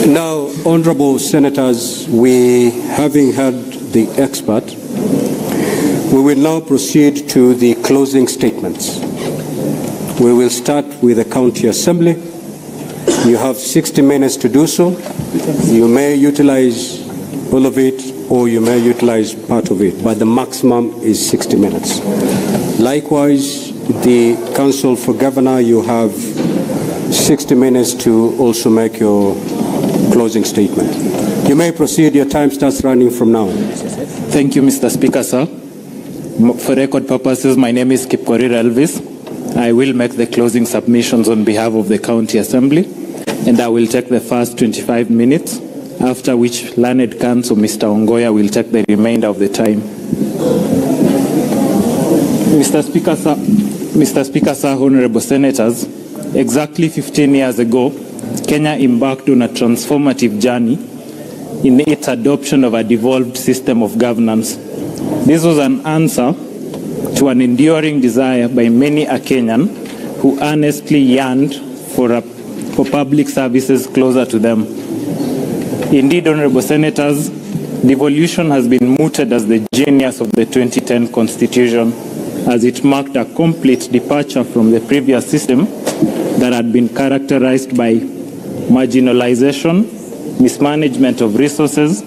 Now, honorable senators, we, having heard the expert, we will now proceed to the closing statements. We will start with the County Assembly. You have 60 minutes to do so. You may utilize all of it or you may utilize part of it, but the maximum is 60 minutes. Likewise, the Council for Governor, you have 60 minutes to also make your closing statement. You may proceed. Your time starts running from now. Thank you, Mr. Speaker, sir. For record purposes, my name is Kipkorir Elvis. I will make the closing submissions on behalf of the County Assembly, and I will take the first 25 minutes, after which Learned Counsel Mr. Ongoya will take the remainder of the time. Mr. Speaker, sir, honorable senators, exactly 15 years ago, Kenya embarked on a transformative journey in its adoption of a devolved system of governance. This was an answer to an enduring desire by many a Kenyan who earnestly yearned for public services closer to them. Indeed, honorable senators, devolution has been mooted as the genius of the 2010 Constitution, as it marked a complete departure from the previous system that had been characterized by marginalization, mismanagement of resources,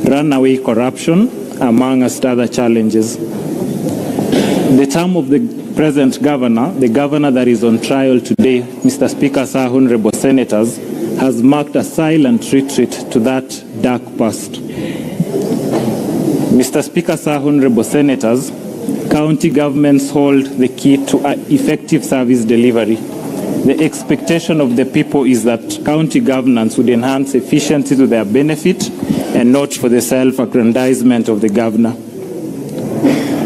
runaway corruption, amongst other challenges. The term of the present governor, the governor that is on trial today, Mr. Speaker, sir, honorable senators, has marked a silent retreat to that dark past. Mr. Speaker, sir, honorable senators, county governments hold the key to effective service delivery. The expectation of the people is that county governance would enhance efficiency to their benefit and not for the self-aggrandizement of the governor.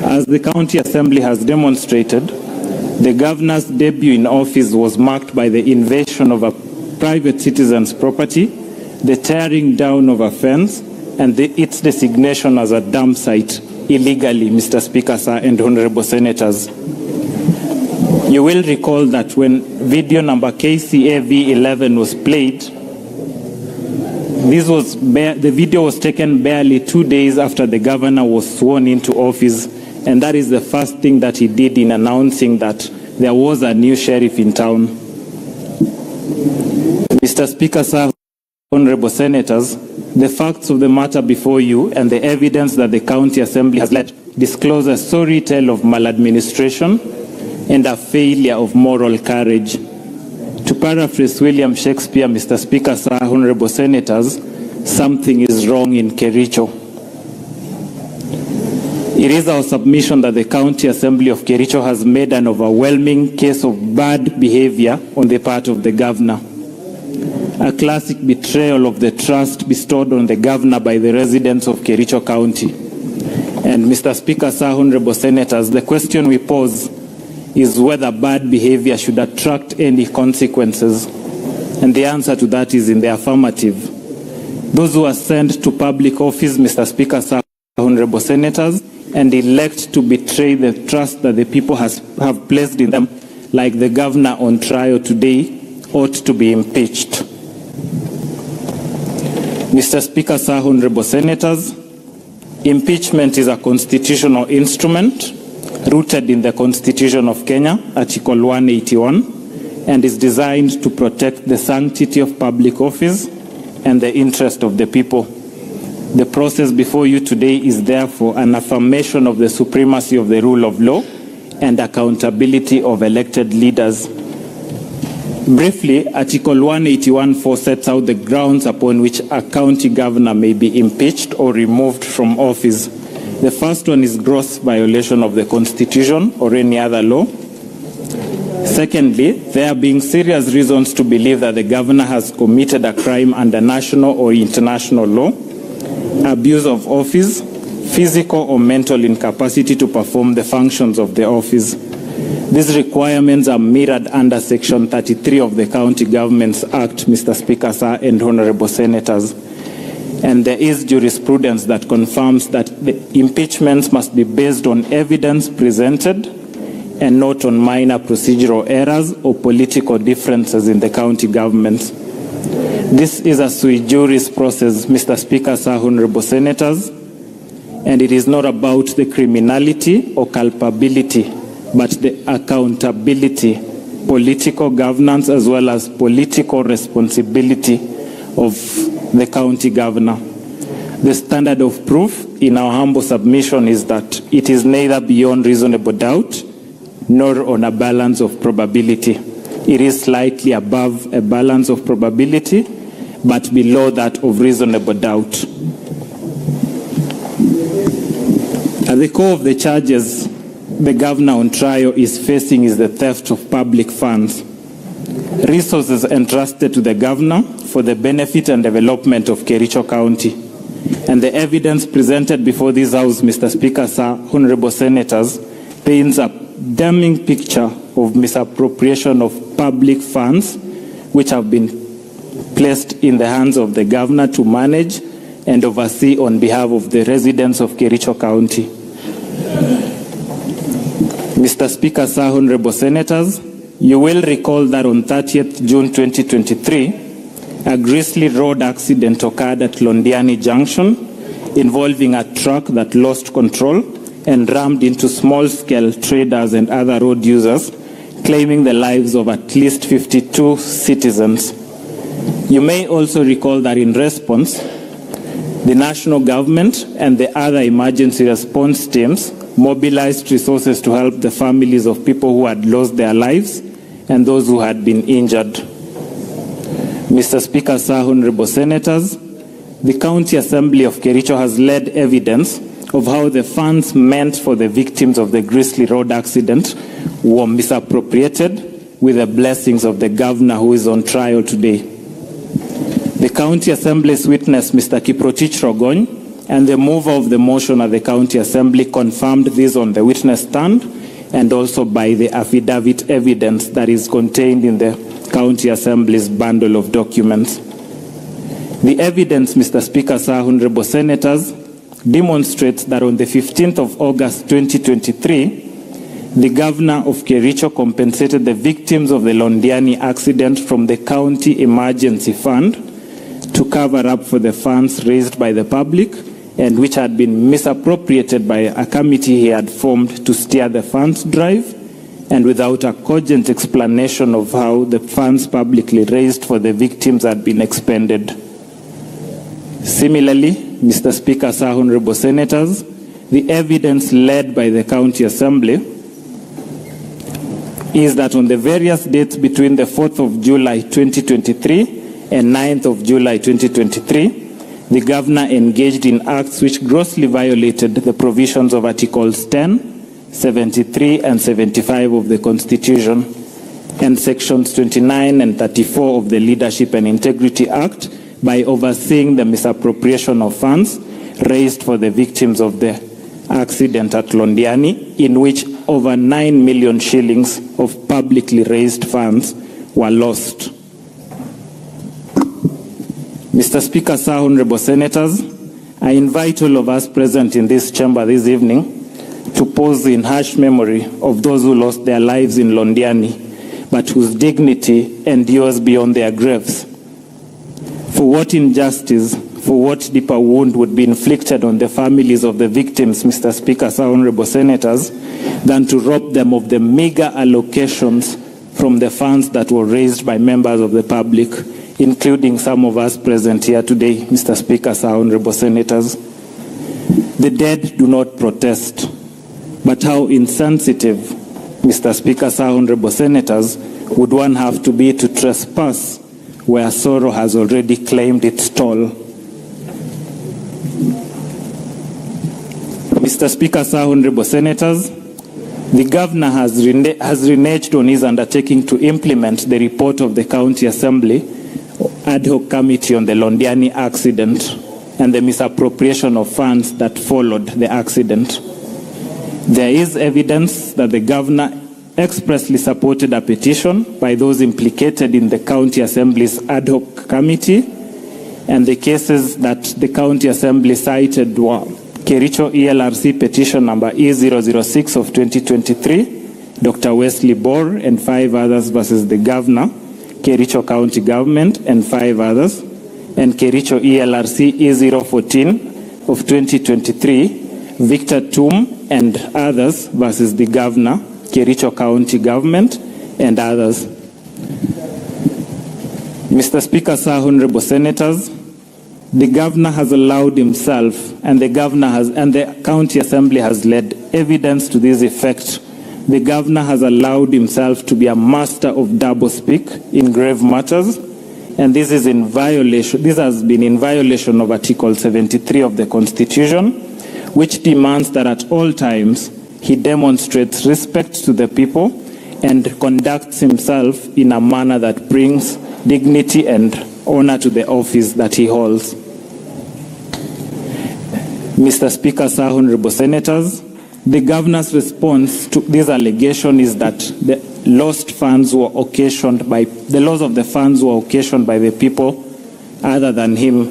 As the County Assembly has demonstrated, the governor's debut in office was marked by the invasion of a private citizen's property, the tearing down of a fence, and its designation as a dump site illegally, Mr. Speaker, sir, and honorable senators. You will recall that when video number KCAV11 was played, the video was taken barely 2 days after the governor was sworn into office, and that is the first thing that he did in announcing that there was a new sheriff in town. Mr. Speaker, sir, honorable senators, the facts of the matter before you and the evidence that the County Assembly has led disclose a sorry tale of maladministration and a failure of moral courage. To paraphrase William Shakespeare, Mr. Speaker, sir, honorable senators, something is wrong in Kericho. It is our submission that the County Assembly of Kericho has made an overwhelming case of bad behavior on the part of the governor. A classic betrayal of the trust bestowed on the governor by the residents of Kericho County. And Mr. Speaker, sir, honorable senators, the question we pose is whether bad behavior should attract any consequences. And the answer to that is in the affirmative. Those who are sent to public office, Mr. Speaker, sir, honorable senators, and elect to betray the trust that the people have placed in them, like the governor on trial today, ought to be impeached. Mr. Speaker, sir, honorable senators, impeachment is a constitutional instrument rooted in the Constitution of Kenya, Article 181, and is designed to protect the sanctity of public office and the interest of the people. The process before you today is therefore an affirmation of the supremacy of the rule of law and accountability of elected leaders. Briefly, Article 181(4) sets out the grounds upon which a county governor may be impeached or removed from office. The first one is gross violation of the Constitution or any other law. Secondly, there being serious reasons to believe that the governor has committed a crime under national or international law, abuse of office, physical or mental incapacity to perform the functions of the office. These requirements are mirrored under Section 33 of the County Governments Act, Mr. Speaker, sir, and honorable senators. And there is jurisprudence that confirms that the impeachments must be based on evidence presented and not on minor procedural errors or political differences in the county governments. This is a sui juris process, Mr. Speaker, sir, honorable senators, and it is not about the criminality or culpability, but the accountability, political governance, as well as political responsibility of the county governor. The standard of proof in our humble submission is that it is neither beyond reasonable doubt nor on a balance of probability. It is slightly above a balance of probability, but below that of reasonable doubt. At the core of the charges the governor on trial is facing is the theft of public funds. Resources entrusted to the governor for the benefit and development of Kericho County. And the evidence presented before this House, Mr. Speaker, sir, honorable senators, paints a damning picture of misappropriation of public funds which have been placed in the hands of the governor to manage and oversee on behalf of the residents of Kericho County. Mr. Speaker, sir, honorable senators, you will recall that on 30th June 2023, a grisly road accident occurred at Londiani Junction involving a truck that lost control and rammed into small-scale traders and other road users, claiming the lives of at least 52 citizens. You may also recall that in response, the national government and the other emergency response teams mobilized resources to help the families of people who had lost their lives and those who had been injured. Mr. Speaker, sir, honorable senators, the County Assembly of Kericho has led evidence of how the funds meant for the victims of the grisly road accident were misappropriated with the blessings of the governor who is on trial today. The County Assembly's witness, Mr. Kiprotich Rogony, and the mover of the motion at the County Assembly confirmed this on the witness stand and also by the affidavit evidence that is contained in the County Assembly's bundle of documents. The evidence, Mr. Speaker, sir, honorable senators, demonstrates that on the 15th of August 2023, the governor of Kericho compensated the victims of the Londiani accident from the county emergency fund to cover up for the funds raised by the public and which had been misappropriated by a committee he had formed to steer the funds drive, and without a cogent explanation of how the funds publicly raised for the victims had been expended. Similarly, Mr. Speaker, Sir, Honorable Senators, the evidence led by the County Assembly is that on the various dates between the 4th of July 2023 and 9th of July 2023, the governor engaged in acts which grossly violated the provisions of Articles 10, 73 and 75 of the Constitution and Sections 29 and 34 of the Leadership and Integrity Act by overseeing the misappropriation of funds raised for the victims of the accident at Londiani, in which over 9 million shillings of publicly raised funds were lost. Mr. Speaker, Sir, Honorable Senators, I invite all of us present in this chamber this evening to pause in harsh memory of those who lost their lives in Londiani, but whose dignity endures beyond their graves. For what injustice, for what deeper wound would be inflicted on the families of the victims, Mr. Speaker, Sir, Honorable Senators, than to rob them of the meager allocations from the funds that were raised by members of the public, including some of us present here today, Mr. Speaker, Sir, Honorable Senators. The dead do not protest, but how insensitive, Mr. Speaker, Sir, Honorable Senators, would one have to be to trespass where sorrow has already claimed its toll? Mr. Speaker, Sir, Honorable Senators, the governor has reneged on his undertaking to implement the report of the County Assembly ad hoc committee on the Londiani accident and the misappropriation of funds that followed the accident. There is evidence that the governor expressly supported a petition by those implicated in the County Assembly's ad hoc committee, and the cases that the County Assembly cited were Kericho ELRC petition number E006 of 2023, Dr. Wesley Bor and 5 others versus the governor, Kericho County Government and 5 others, and Kericho ELRC E014 of 2023, Victor Tum and others versus the governor, Kericho County Government and others. Mr. Speaker, Sir, Honorable Senators, the governor has allowed himself, and the County Assembly has led evidence to this effect. The governor has allowed himself to be a master of doublespeak in grave matters, and this has been in violation of Article 73 of the Constitution, which demands that at all times he demonstrates respect to the people and conducts himself in a manner that brings dignity and honor to the office that he holds. Mr. Speaker, Sir, Honorable Senators, the governor's response to this allegation is that the loss of the funds were occasioned by the people other than him.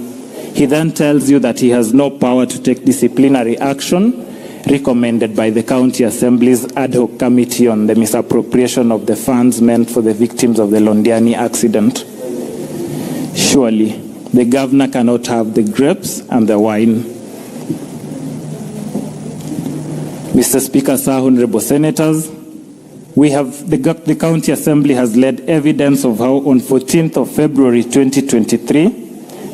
He then tells you that he has no power to take disciplinary action recommended by the County Assembly's ad hoc committee on the misappropriation of the funds meant for the victims of the Londiani accident. Surely, the governor cannot have the grapes and the wine. Mr. Speaker, Sir, Honorable Senators, the County Assembly has led evidence of how on 14th of February 2023,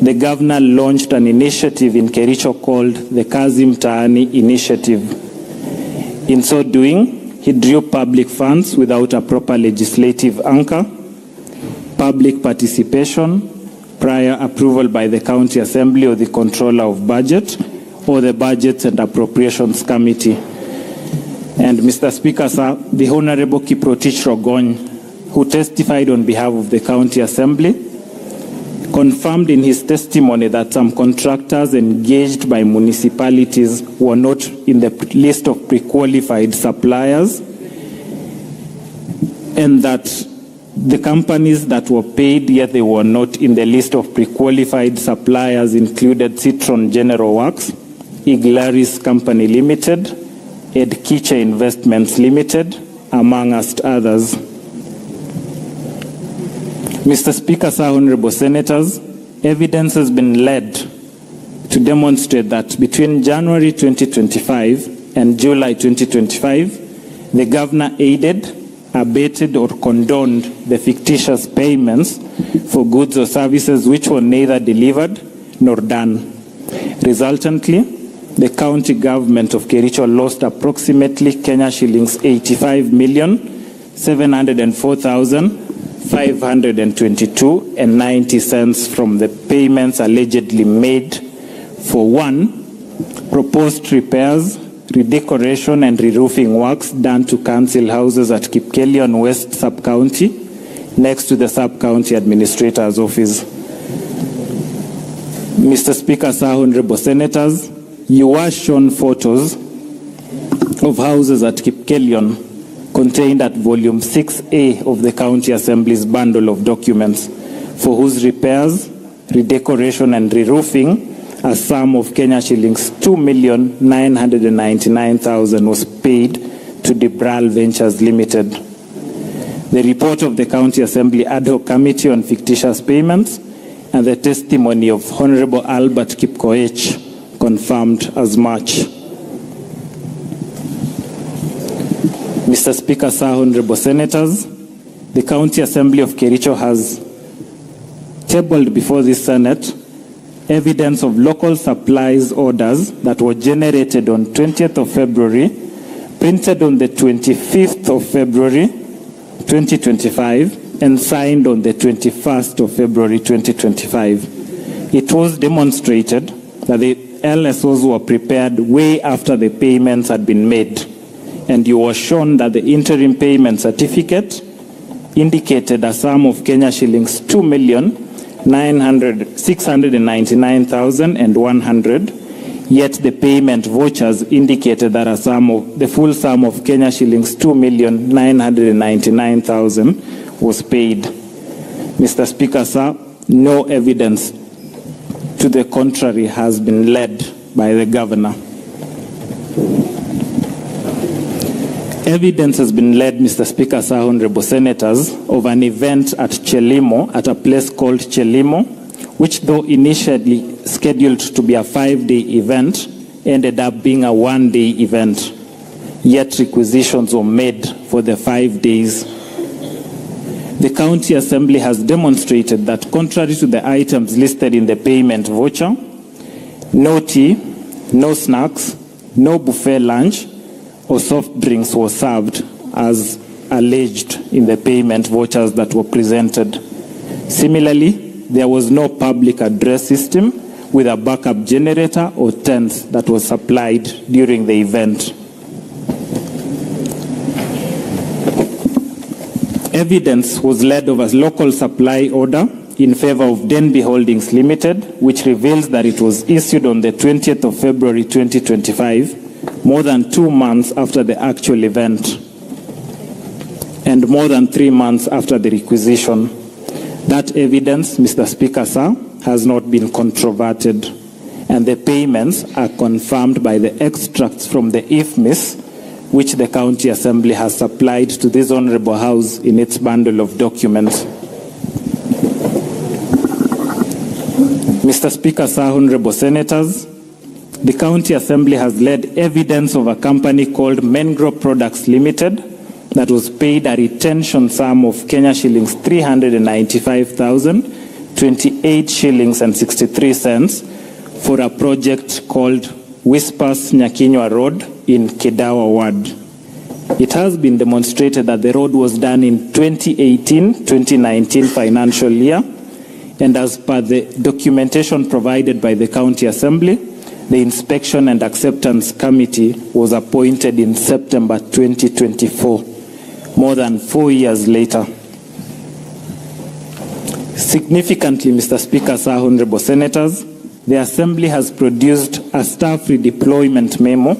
the governor launched an initiative in Kericho called the Kazi Mtaani Initiative. In so doing, he drew public funds without a proper legislative anchor, public participation, prior approval by the County Assembly or the Controller of Budget or the Budgets and Appropriations Committee. And Mr. Speaker, sir, the Honorable Kiprotich Rogony, who testified on behalf of the County Assembly, confirmed in his testimony that some contractors engaged by municipalities were not in the list of pre-qualified suppliers, and that the companies that were paid, yet they were not in the list of pre-qualified suppliers, included Citron General Works, Iglaris Company Limited, Edkiche Investments Limited, amongst others. Mr. Speaker, sir, honorable senators, evidence has been led to demonstrate that between January 2025 and July 2025, the governor aided, abated, or condoned the fictitious payments for goods or services which were neither delivered nor done. Resultantly, the county government of Kericho lost approximately Kenya shillings 85,704,522.90 from the payments allegedly made for 1, proposed repairs, redecoration and re-roofing works done to council houses at Kipkelion West Sub-County, next to the Sub-County Administrator's Office. Mr. Speaker, sir, honorable senators, you were shown photos of houses at Kipkelion contained at volume 6A of the County Assembly's bundle of documents, for whose repairs, redecoration and re-roofing a sum of Kenya shillings 2,999,000 was paid to Debral Ventures Limited. The report of the County Assembly Ad Hoc Committee on Fictitious Payments and the testimony of Honorable Albert Kipkoech confirmed as much. Mr. Speaker, sir, honorable senators, the County Assembly of Kericho has tabled before this Senate evidence of local supplies orders that were generated on 20th of February, printed on the 25th of February 2025, and signed on the 21st of February 2025. It was demonstrated that the LSOs were prepared way after the payments had been made, and you were shown that the interim payment certificate indicated a sum of Kenya shillings 2,699,100, yet the payment vouchers indicated that the full sum of Kenya shillings 2,999,000 was paid. Mr. Speaker, sir, no evidence to the contrary has been led by the governor. Evidence has been led, Mr. Speaker, sir, honorable senators, of an event at Chelimo, at a place called Chelimo, which though initially scheduled to be a 5-day event, ended up being a 1-day event. Yet requisitions were made for the 5 days. The County Assembly has demonstrated that contrary to the items listed in the payment voucher, no tea, no snacks, no buffet lunch, or soft drinks were served as alleged in the payment vouchers that were presented. Similarly, there was no public address system with a backup generator or tents that was supplied during the event. Evidence was led of a local supply order in favor of Denby Holdings Limited, which reveals that it was issued on the 20th of February 2025, more than 2 months after the actual event, and more than 3 months after the requisition. That evidence, Mr. Speaker, sir, has not been controverted, and the payments are confirmed by the extracts from the IFMIS, which the County Assembly has supplied to this Honourable House in its bundle of documents. Mr. Speaker, sir, Honourable Senators, the County Assembly has led evidence of a company called Mengro Products Limited that was paid a retention sum of Kenya shillings 395,028 shillings and 63 cents for a project called Whispers Nyakinywa Road in Kedawa Ward. It has been demonstrated that the road was done in 2018-2019 financial year, and as per the documentation provided by the County Assembly, the Inspection and Acceptance Committee was appointed in September 2024, more than 4 years later. Significantly, Mr. Speaker, sir, honorable senators, the Assembly has produced a staff redeployment memo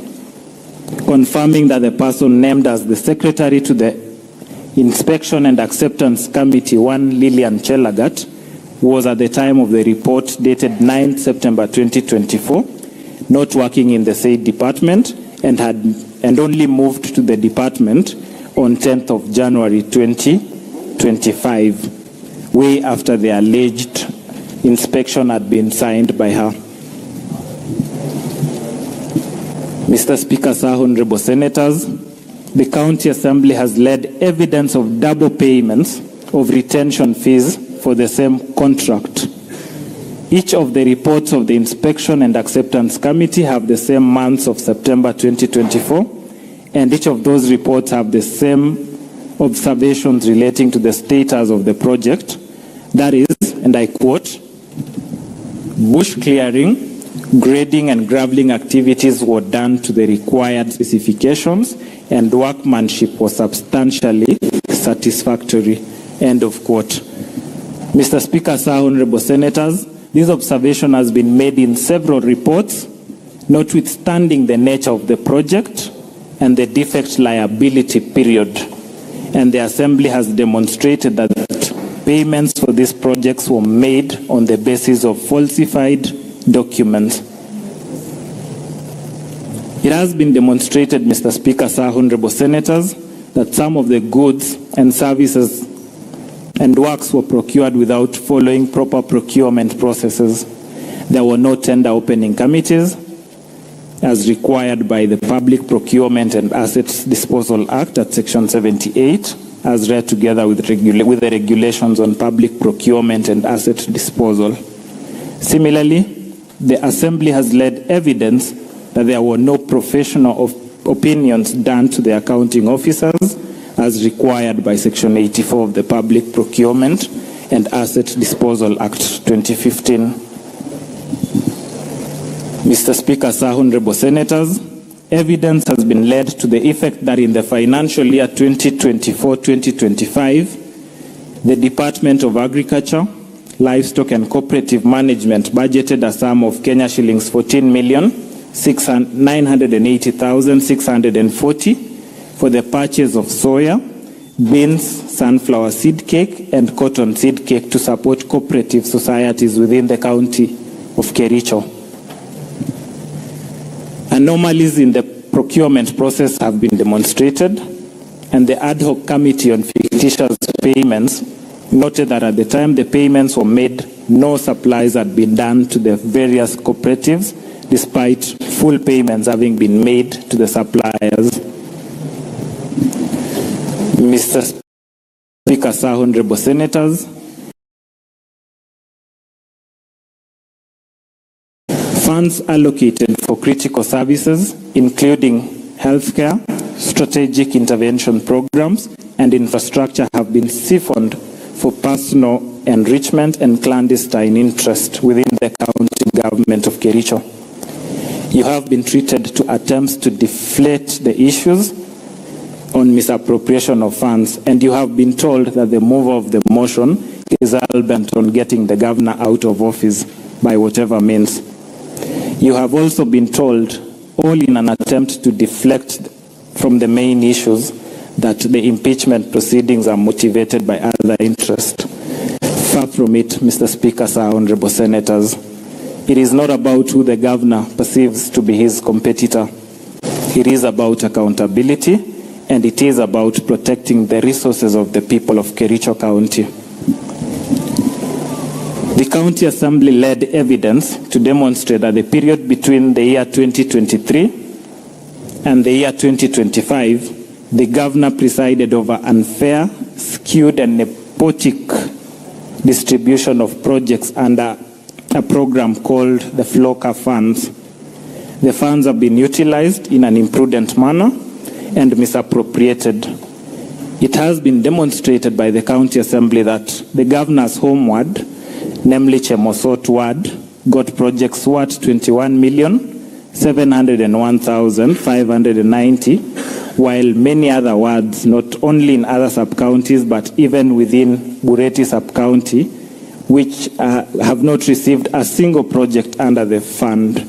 confirming that the person named as the Secretary to the Inspection and Acceptance Committee 1, Lillian Chelagat, was at the time of the report dated 9 September 2024, not working in the said department and had and only moved to the department on 10th of January 2025, way after the alleged inspection had been signed by her. Mr. Speaker, sir, honorable senators, the County Assembly has led evidence of double payments of retention fees for the same contract. Each of the reports of the Inspection and Acceptance Committee have the same months of September 2024, and each of those reports have the same observations relating to the status of the project. That is, and I quote, bush clearing, grading and graveling activities were done to the required specifications and workmanship was substantially satisfactory, end of quote. Mr. Speaker, sir, honorable senators, this observation has been made in several reports, notwithstanding the nature of the project and the defect liability period. And the Assembly has demonstrated that payments for these projects were made on the basis of falsified documents. It has been demonstrated, Mr. Speaker, sir, honorable senators, that some of the goods and services and works were procured without following proper procurement processes. There were no tender opening committees, as required by the Public Procurement and Assets Disposal Act at Section 78, as read together with the regulations on public procurement and asset disposal. Similarly, the Assembly has led evidence that there were no professional opinions done to the accounting officers as required by Section 84 of the Public Procurement and Asset Disposal Act 2015. Mr. Speaker, sir, honorable senators, evidence has been led to the effect that in the financial year 2024-2025, the Department of Agriculture, Livestock and Cooperative Management budgeted a sum of Kenya shillings 14,980,640 for the purchase of soya, beans, sunflower seed cake, and cotton seed cake to support cooperative societies within the county of Kericho. Anomalies in the procurement process have been demonstrated, and the ad hoc committee on fictitious payments noted that at the time the payments were made, no supplies had been done to the various cooperatives, despite full payments having been made to the suppliers. Mr. Speaker, sir, honorable senators, funds allocated for critical services, including healthcare, strategic intervention programs, and infrastructure have been siphoned for personal enrichment and clandestine interest within the county government of Kericho. You have been treated to attempts to deflate the issues on misappropriation of funds, and you have been told that the mover of the motion is hell-bent on getting the governor out of office by whatever means. You have also been told, all in an attempt to deflect from the main issues, that the impeachment proceedings are motivated by other interests. Far from it, Mr. Speaker, sir, honorable senators. It is not about who the governor perceives to be his competitor. It is about accountability, and it is about protecting the resources of the people of Kericho County. The County Assembly led evidence to demonstrate that the period between the year 2023 and the year 2025, the governor presided over unfair, skewed, and nepotic distribution of projects under a program called the FLOCA funds. The funds have been utilized in an imprudent manner and misappropriated. It has been demonstrated by the County Assembly that the governor's home ward, namely Chemosot ward, got projects worth 21,701,590, while many other wards, not only in other sub-counties, but even within Bureti sub-county, which have not received a single project under the fund.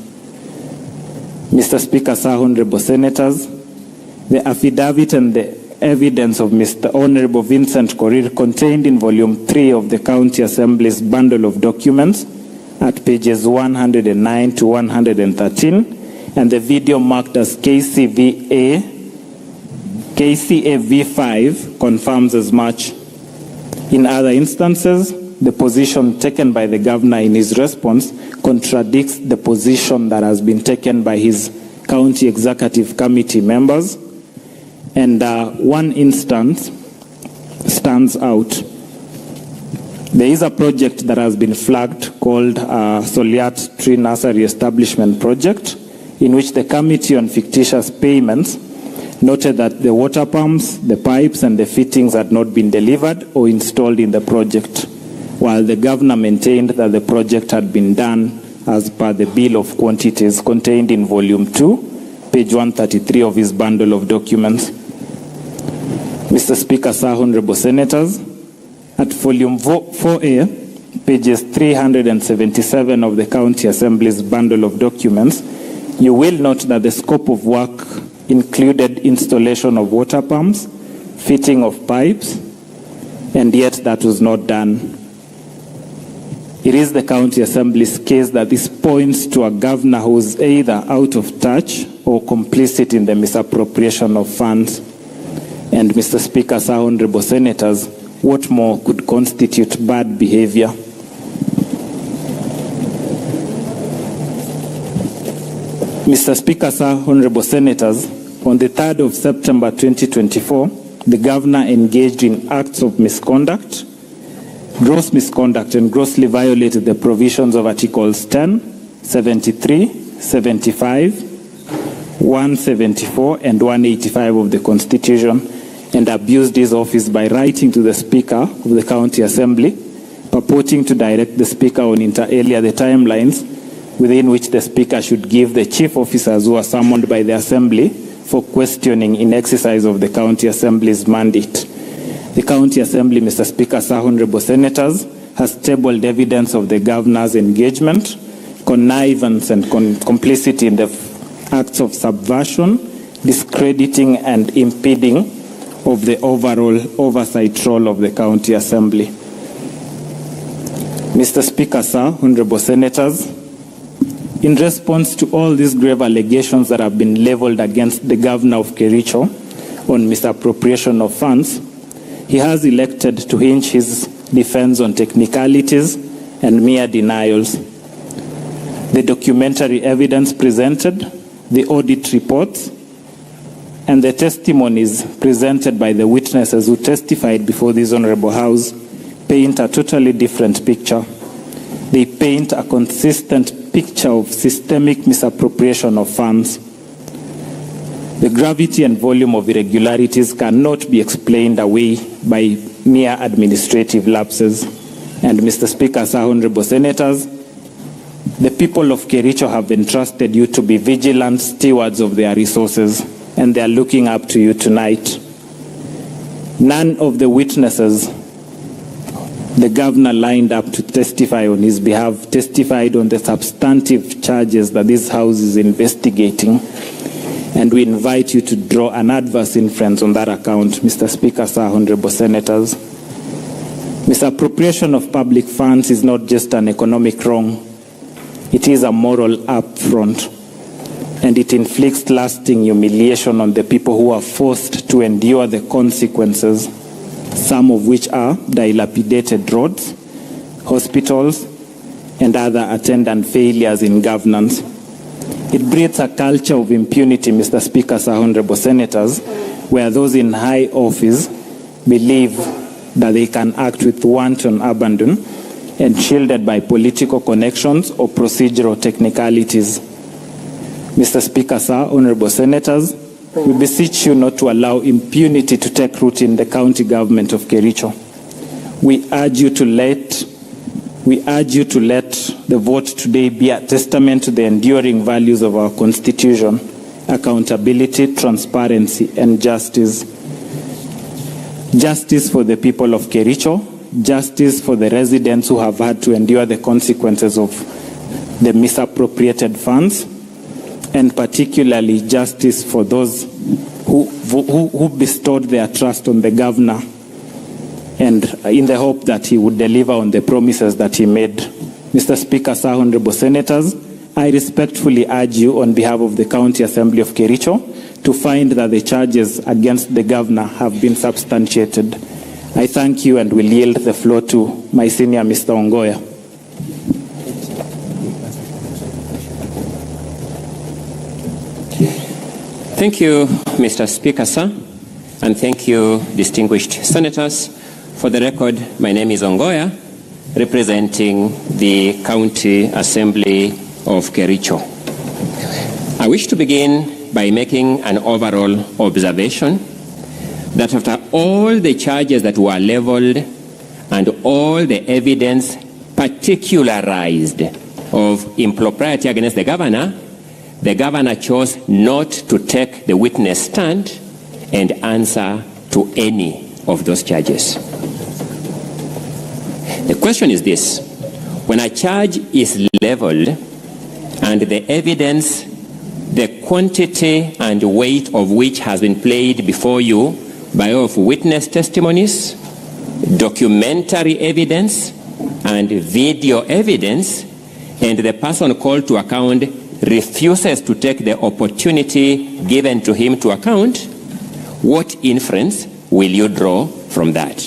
Mr. Speaker, sir, honorable senators, the affidavit and the evidence of Mr. Honorable Vincent Korir contained in Volume 3 of the County Assembly's bundle of documents at pages 109 to 113 and the video marked as KCAV5 confirms as much. In other instances, the position taken by the governor in his response contradicts the position that has been taken by his county executive committee members. And one instance stands out. There is a project that has been flagged called Soliat Tree Nursery Establishment Project, in which the Committee on Fictitious Payments noted that the water pumps, the pipes, and the fittings had not been delivered or installed in the project, while the governor maintained that the project had been done as per the bill of quantities contained in Volume 2, page 133 of his bundle of documents. Mr. Speaker, sir, honorable senators, at Volume 4A, pages 377 of the County Assembly's bundle of documents, you will note that the scope of work included installation of water pumps, fitting of pipes, and yet that was not done. It is the County Assembly's case that this points to a governor who is either out of touch or complicit in the misappropriation of funds. And Mr. Speaker, sir, honorable senators, what more could constitute bad behavior? Mr. Speaker, sir, honorable senators, on the 3rd of September 2024, the governor engaged in acts of misconduct, gross misconduct, and grossly violated the provisions of Articles 10, 73, 75, 174, and 185 of the Constitution, and abused his office by writing to the Speaker of the County Assembly, purporting to direct the Speaker on inter alia the timelines within which the Speaker should give the chief officers who are summoned by the Assembly for questioning in exercise of the County Assembly's mandate. The County Assembly, Mr. Speaker, sir, honorable senators, has tabled evidence of the governor's engagement, connivance, and complicity in the acts of subversion, discrediting, and impeding of the overall oversight role of the County Assembly. Mr. Speaker, sir, honorable senators, in response to all these grave allegations that have been leveled against the governor of Kericho on misappropriation of funds, he has elected to hinge his defense on technicalities and mere denials. The documentary evidence presented, the audit reports, and the testimonies presented by the witnesses who testified before this Honorable House paint a totally different picture. They paint a consistent picture of systemic misappropriation of funds. The gravity and volume of irregularities cannot be explained away by mere administrative lapses. And Mr. Speaker, sir, honorable senators, the people of Kericho have entrusted you to be vigilant stewards of their resources, and they are looking up to you tonight. None of the witnesses the governor lined up to testify on his behalf testified on the substantive charges that this House is investigating, and we invite you to draw an adverse inference on that account, Mr. Speaker, sir, honorable senators. Misappropriation of public funds is not just an economic wrong, it is a moral affront, and it inflicts lasting humiliation on the people who are forced to endure the consequences, some of which are dilapidated roads, hospitals, and other attendant failures in governance. It breeds a culture of impunity, Mr. Speaker, sir, honorable senators, where those in high office believe that they can act with wanton abandon and shielded by political connections or procedural technicalities. Mr. Speaker, sir, honorable senators, we beseech you not to allow impunity to take root in the county government of Kericho. We urge you to let the vote today be a testament to the enduring values of our Constitution: accountability, transparency, and justice. Justice for the people of Kericho, justice for the residents who have had to endure the consequences of the misappropriated funds, and particularly justice for those who bestowed their trust on the governor, and in the hope that he would deliver on the promises that he made. Mr. Speaker, sir, honorable senators, I respectfully urge you on behalf of the County Assembly of Kericho to find that the charges against the governor have been substantiated. I thank you and will yield the floor to my senior, Mr. Ongoya. Thank you, Mr. Speaker, sir, and thank you, distinguished senators. For the record, my name is Ongoya, representing the County Assembly of Kericho. I wish to begin by making an overall observation that after all the charges that were leveled and all the evidence particularized of impropriety against the governor chose not to take the witness stand and answer to any of those charges. The question is this: when a charge is leveled and the evidence, the quantity and weight of which has been played before you by way of witness testimonies, documentary evidence, and video evidence, and the person called to account refuses to take the opportunity given to him to account, what inference will you draw from that?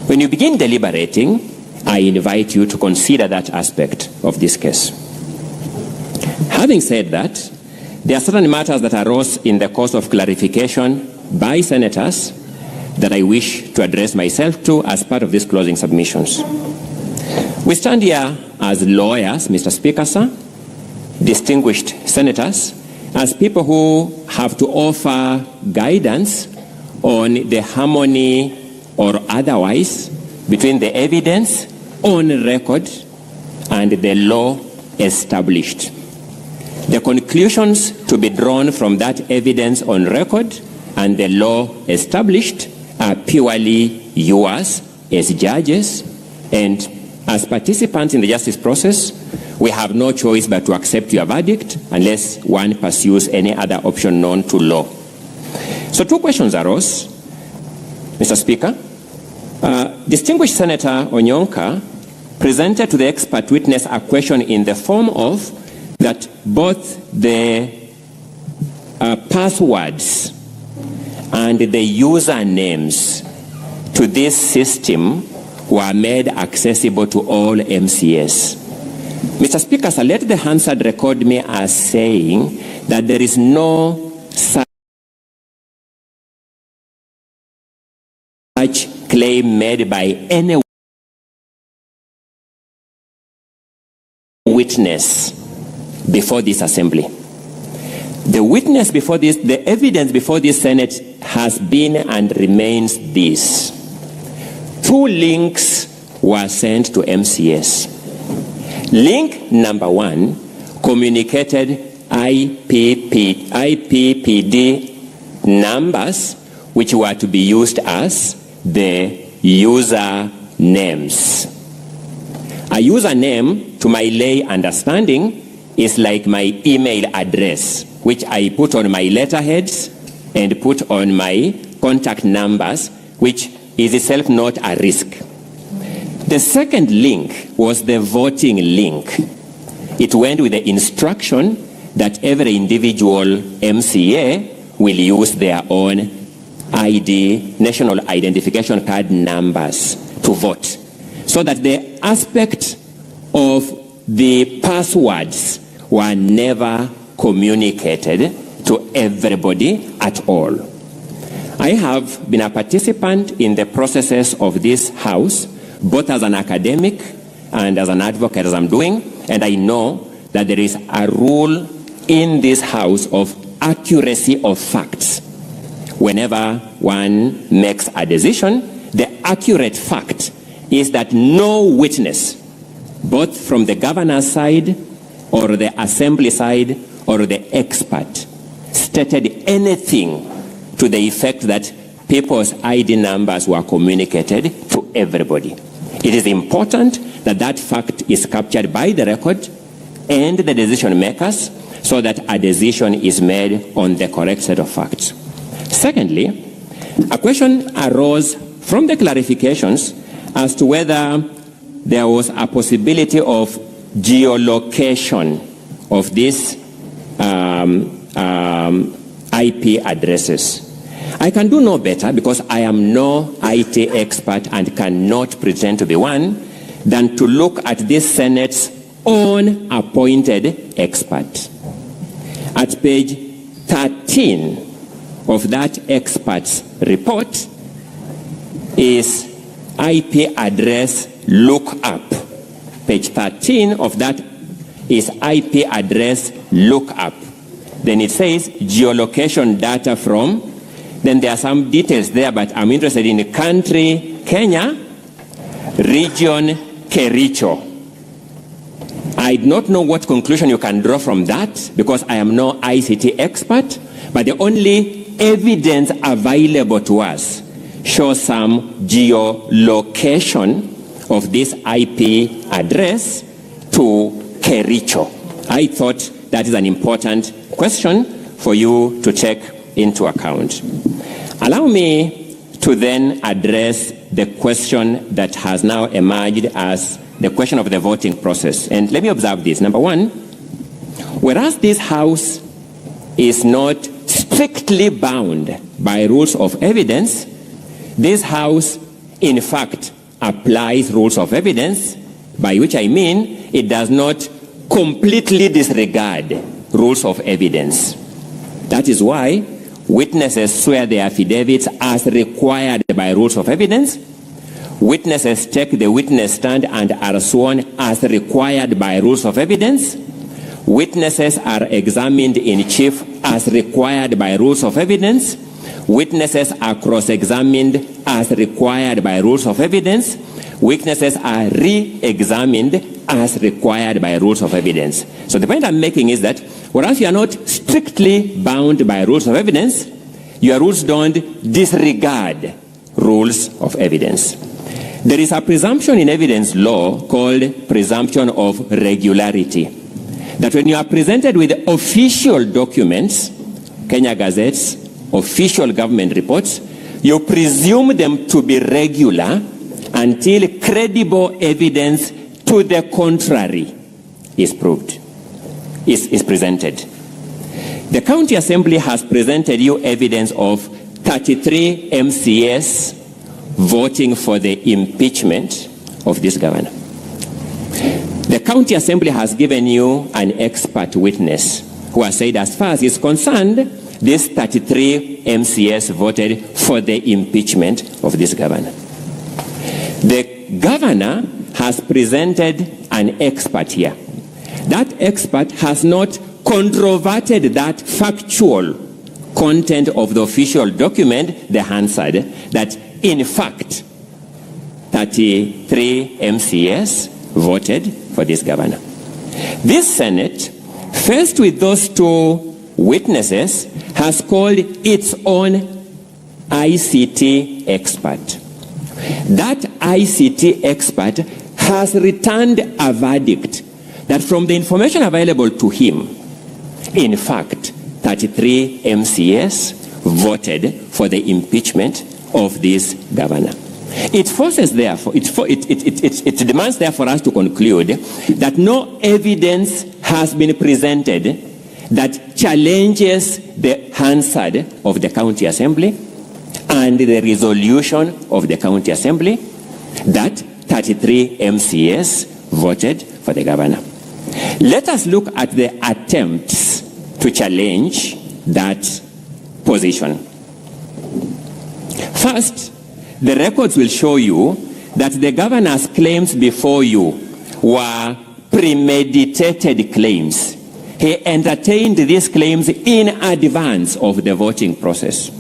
When you begin deliberating, I invite you to consider that aspect of this case. Having said that, there are certain matters that arose in the course of clarification by senators that I wish to address myself to as part of these closing submissions. We stand here as lawyers, Mr. Speaker, sir, distinguished senators, as people who have to offer guidance on the harmony or otherwise between the evidence on record and the law established. The conclusions to be drawn from that evidence on record and the law established are purely yours as judges, and as participants in the justice process, we have no choice but to accept your verdict unless one pursues any other option known to law. So two questions arose, Mr. Speaker. Distinguished Senator Onyonka presented to the expert witness a question in the form of that both the passwords and the usernames to this system were made accessible to all MCS. Mr. Speaker, sir, let the Hansard record me as saying that there is no such claim made by any witness before this assembly. The witness before this, the evidence before this Senate has been and remains this. 2 links were sent to MCS. Link number 1 communicated IPPD numbers which were to be used as the user names. A username, to my lay understanding, is like my email address, which I put on my letterheads and put on my contact numbers, which is itself not a risk. The second link was the voting link. It went with the instruction that every individual MCA will use their own ID, national identification card numbers to vote, so that the aspect of the passwords were never communicated to everybody at all. I have been a participant in the processes of this House, both as an academic and as an advocate, as I'm doing, and I know that there is a rule in this House of accuracy of facts. Whenever one makes a decision, the accurate fact is that no witness, both from the governor's side or the assembly side or the expert, stated anything to the effect that people's ID numbers were communicated to everybody. It is important that that fact is captured by the record and the decision makers so that a decision is made on the correct set of facts. Secondly, a question arose from the clarifications as to whether there was a possibility of geolocation of these IP addresses. I can do no better, because I am no IT expert and cannot pretend to be one, than to look at this Senate's own appointed expert. At page 13 of that expert's report is IP address lookup. Page 13 of that is IP address lookup. Then it says geolocation data from, then there are some details there, but I'm interested in the country, Kenya, region, Kericho. I do not know what conclusion you can draw from that, because I am no ICT expert, but the only evidence available to us shows some geolocation of this IP address to Kericho. I thought that is an important question for you to take into account. Allow me to then address the question that has now emerged as the question of the voting process. And let me observe this. Number one, whereas this House is not strictly bound by rules of evidence, this House, in fact, applies rules of evidence, by which I mean it does not completely disregard rules of evidence. That is why witnesses swear their affidavits as required by rules of evidence. Witnesses take the witness stand and are sworn as required by rules of evidence. Witnesses are examined in chief as required by rules of evidence. Witnesses are cross-examined as required by rules of evidence. Witnesses are re-examined as required by rules of evidence. So the point I'm making is that whereas you are not strictly bound by rules of evidence, your rules don't disregard rules of evidence. There is a presumption in evidence law called presumption of regularity. That when you are presented with official documents, Kenya Gazettes, official government reports, you presume them to be regular until credible evidence to the contrary is proved, is presented. The County Assembly has presented you evidence of 33 MCS voting for the impeachment of this governor. The County Assembly has given you an expert witness who has said, as far as is concerned, these 33 MCS voted for the impeachment of this governor. The governor has presented an expert here. That expert has not controverted that factual content of the official document, the Hansard, that in fact 33 MCS voted for this governor. This Senate, faced with those two witnesses, has called its own ICT expert. That ICT expert has returned a verdict that from the information available to him, in fact, 33 MCS voted for the impeachment of this governor. It forces, therefore, it demands, therefore, us to conclude that no evidence has been presented that challenges the Hansard of the County Assembly and the resolution of the County Assembly that 33 MCS voted for the governor. Let us look at the attempts to challenge that position. First, the records will show you that the governor's claims before you were premeditated claims. He entertained these claims in advance of the voting process.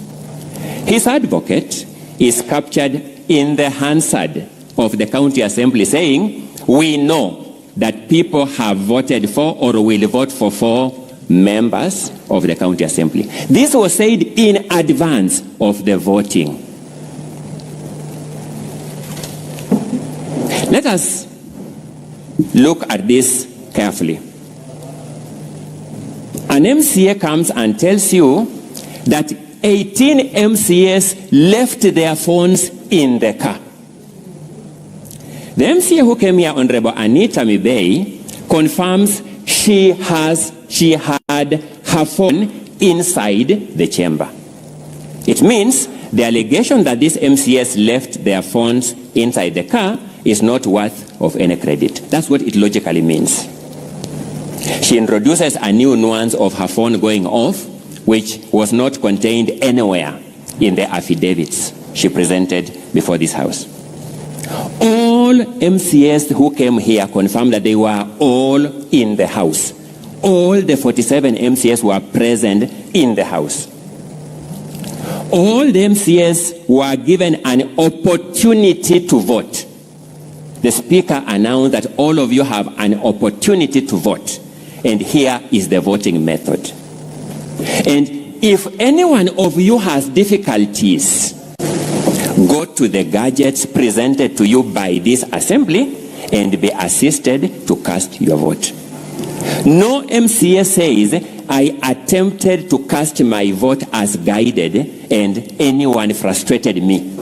His advocate is captured in the Hansard of the County Assembly saying, we know that people have voted for or will vote for 4 members of the County Assembly. This was said in advance of the voting. Let us look at this carefully. An MCA comes and tells you that 18 MCAs left their phones in the car. The MCA who came here, Honorable Anita Mibei, confirms she had her phone inside the chamber. It means the allegation that these MCS left their phones inside the car is not worth of any credit. That's what it logically means. She introduces a new nuance of her phone going off, which was not contained anywhere in the affidavits she presented before this House. All MCS who came here confirmed that they were all in the House. All the 47 MCS were present in the House. All the MCS were given an opportunity to vote. The Speaker announced that all of you have an opportunity to vote. And here is the voting method. And if any one of you has difficulties, go to the gadgets presented to you by this assembly and be assisted to cast your vote. No MCA says, I attempted to cast my vote as guided and anyone frustrated me.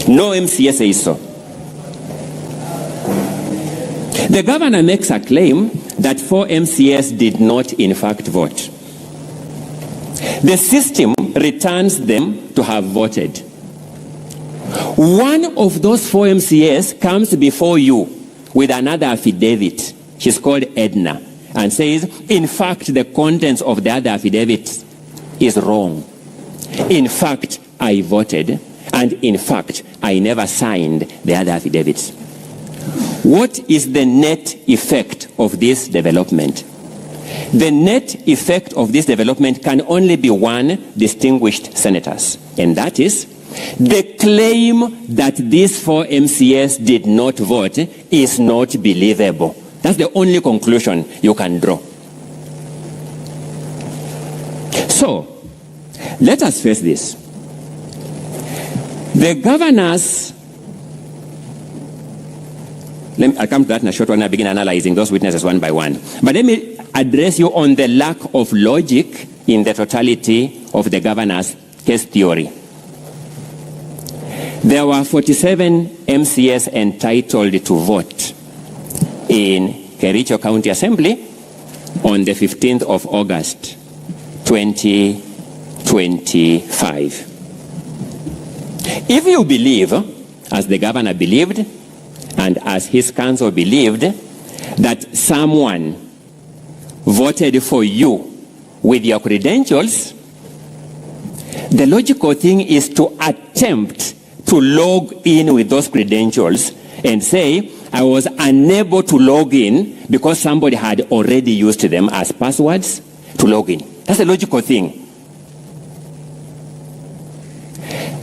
No MCA says so. The governor makes a claim that 4 MCS did not in fact vote. The system returns them to have voted. One of those 4 MCS comes before you with another affidavit. She's called Edna, and says, in fact, the contents of the other affidavit is wrong. In fact, I voted, and in fact, I never signed the other affidavits. What is the net effect of this development? The net effect of this development can only be one: distinguished senators. And that is, the claim that these 4 MCS did not vote is not believable. That's the only conclusion you can draw. So, let us face this. The governors, I'll come to that in a short while and I'll begin analyzing those witnesses one by one. But let me address you on the lack of logic in the totality of the governor's case theory. There were 47 MCS entitled to vote in Kericho County Assembly on the 15th of August, 2025. If you believe, as the governor believed, and as his council believed, that someone voted for you with your credentials, the logical thing is to attempt to log in with those credentials and say, I was unable to log in because somebody had already used them as passwords to log in. That's a logical thing.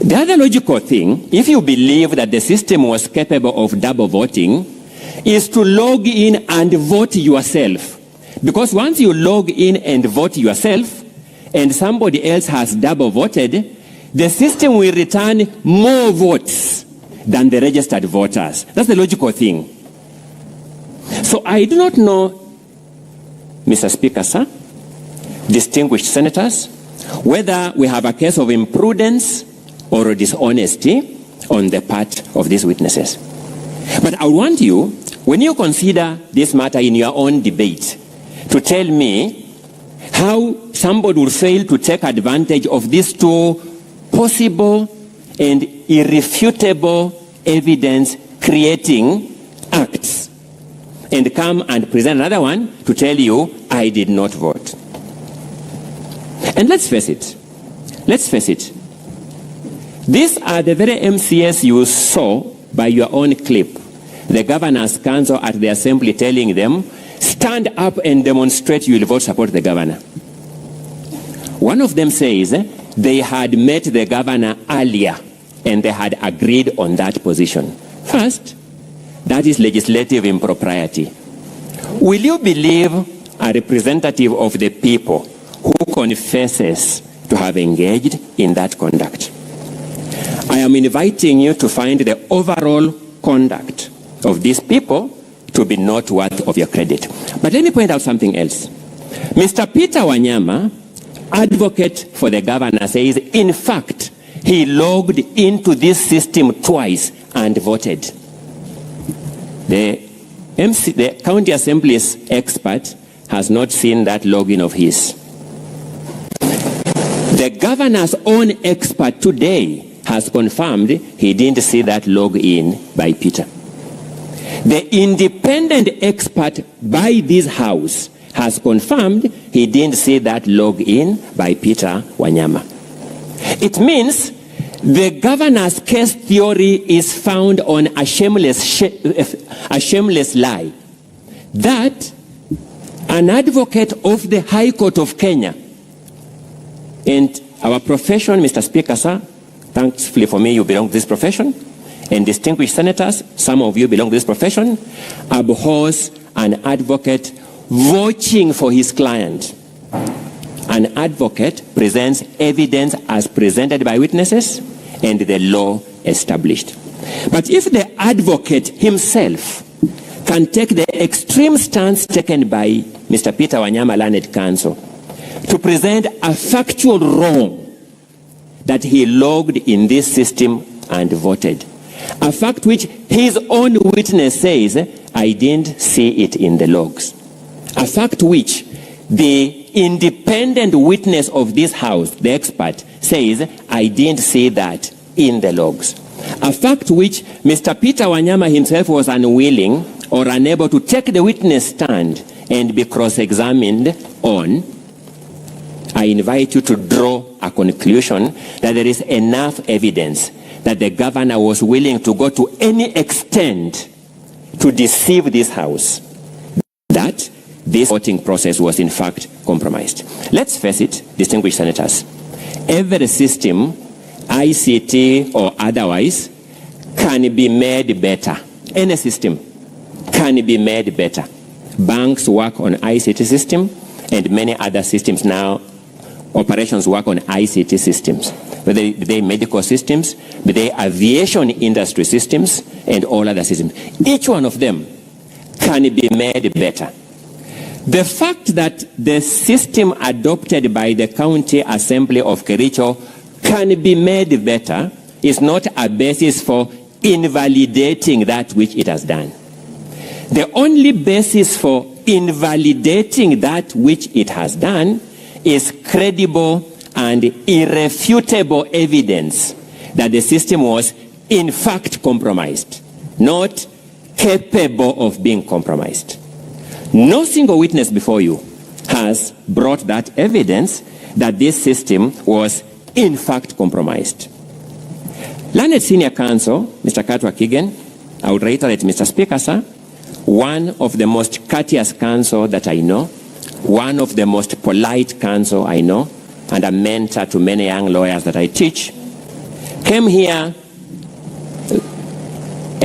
The other logical thing, if you believe that the system was capable of double voting, is to log in and vote yourself. Because once you log in and vote yourself, and somebody else has double voted, the system will return more votes than the registered voters. That's the logical thing. So I do not know, Mr. Speaker, sir, distinguished senators, whether we have a case of imprudence or dishonesty on the part of these witnesses. But I want you, when you consider this matter in your own debate, to tell me how somebody will fail to take advantage of these 2 possible and irrefutable evidence creating acts and come and present another one to tell you, I did not vote. And let's face it. These are the very MCS you saw by your own clip. The governor's council at the assembly telling them, stand up and demonstrate you will vote support the governor. One of them says they had met the governor earlier and they had agreed on that position. First, that is legislative impropriety. Will you believe a representative of the people who confesses to have engaged in that conduct? I am inviting you to find the overall conduct of these people to be not worth of your credit. But let me point out something else. Mr. Peter Wanyama, advocate for the governor, says, in fact, he logged into this system twice and voted. The county assembly's expert has not seen that login of his. The governor's own expert today has confirmed he didn't see that login by Peter. The independent expert by this house has confirmed he didn't see that login by Peter Wanyama. It means the governor's case theory is found on a shameless lie that an advocate of the High Court of Kenya, and our profession, Mr. Speaker, sir, thankfully for me, you belong to this profession, and distinguished senators, some of you belong to this profession, abhors an advocate vouching for his client. An advocate presents evidence as presented by witnesses and the law established. But if the advocate himself can take the extreme stance taken by Mr. Peter Wanyama Learned Counsel to present a factual wrong that he logged in this system and voted, a fact which his own witness says, I didn't see it in the logs, a fact which the independent witness of this house, the expert, says, I didn't see that in the logs. A fact which Mr. Peter Wanyama himself was unwilling or unable to take the witness stand and be cross-examined on. I invite you to draw a conclusion that there is enough evidence that the governor was willing to go to any extent to deceive this house, that this voting process was in fact compromised. Let's face it, distinguished senators, every system, ICT or otherwise, can be made better. Any system can be made better. Banks work on ICT system, and many other systems now, operations work on ICT systems, whether they medical systems, whether they aviation industry systems, and all other systems. Each one of them can be made better. The fact that the system adopted by the County Assembly of Kericho can be made better is not a basis for invalidating that which it has done. The only basis for invalidating that which it has done is credible and irrefutable evidence that the system was in fact compromised, not capable of being compromised. No single witness before you has brought that evidence that this system was in fact compromised. Learned Senior Counsel, Mr. Katwa Kigen, I would reiterate, Mr. Speaker, sir, one of the most courteous counsel that I know, one of the most polite counsel I know, and a mentor to many young lawyers that I teach, came here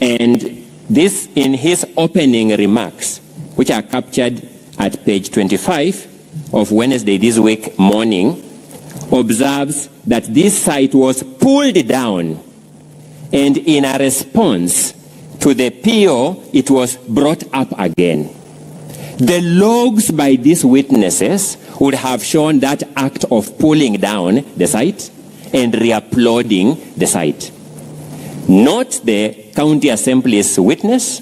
and this in his opening remarks, which are captured at page 25 of Wednesday this week morning, observes that this site was pulled down, and in a response to the PO, it was brought up again. The logs by these witnesses would have shown that act of pulling down the site and re-uploading the site. Not the County Assembly's witness,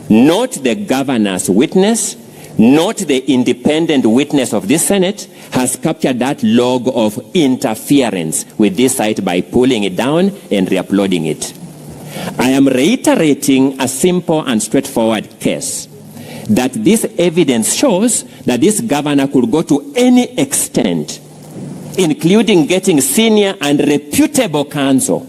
not the governor's witness, not the independent witness of this Senate has captured that log of interference with this site by pulling it down and re-uploading it. I am reiterating a simple and straightforward case that this evidence shows that this governor could go to any extent, including getting senior and reputable counsel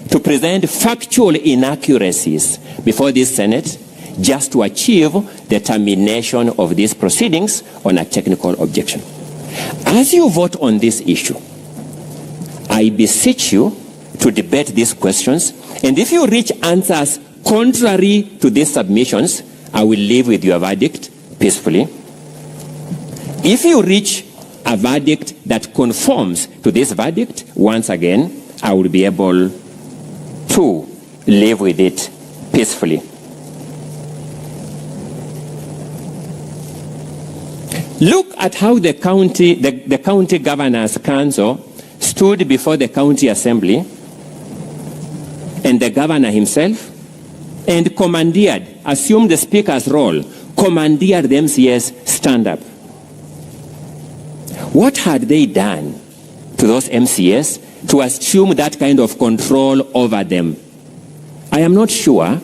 to present factual inaccuracies before this Senate just to achieve the termination of these proceedings on a technical objection. As you vote on this issue, I beseech you to debate these questions, and if you reach answers contrary to these submissions, I will live with your verdict peacefully. If you reach a verdict that conforms to this verdict, once again, I will be able to live with it peacefully. Look at how the county governor's council stood before the county assembly and the governor himself and commandeered, assumed the speaker's role, commandeered the MCA's stand up. What had they done to those MCAs to assume that kind of control over them? I am not sure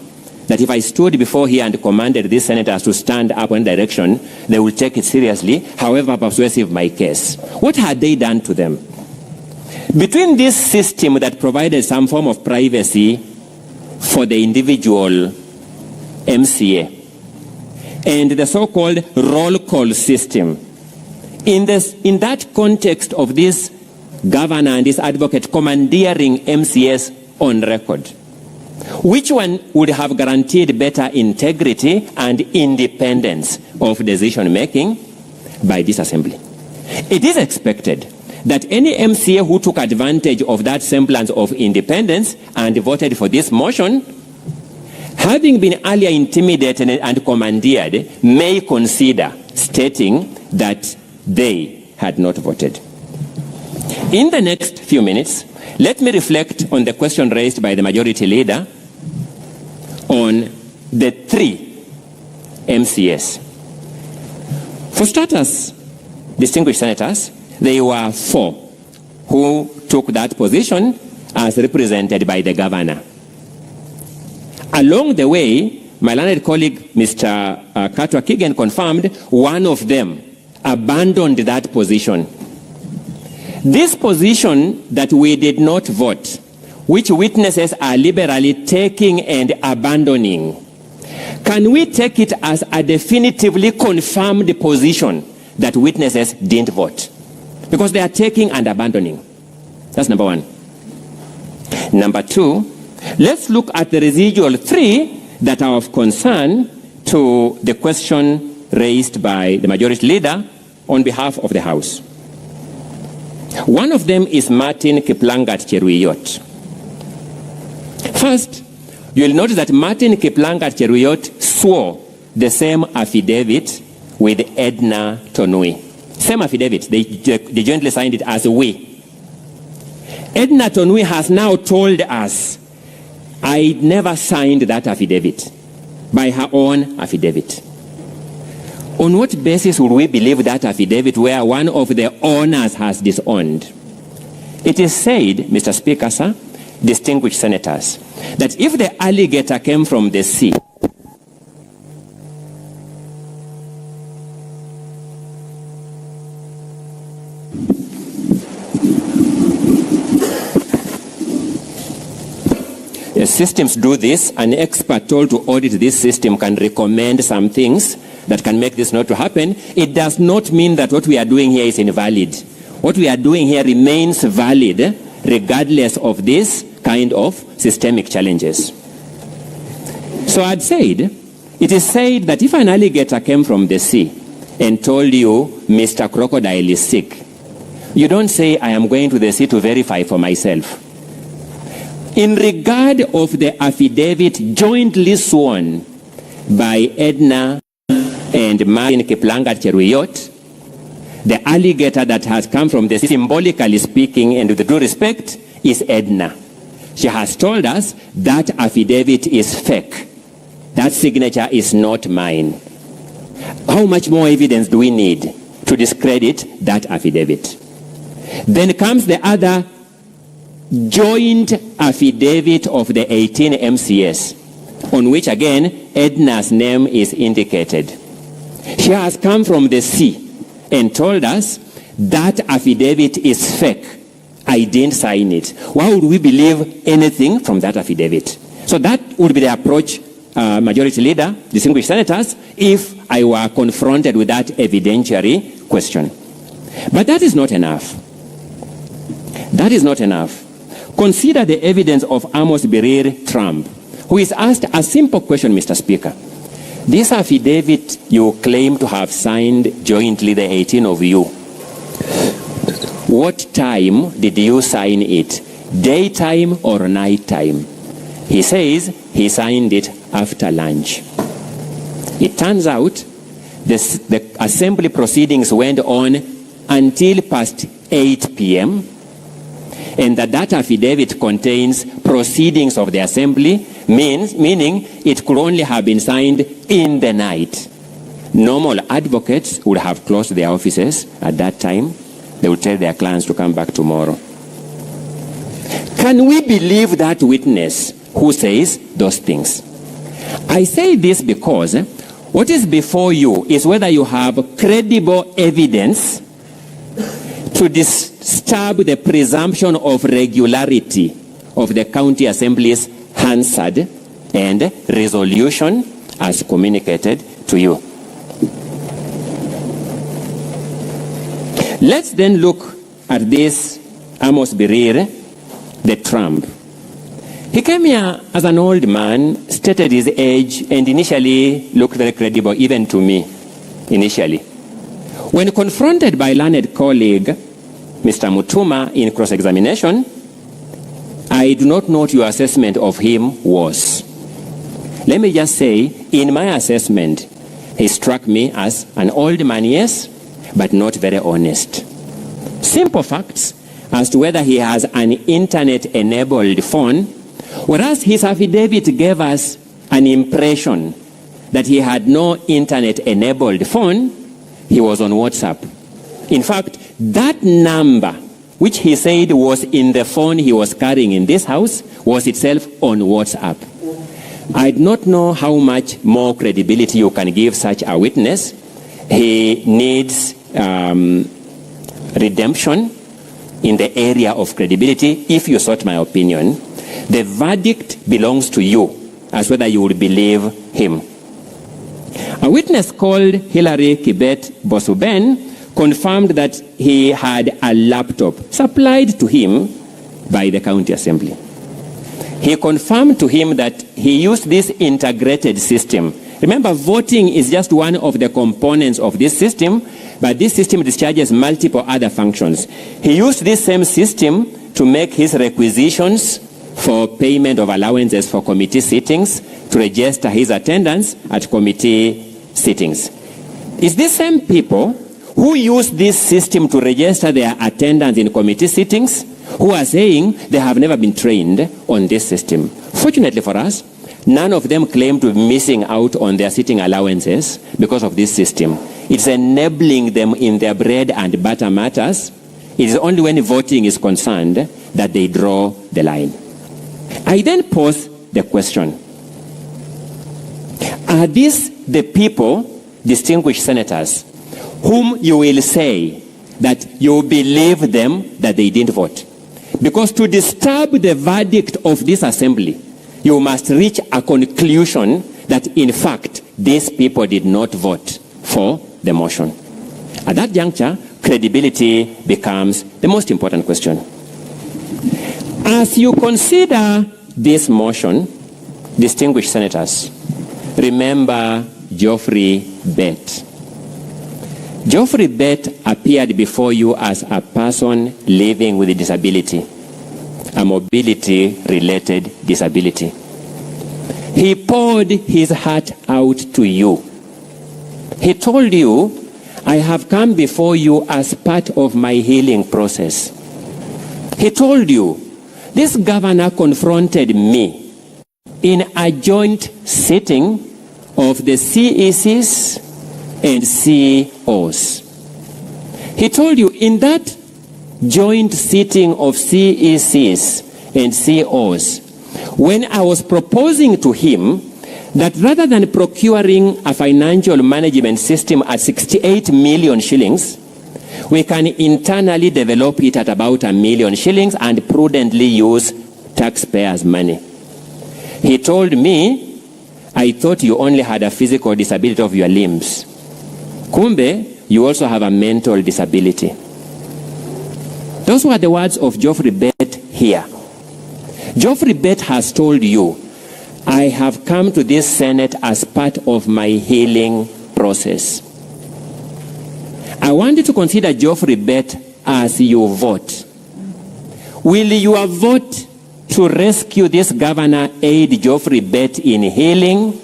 that if I stood before here and commanded these senators to stand up in direction, they will take it seriously, however persuasive my case. What had they done to them? Between this system that provided some form of privacy for the individual MCA and the so-called roll call system, in that context of this governor and this advocate commandeering MCAs on record, which one would have guaranteed better integrity and independence of decision making by this assembly? It is expected that any MCA who took advantage of that semblance of independence and voted for this motion, having been earlier intimidated and commandeered, may consider stating that they had not voted. In the next few minutes, let me reflect on the question raised by the majority leader on the 3 MCAs. For starters, distinguished senators, there were 4 who took that position as represented by the governor. Along the way, my learned colleague, Mr. Katwa Kigen, confirmed one of them abandoned that position. This position that we did not vote, which witnesses are liberally taking and abandoning, can we take it as a definitively confirmed position that witnesses didn't vote? Because they are taking and abandoning. That's number 1. Number 2, let's look at the residual 3 that are of concern to the question raised by the majority leader on behalf of the House. One of them is Martin Kiplangat Cheruiyot. First, you will notice that Martin Kiplangat Cheruiyot swore the same affidavit with Edna Tonui. Same affidavit. They jointly signed it as we. Edna Tonui has now told us, I never signed that affidavit, by her own affidavit. On what basis would we believe that affidavit where one of the owners has disowned? It is said, Mr. Speaker, sir, distinguished senators, that if the alligator came from the sea, systems do this. An expert told to audit this system can recommend some things that can make this not to happen. It does not mean that what we are doing here is invalid. What we are doing here remains valid regardless of this kind of systemic challenges. So I'd said, it is said that if an alligator came from the sea and told you Mr. Crocodile is sick, you don't say, I am going to the sea to verify for myself. In regard of the affidavit jointly sworn by Edna and Martin Kiplangat Cheruiyot, the alligator that has come from the sea, symbolically speaking and with due respect, is Edna. She has told us that affidavit is fake. That signature is not mine. How much more evidence do we need to discredit that affidavit? Then comes the other joint affidavit of the 18 MCS, on which again Edna's name is indicated. She has come from the sea and told us that affidavit is fake. I didn't sign it. Why would we believe anything from that affidavit? So that would be the approach, Majority Leader, distinguished senators, if I were confronted with that evidentiary question. But that is not enough. That is not enough. Consider the evidence of Amos Birir Trump, who is asked a simple question, Mr. Speaker. This affidavit you claim to have signed jointly, the 18 of you, what time did you sign it? Daytime or nighttime? He says he signed it after lunch. It turns out the assembly proceedings went on until past 8 p.m., and that affidavit contains proceedings of the assembly, meaning it could only have been signed in the night. Normal advocates would have closed their offices at that time. They will tell their clients to come back tomorrow. Can we believe that witness who says those things? I say this because what is before you is whether you have credible evidence to disturb the presumption of regularity of the county assembly's Hansard and resolution as communicated to you. Let's then look at this Amos Birir, the Trump. He came here as an old man, stated his age, and initially looked very credible, even to me, initially. When confronted by learned colleague, Mr. Mutuma, in cross-examination, I do not know what your assessment of him was. Let me just say, in my assessment, he struck me as an old man, yes, but not very honest. Simple facts as to whether he has an internet-enabled phone, whereas his affidavit gave us an impression that he had no internet-enabled phone, he was on WhatsApp. In fact, that number, which he said was in the phone he was carrying in this house, was itself on WhatsApp. I do not know how much more credibility you can give such a witness. He needs redemption in the area of credibility. If you sought my opinion, the verdict belongs to you as whether you will believe him. A witness called Hilary Kibet Bosuben confirmed that he had a laptop supplied to him by the county assembly. He confirmed to him that he used this integrated system. Remember, voting is just one of the components of this system, but this system discharges multiple other functions. He used this same system to make his requisitions for payment of allowances for committee sittings, to register his attendance at committee sittings. It's these same people who use this system to register their attendance in committee sittings who are saying they have never been trained on this system. Fortunately for us, none of them claim to be missing out on their sitting allowances because of this system. It's enabling them in their bread and butter matters. It is only when voting is concerned that they draw the line. I then pose the question: are these the people, distinguished senators, whom you will say that you believe them that they didn't vote? Because to disturb the verdict of this assembly, you must reach a conclusion that in fact these people did not vote for the motion. At that juncture, credibility becomes the most important question. As you consider this motion, distinguished senators, remember Geoffrey Bett. Geoffrey Bett appeared before you as a person living with a disability, a mobility-related disability. He poured his heart out to you. He told you, I have come before you as part of my healing process. He told you, this governor confronted me in a joint sitting of the CECs and COs. He told you in that joint sitting of CECs and COs, when I was proposing to him that rather than procuring a financial management system at 68 million shillings, we can internally develop it at about 1 million shillings and prudently use taxpayers' money. He told me, I thought you only had a physical disability of your limbs. Kumbe, you also have a mental disability. Those were the words of Geoffrey Bett here. Geoffrey Bett has told you, I have come to this Senate as part of my healing process. I want you to consider Geoffrey Bett as you vote. Will your vote to rescue this governor aid Geoffrey Bett in healing?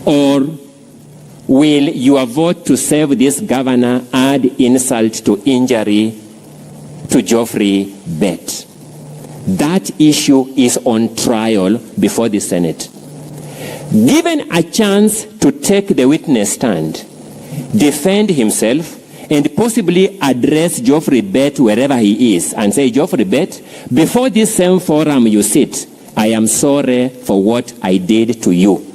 Or will your vote to save this governor add insult to injury to Geoffrey Bett? That issue is on trial before the Senate. Given a chance to take the witness stand, defend himself, and possibly address Geoffrey Bett wherever he is and say, Geoffrey Bett, before this same forum you sit, I am sorry for what I did to you.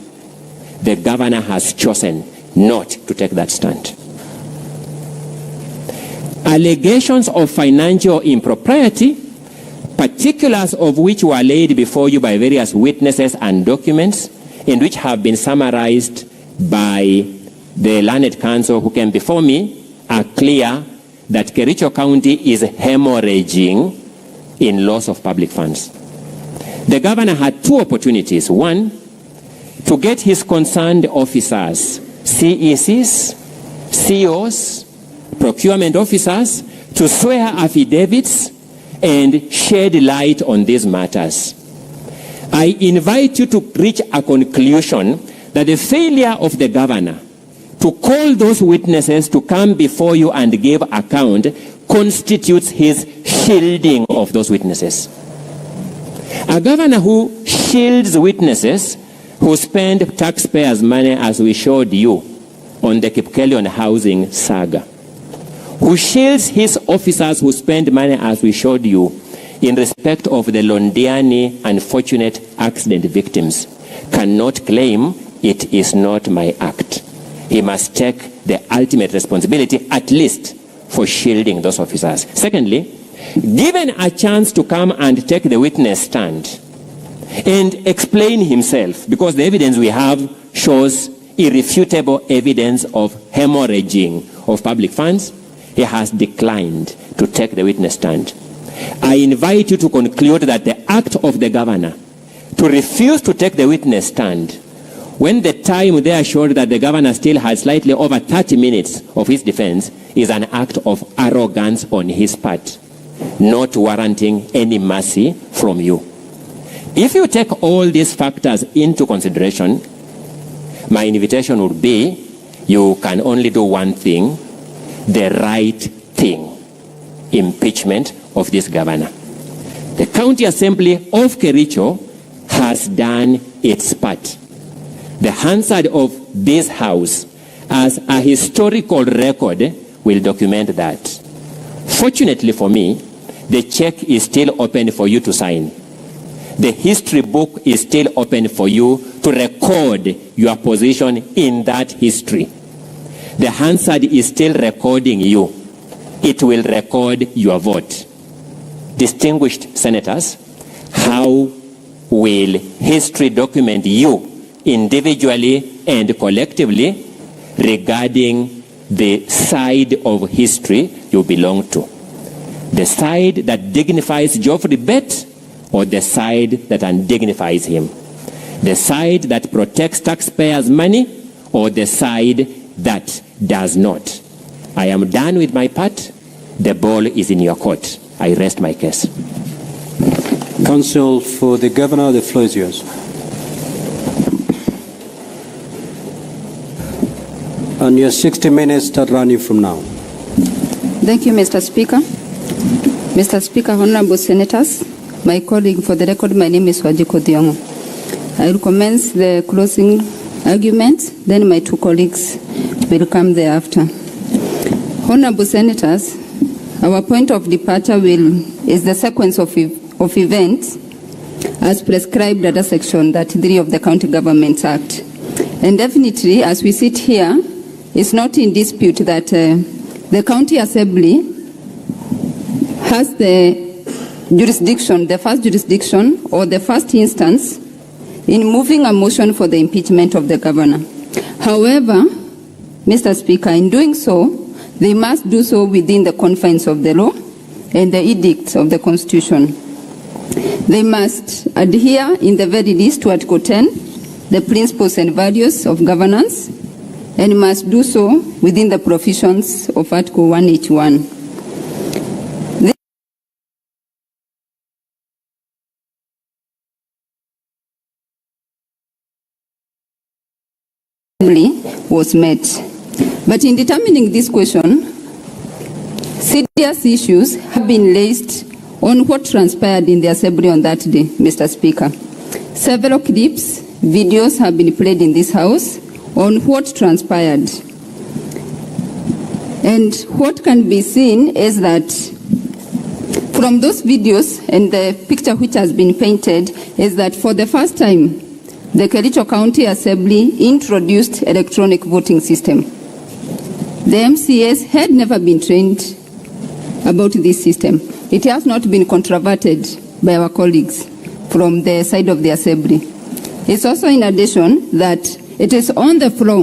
The governor has chosen not to take that stand. Allegations of financial impropriety, particulars of which were laid before you by various witnesses and documents, and which have been summarized by the learned counsel who came before me, are clear that Kericho County is hemorrhaging in loss of public funds. The governor had two opportunities. One, to get his concerned officers, CECs, COs, procurement officers, to swear affidavits and shed light on these matters. I invite you to reach a conclusion that the failure of the governor to call those witnesses to come before you and give account constitutes his shielding of those witnesses. A governor who shields witnesses who spend taxpayers' money, as we showed you on the Kipkelion housing saga, who shields his officers who spend money, as we showed you, in respect of the Londiani unfortunate accident victims, cannot claim it is not my act. He must take the ultimate responsibility, at least, for shielding those officers. Secondly, given a chance to come and take the witness stand and explain himself, because the evidence we have shows irrefutable evidence of hemorrhaging of public funds, he has declined to take the witness stand. I invite you to conclude that the act of the governor to refuse to take the witness stand, when the time there showed that the governor still had slightly over 30 minutes of his defense, is an act of arrogance on his part, not warranting any mercy from you. If you take all these factors into consideration, my invitation would be, you can only do one thing, the right thing: impeachment of this governor. The County Assembly of Kericho has done its part. The Hansard of this house, as a historical record, will document that. Fortunately for me, the check is still open for you to sign. The history book is still open for you to record your position in that history. The Hansard is still recording you. It will record your vote. Distinguished senators, how will history document you individually and collectively regarding the side of history you belong to? The side that dignifies Geoffrey Bett, or the side that undignifies him? The side that protects taxpayers' money, or the side that does not? I am done with my part. The ball is in your court. I rest my case. Counsel for the Governor, the floor is yours. And your 60 minutes start running from now. Thank you, Mr. Speaker. Mr. Speaker, honorable senators, my colleague, for the record, my name is Wajiko Diongo. I will commence the closing argument, then my two colleagues will come thereafter. Honorable senators, our point of departure is the sequence of events as prescribed under Section 33 of the County Government Act. And definitely, as we sit here, it's not in dispute that the County Assembly has the jurisdiction, the first jurisdiction or the first instance in moving a motion for the impeachment of the governor. However, Mr. Speaker, in doing so, they must do so within the confines of the law and the edicts of the Constitution. They must adhere, in the very least, to Article 10, the principles and values of governance, and must do so within the provisions of Article 181. Was met. But in determining this question, serious issues have been raised on what transpired in the Assembly on that day, Mr. Speaker. Several clips, videos have been played in this House on what transpired. And what can be seen is that from those videos and the picture which has been painted is that for the first time, the Kericho County Assembly introduced electronic voting system. The MCAs had never been trained about this system. It has not been controverted by our colleagues from the side of the Assembly. It's also in addition that it is on the floor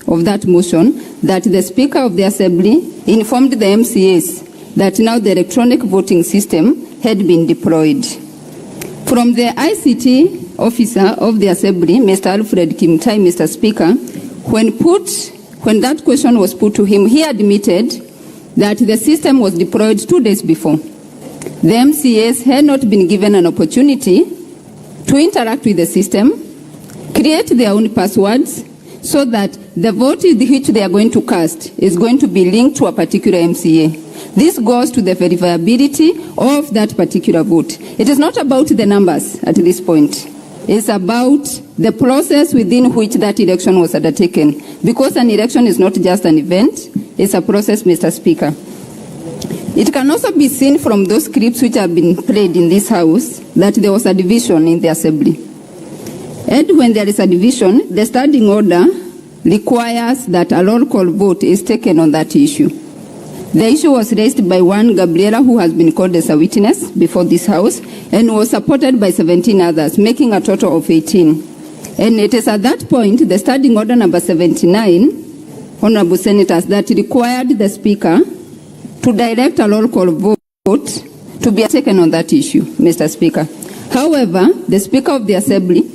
of that motion that the Speaker of the Assembly informed the MCAs that now the electronic voting system had been deployed. From the ICT officer of the Assembly, Mr. Alfred Mutai, Mr. Speaker, when that question was put to him, he admitted that the system was deployed 2 days before. The MCAs had not been given an opportunity to interact with the system, create their own passwords, so that the vote which they are going to cast is going to be linked to a particular MCA. This goes to the verifiability of that particular vote. It is not about the numbers at this point. It's about the process within which that election was undertaken. Because an election is not just an event, it's a process, Mr. Speaker. It can also be seen from those clips which have been played in this House that there was a division in the Assembly. And when there is a division, the standing order requires that a roll call vote is taken on that issue. The issue was raised by one Gabriela, who has been called as a witness before this House, and was supported by 17 others, making a total of 18. And it is at that point, the standing order number 79, Honorable Senators, that required the Speaker to direct a roll call vote to be taken on that issue, Mr. Speaker. However, the Speaker of the Assembly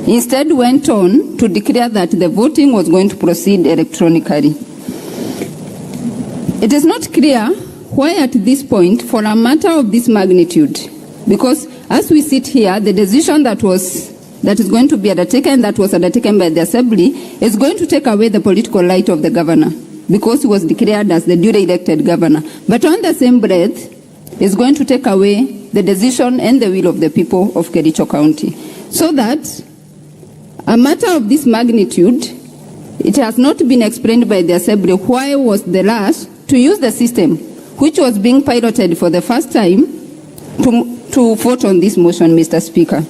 instead went on to declare that the voting was going to proceed electronically. It is not clear why at this point, for a matter of this magnitude, because as we sit here, the decision that is going to be undertaken, that was undertaken by the Assembly, is going to take away the political right of the governor, because he was declared as the duly elected governor. But on the same breath, is going to take away the decision and the will of the people of Kericho County. So that a matter of this magnitude, it has not been explained by the Assembly why was the rush to use the system, which was being piloted for the first time, to vote on this motion, Mr. Speaker.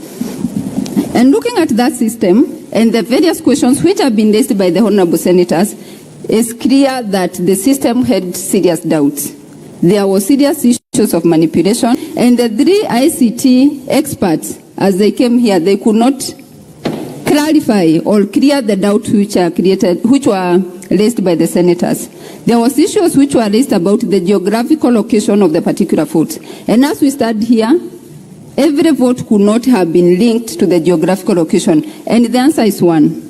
And looking at that system and the various questions which have been raised by the Honorable Senators, it's clear that the system had serious doubts. There were serious issues of manipulation, and the three ICT experts, as they came here, they could not clarify or clear the doubts which were raised by the senators. There was issues which were raised about the geographical location of the particular vote. And as we stand here, every vote could not have been linked to the geographical location. And the answer is one.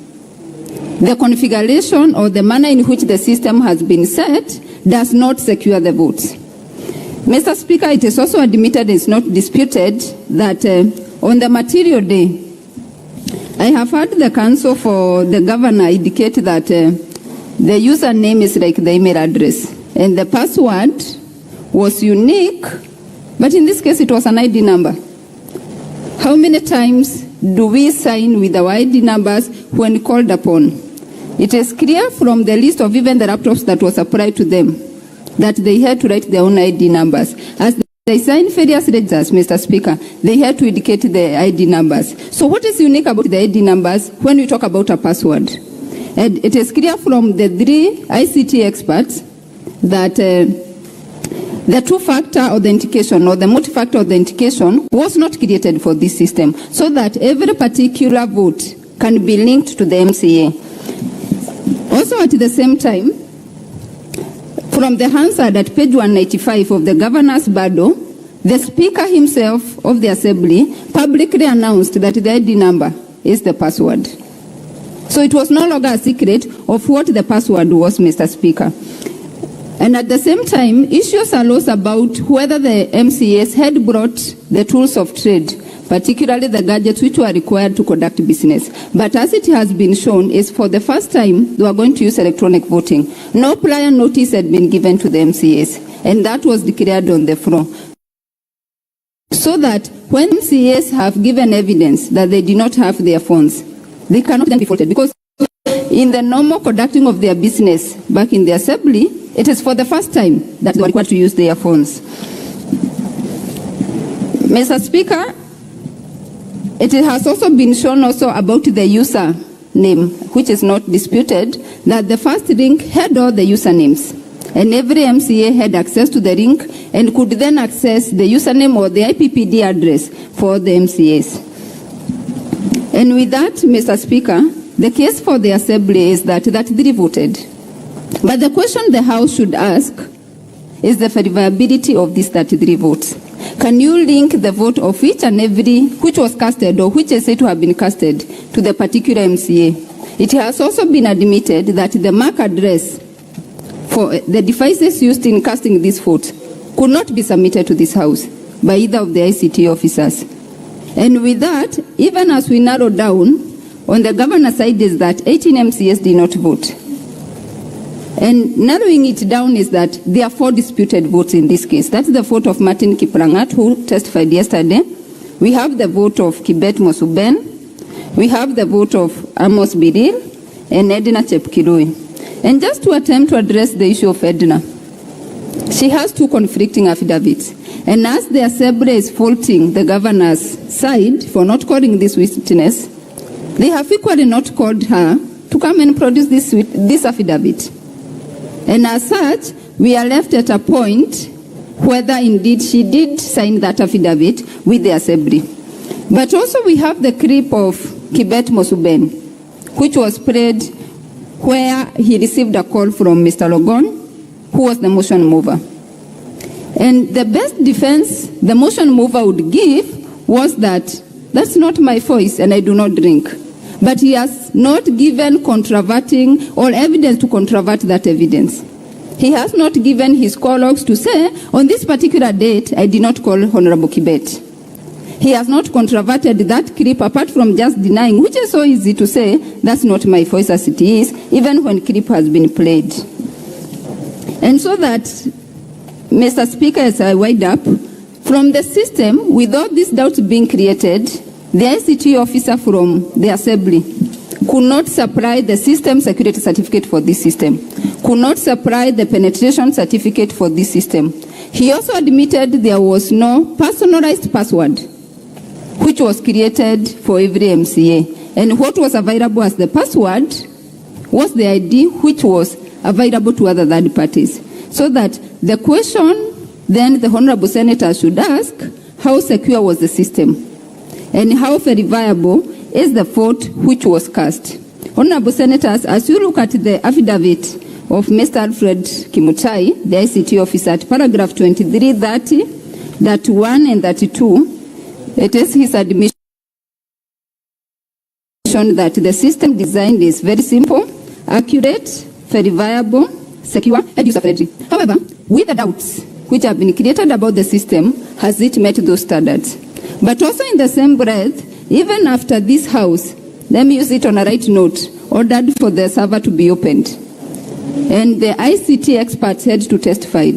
The configuration or the manner in which the system has been set does not secure the votes. Mr. Speaker, it is also admitted, it's not disputed, that on the material day, I have heard the counsel for the governor indicate that the username is like the email address, and the password was unique, but in this case it was an ID number. How many times do we sign with our ID numbers when called upon? It is clear from the list of even the laptops that was applied to them that they had to write their own ID numbers. As they signed various registers, Mr. Speaker, they had to indicate the ID numbers. So what is unique about the ID numbers when we talk about a password? And it is clear from the three ICT experts that the two-factor authentication or the multi-factor authentication was not created for this system, so that every particular vote can be linked to the MCA. Also at the same time, from the Hansard at page 195 of the governor's bardo, the Speaker himself of the Assembly publicly announced that the ID number is the password. So it was no longer a secret of what the password was, Mr. Speaker. And at the same time, issues arose about whether the MCAs had brought the tools of trade, particularly the gadgets which were required to conduct business. But as it has been shown, is for the first time they were going to use electronic voting. No prior notice had been given to the MCAs, and that was declared on the floor. So that when MCAs have given evidence that they did not have their phones, they cannot then be faulted, because in the normal conducting of their business back in the Assembly, it is for the first time that they were required to use their phones. Mr. Speaker, it has also been shown also about the user name, which is not disputed, that the first link had all the usernames. And every MCA had access to the link and could then access the username or the IPPD address for the MCAs. And with that, Mr. Speaker, the case for the Assembly is that they voted. But the question the House should ask is the verifiability of these 33 votes. Can you link the vote of each and every which was casted or which is said to have been casted to the particular MCA? It has also been admitted that the MAC address for the devices used in casting these votes could not be submitted to this House by either of the ICT officers. And with that, even as we narrow down, on the governor side is that 18 MCAs did not vote. And narrowing it down is that there are 4 disputed votes in this case. That's the vote of Martin Kiprangat, who testified yesterday. We have the vote of Kibet Mosuben. We have the vote of Amos Biril and Edna Chepkirui. And just to attempt to address the issue of Edna, she has 2 conflicting affidavits. And as the Assembly is faulting the governor's side for not calling this witness, they have equally not called her to come and produce this affidavit. And as such, we are left at a point whether indeed she did sign that affidavit with the Assembly. But also we have the clip of Kibet Mosuben, which was played where he received a call from Mr. Logon, who was the motion mover. And the best defense the motion mover would give was that that's not my voice and I do not drink. But he has not given controverting or evidence to controvert that evidence. He has not given his call logs to say, on this particular date, I did not call Honorable Kibet. He has not controverted that clip apart from just denying, which is so easy to say, that's not my voice as it is, even when clip has been played. And so that, Mr. Speaker, as I wind up, from the system, without these doubts being created, the ICT officer from the Assembly could not supply the system security certificate for this system, could not supply the penetration certificate for this system. He also admitted there was no personalized password which was created for every MCA. And what was available as the password was the ID which was available to other third parties. So that the question then the Honorable Senator should ask, how secure was the system? And how verifiable is the vote which was cast? Honorable Senators, as you look at the affidavit of Mr. Alfred Kimutai, the ICT officer, at paragraph 23, 30, 31, and 32, it is his admission that the system design is very simple, accurate, verifiable, secure, and user-friendly. However, with the doubts which have been created about the system, has it met those standards? But also in the same breath, even after this House, let me use it on a right note, ordered for the server to be opened. And the ICT experts had to testify.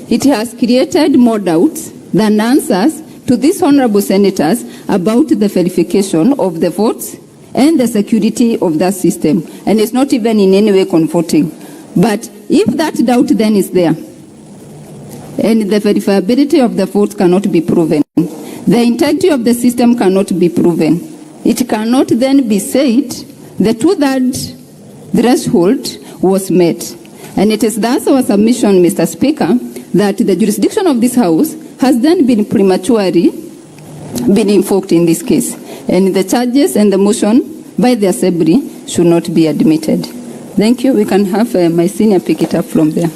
It has created more doubts than answers to these honorable senators about the verification of the votes and the security of that system. And it's not even in any way comforting. But if that doubt then is there, and the verifiability of the votes cannot be proven, the integrity of the system cannot be proven, it cannot then be said the 2/3 threshold was met. And it is thus our submission, Mr. Speaker, that the jurisdiction of this House has then been prematurely been invoked in this case. And the charges and the motion by the Assembly should not be admitted. Thank you. We can have my senior pick it up from there.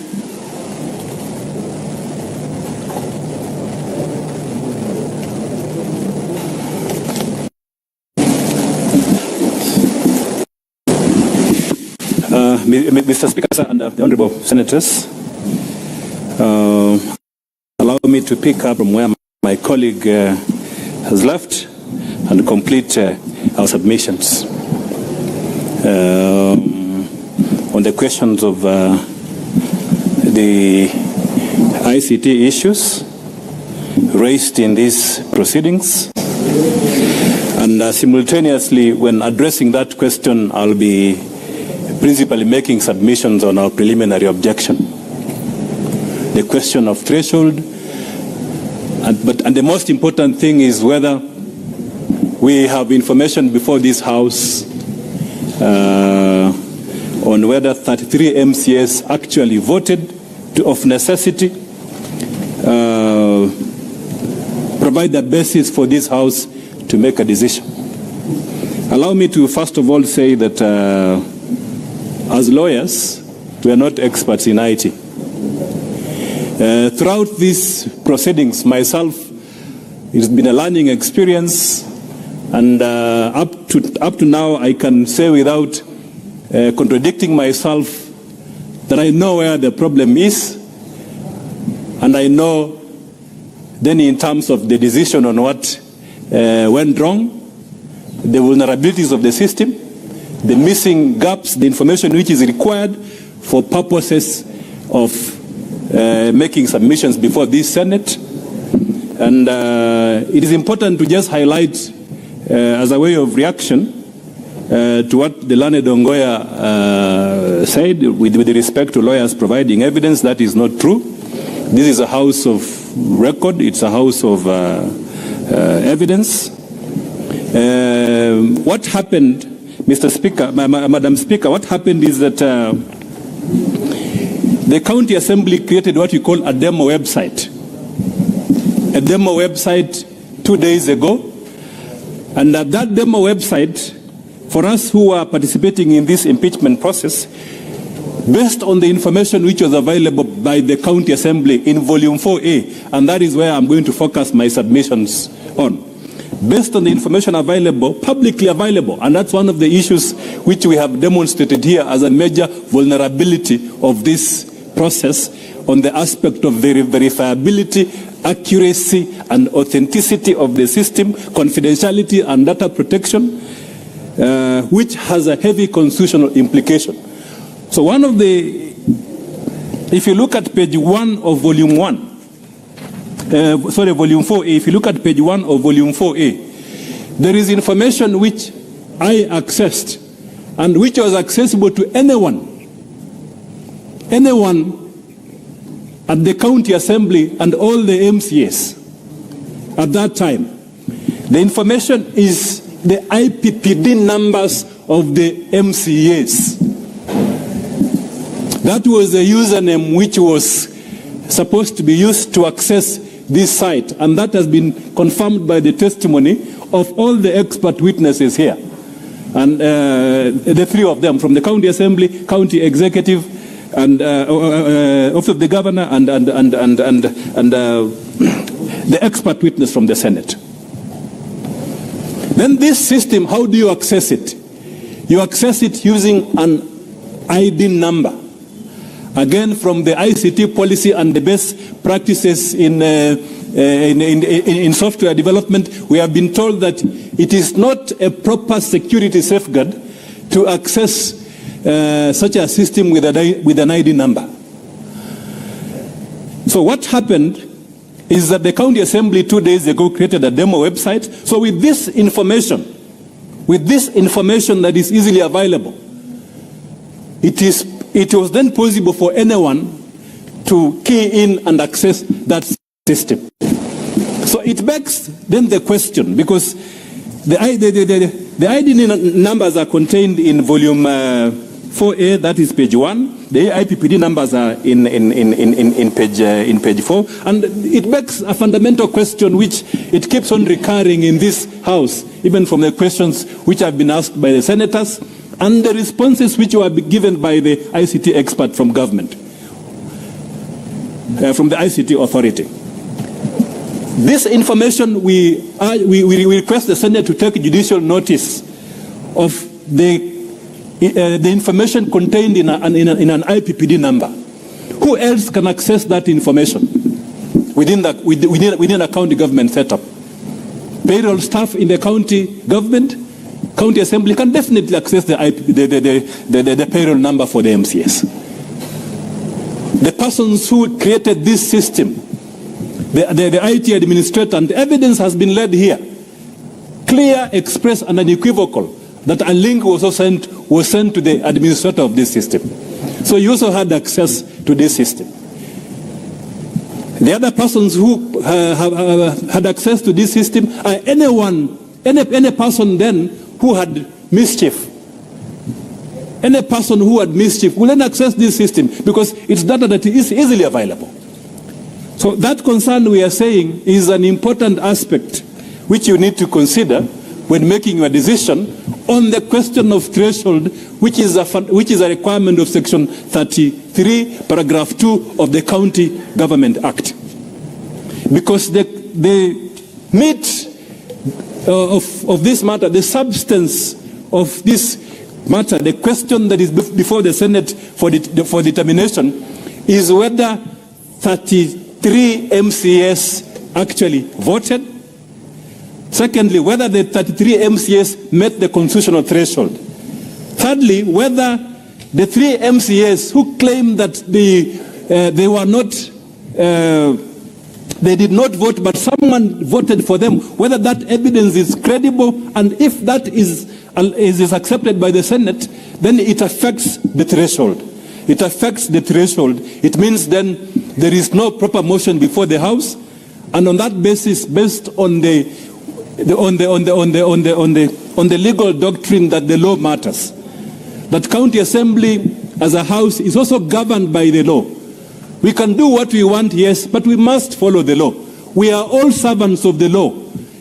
Mr. Speaker, sir, and the Honourable Senators, allow me to pick up from where my colleague has left and complete our submissions on the questions of the ICT issues raised in these proceedings. And simultaneously, when addressing that question, I'll be principally making submissions on our preliminary objection. The question of threshold, and the most important thing is whether we have information before this House on whether 33 MCAs actually voted of necessity, provide the basis for this House to make a decision. Allow me to first of all say that as lawyers, we are not experts in IT. Throughout these proceedings, myself, it's been a learning experience, and up to now, I can say without contradicting myself that I know where the problem is, and I know then in terms of the decision on what went wrong, the vulnerabilities of the system, the missing gaps, the information which is required for purposes of making submissions before this Senate. And it is important to just highlight as a way of reaction to what the learned Ongoya said with respect to lawyers providing evidence. That is not true. This is a house of record. It's a house of evidence. What happened, Mr. Speaker, Madam Speaker, what happened is that the County Assembly created what we call a demo website. A demo website 2 days ago. And at that demo website, for us who are participating in this impeachment process, based on the information which was available by the County Assembly in Volume 4A, and that is where I'm going to focus my submissions on. Based on the information available, publicly available, and that's one of the issues which we have demonstrated here as a major vulnerability of this process on the aspect of verifiability, accuracy, and authenticity of the system, confidentiality and data protection, which has a heavy constitutional implication. So one of the, if you look at page 1 of volume 1, volume 4A, if you look at page 1 of volume 4A, there is information which I accessed and which was accessible to anyone at the County Assembly and all the MCAs at that time. The information is the IPPD numbers of the MCAs. That was a username which was supposed to be used to access this site, and that has been confirmed by the testimony of all the expert witnesses here. And the three of them, from the County Assembly, County Executive, and Office of the Governor, and the expert witness from the Senate. Then this system, how do you access it? You access it using an ID number. Again, from the ICT policy and the best practices in software development, we have been told that it is not a proper security safeguard to access such a system with an ID number. So what happened is that the County Assembly 2 days ago created a demo website. So with this information that is easily available, it was then possible for anyone to key in and access that system. So it begs then the question, because the ID numbers are contained in volume 4A, that is page 1. The IPPD numbers are in page 4. And it begs a fundamental question which it keeps on recurring in this House, even from the questions which have been asked by the senators and the responses which were given by the ICT expert from government, from the ICT authority. This information, we request the Senate to take judicial notice of the information contained in an IPPD number. Who else can access that information within a county government setup? Payroll staff in the county government, County Assembly can definitely access the payroll number for the MCS. The persons who created this system, the IT administrator, and the evidence has been laid here, clear, express, and unequivocal, that a link was also sent was sent to the administrator of this system. So you also had access to this system. The other persons who had access to this system are any person then who had mischief. Any person who had mischief will then access this system because it's data that is easily available. So that concern we are saying is an important aspect which you need to consider when making your decision on the question of threshold, which is a requirement of Section 33, Paragraph 2 of the County Government Act. Because the meat of this matter, the substance of this matter, the question that is before the Senate for determination is whether 33 MCAs actually voted. Secondly, whether the 33 MCAs met the constitutional threshold. Thirdly, whether the 3 MCAs who claim that they were not, they did not vote, but someone voted for them, whether that evidence is credible, and if that is accepted by the Senate, then it affects the threshold. It affects the threshold. It means then there is no proper motion before the House, and on that basis, based on the legal doctrine that the law matters, that county assembly as a house is also governed by the law. We can do what we want, yes, but we must follow the law. We are all servants of the law.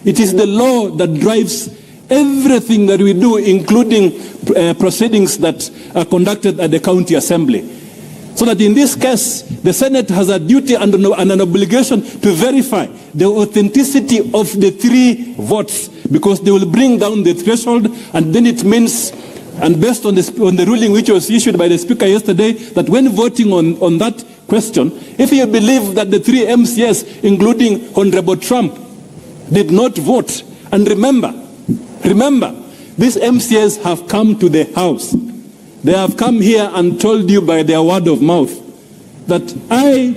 It is the law that drives everything that we do, including proceedings that are conducted at the county assembly. So that in this case, the Senate has a duty and an obligation to verify the authenticity of the 3 votes, because they will bring down the threshold, and then it means, and based on the ruling which was issued by the Speaker yesterday, that when voting on that question, if you believe that the 3 MCAs, including Honorable Trump, did not vote, and remember, these MCAs have come to the House. They have come here and told you by their word of mouth that I,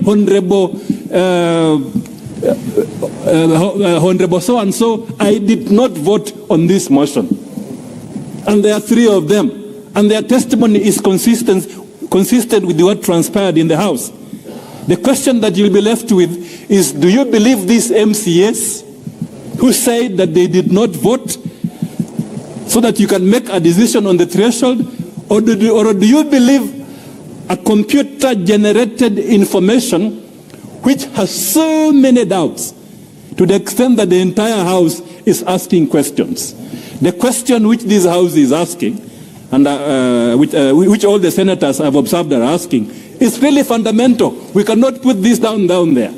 Honorable so-and-so, I did not vote on this motion. And there are 3 of them. And their testimony is consistent with what transpired in the House. The question that you'll be left with is, do you believe these MCAs who say that they did not vote so that you can make a decision on the threshold? Or do you believe a computer-generated information which has so many doubts to the extent that the entire House is asking questions? The question which this House is asking, and which all the senators have observed are asking, is really fundamental. We cannot put this down there.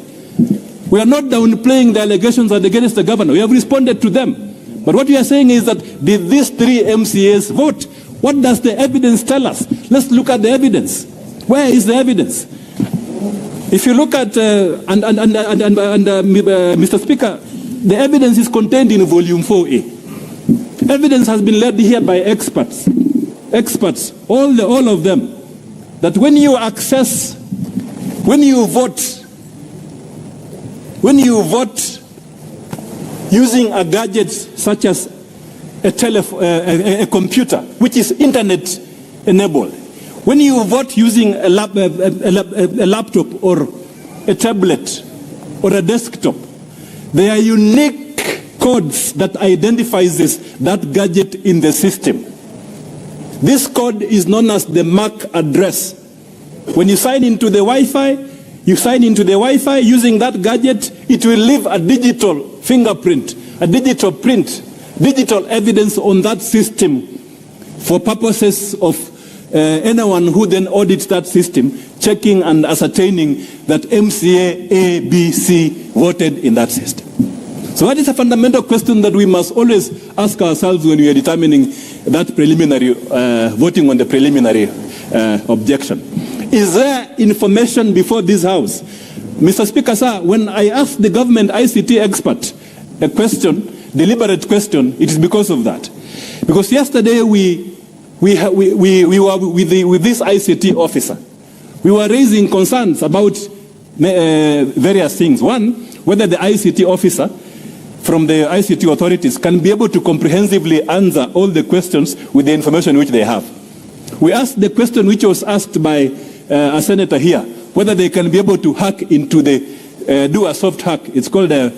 We are not downplaying the allegations against the governor. We have responded to them. But what we are saying is that did these 3 MCAs vote? What does the evidence tell us? Let's look at the evidence. Where is the evidence? If you look at, Mr. Speaker, the evidence is contained in Volume 4A. Evidence has been led here by experts, all of them, that when you vote using a gadget such as a computer, which is internet enabled, when you vote using a laptop or a tablet or a desktop, there are unique codes that identifies that gadget in the system. This code is known as the MAC address. When you sign into the Wi-Fi, using that gadget, it will leave a digital fingerprint, a digital print, digital evidence on that system for purposes of anyone who then audits that system, checking and ascertaining that MCA A, B, C voted in that system. So that is a fundamental question that we must always ask ourselves when we are determining that preliminary, voting on the preliminary objection. Is there information before this House? Mr. Speaker, sir, when I asked the government ICT expert a question, deliberate question, it is because of that. Because yesterday we were with this ICT officer. We were raising concerns about various things. One, whether the ICT officer from the ICT authorities can be able to comprehensively answer all the questions with the information which they have. We asked the question which was asked by a senator here, whether they can be able to hack into the, do a soft hack. It's called a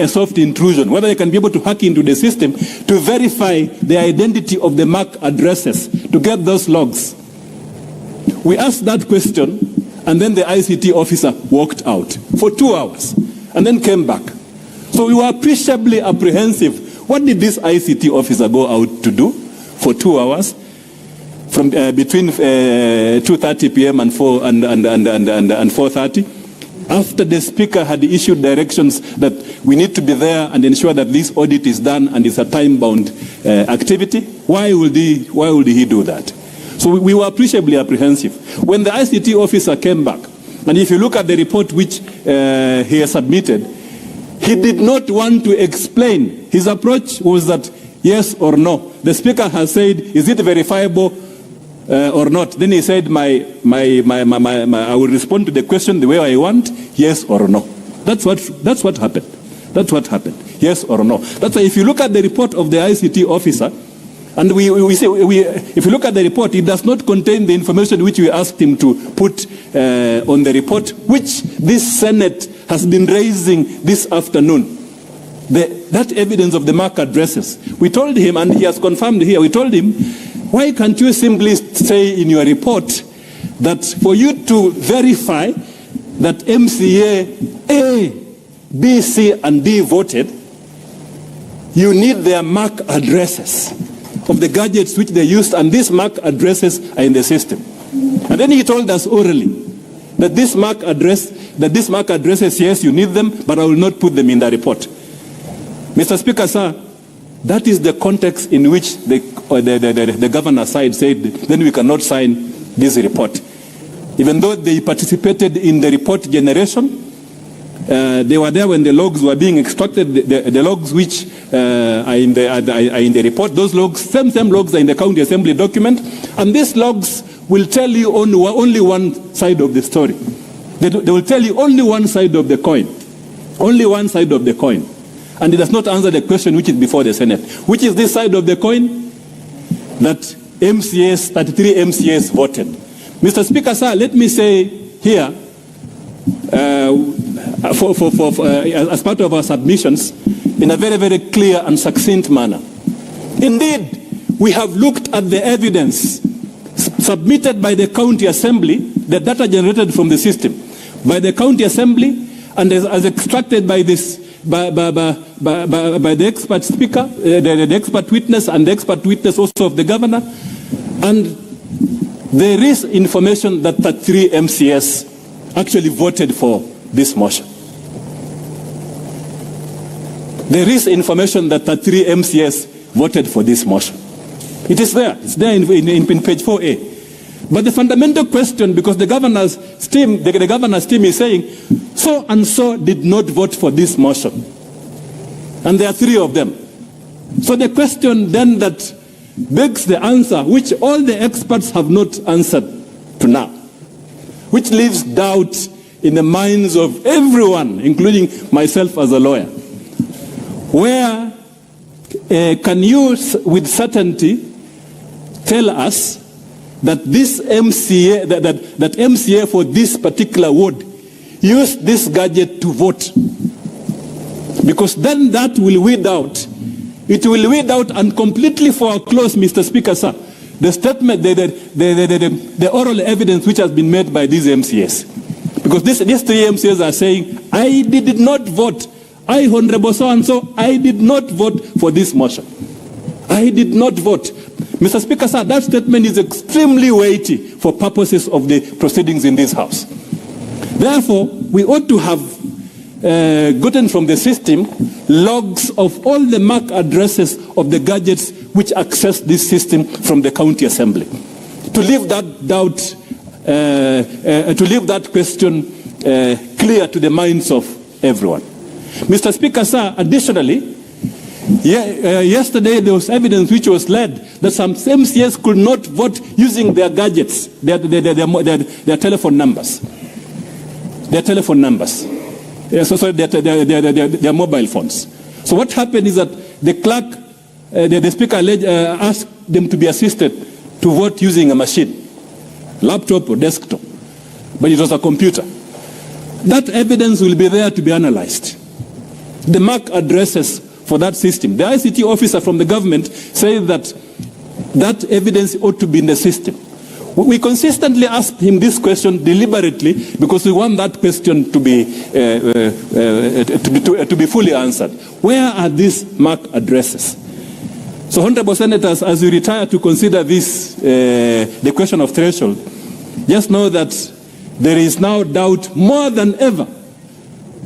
soft intrusion. Whether they can be able to hack into the system to verify the identity of the MAC addresses, to get those logs. We asked that question, and then the ICT officer walked out for 2 hours, and then came back. So we were appreciably apprehensive. What did this ICT officer go out to do for 2 hours? From between 2:30 p.m. and 4:30, after the speaker had issued directions that we need to be there and ensure that this audit is done and it's a time-bound activity. Why would he do that? So we were appreciably apprehensive. When the ICT officer came back, and if you look at the report which he has submitted, he did not want to explain. His approach was that yes or no. The speaker has said, is it verifiable or not? Then he said, I will respond to the question the way I want, yes or no. That's what happened. That's what happened. Yes or no. That's why if you look at the report of the ICT officer, and if you look at the report, it does not contain the information which we asked him to put on the report, which this Senate has been raising this afternoon. That evidence of the MAC addresses. We told him, and he has confirmed here, we told him, why can't you simply say in your report that for you to verify that MCA A, B, C, and D voted, you need their MAC addresses of the gadgets which they used, and these MAC addresses are in the system. And then he told us orally that this MAC addresses, yes, you need them, but I will not put them in the report. Mr. Speaker, sir, that is the context in which the governor's side said, then we cannot sign this report. Even though they participated in the report generation, they were there when the logs were being extracted, the logs which are in the report. Those logs, same logs are in the county assembly document, and these logs will tell you only one side of the story. They will tell you only one side of the coin. Only one side of the coin. And it does not answer the question which is before the Senate. Which is this side of the coin? That 33 MCAs voted. Mr. Speaker, sir, let me say here, as part of our submissions, in a very, very clear and succinct manner. Indeed, we have looked at the evidence submitted by the county assembly, the data generated from the system, by the county assembly, and as extracted by this by the expert speaker, the expert witness, and the expert witness also of the governor. And there is information that 3 MCS actually voted for this motion. There is information that 3 MCS voted for this motion. It is there. It's there in page 4A. But the fundamental question, because the governor's team is saying, so and so did not vote for this motion. And there are 3 of them. So the question then that begs the answer, which all the experts have not answered to now, which leaves doubt in the minds of everyone, including myself as a lawyer. Where can you with certainty tell us that this MCA, that MCA for this particular ward used this gadget to vote? Because then that will weed out. It will weed out and completely foreclose, Mr. Speaker, sir, the statement, the oral evidence which has been made by these MCAs. Because these 3 MCAs are saying, I did not vote. I, Honorable so-and-so, I did not vote for this motion. I did not vote. Mr. Speaker, sir, that statement is extremely weighty for purposes of the proceedings in this House. Therefore, we ought to have gotten from the system logs of all the MAC addresses of the gadgets which access this system from the county assembly. To leave that doubt, to leave that question clear to the minds of everyone. Mr. Speaker, sir, additionally, yesterday there was evidence which was led that some MCAs could not vote using their gadgets, their telephone numbers. Their telephone numbers. Their mobile phones. So what happened is that the clerk the speaker asked them to be assisted to vote using a machine, laptop or desktop, but it was a computer. That evidence will be there to be analyzed. The MAC addresses for that system. The ICT officer from the government said that that evidence ought to be in the system. We consistently asked him this question deliberately because we want that question to be fully answered. Where are these MAC addresses? So, honorable senators, as we retire to consider this, the question of threshold, just know that there is now doubt more than ever.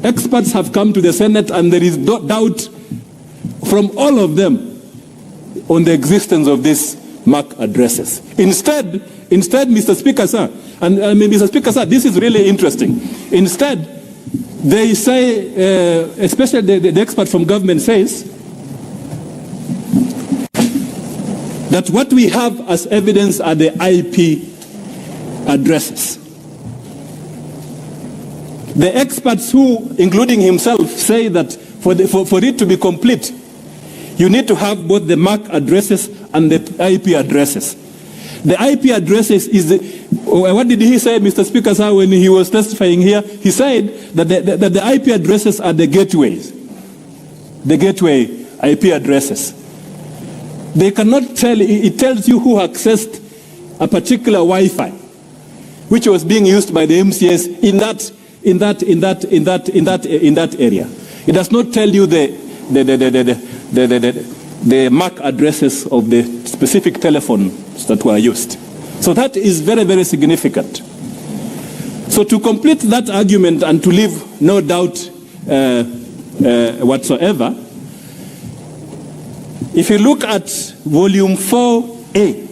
Experts have come to the Senate and there is doubt from all of them on the existence of these MAC addresses. Instead, Mr. Speaker, sir, and Mr. Speaker, sir, this is really interesting. Instead, they say, especially the expert from government says, that what we have as evidence are the IP addresses. The experts who, including himself, say that for it to be complete, you need to have both the MAC addresses and the IP addresses. The IP addresses is, what did he say, Mr. Speaker, sir, when he was testifying here? He said that the IP addresses are the gateways, the gateway IP addresses. They cannot tell, it tells you who accessed a particular Wi-Fi, which was being used by the MCS in that area. It does not tell you the MAC addresses of the specific telephones that were used. So that is very, very significant. So to complete that argument and to leave no doubt whatsoever, if you look at volume 4A,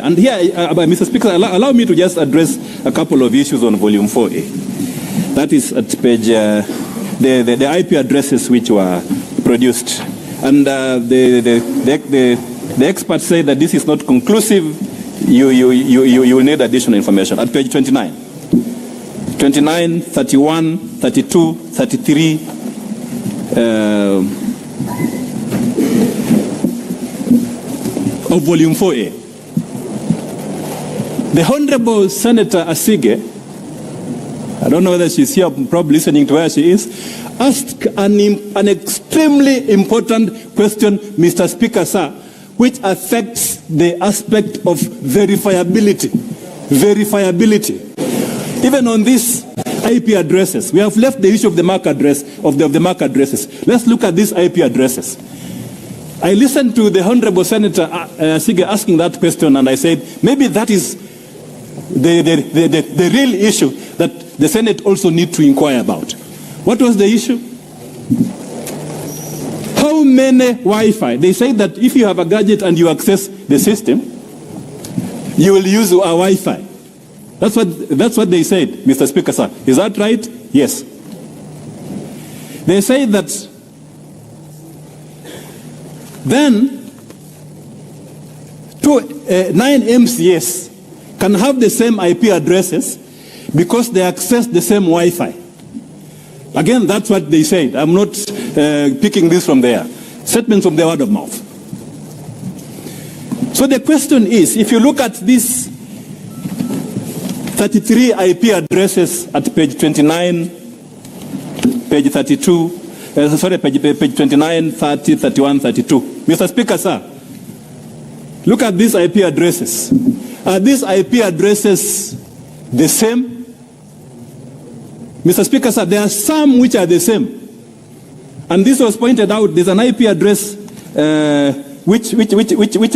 and here, Mr. Speaker, allow me to just address a couple of issues on volume 4A. That is at page, the IP addresses which were produced. And the experts say that this is not conclusive. You will need additional information. At page 29, 31, 32, 33, of volume 4A. The Honorable Senator Asige, I don't know whether she's here, probably listening to where she is, asked an extremely important question, Mr. Speaker, sir, which affects the aspect of verifiability. Even on these IP addresses, we have left the issue of the MAC address, of the MAC addresses. Let's look at these IP addresses. I listened to the Honorable Senator Asige asking that question, and I said, maybe that is the real issue that the Senate also need to inquire about. What was the issue? How many Wi-Fi? They say that if you have a gadget and you access the system, you will use our Wi-Fi. That's what they said, Mr. Speaker, sir. Is that right? Yes. They say that then 9 MCS can have the same IP addresses because they access the same Wi-Fi. Again, that's what they said. I'm not picking this from there. Statements from the word of mouth. So the question is, if you look at these 33 IP addresses at page 29, page 32, page 29, 30, 31, 32. Mr. Speaker, sir, look at these IP addresses. Are these IP addresses the same? Mr. Speaker, sir, there are some which are the same. And this was pointed out. There's an IP address which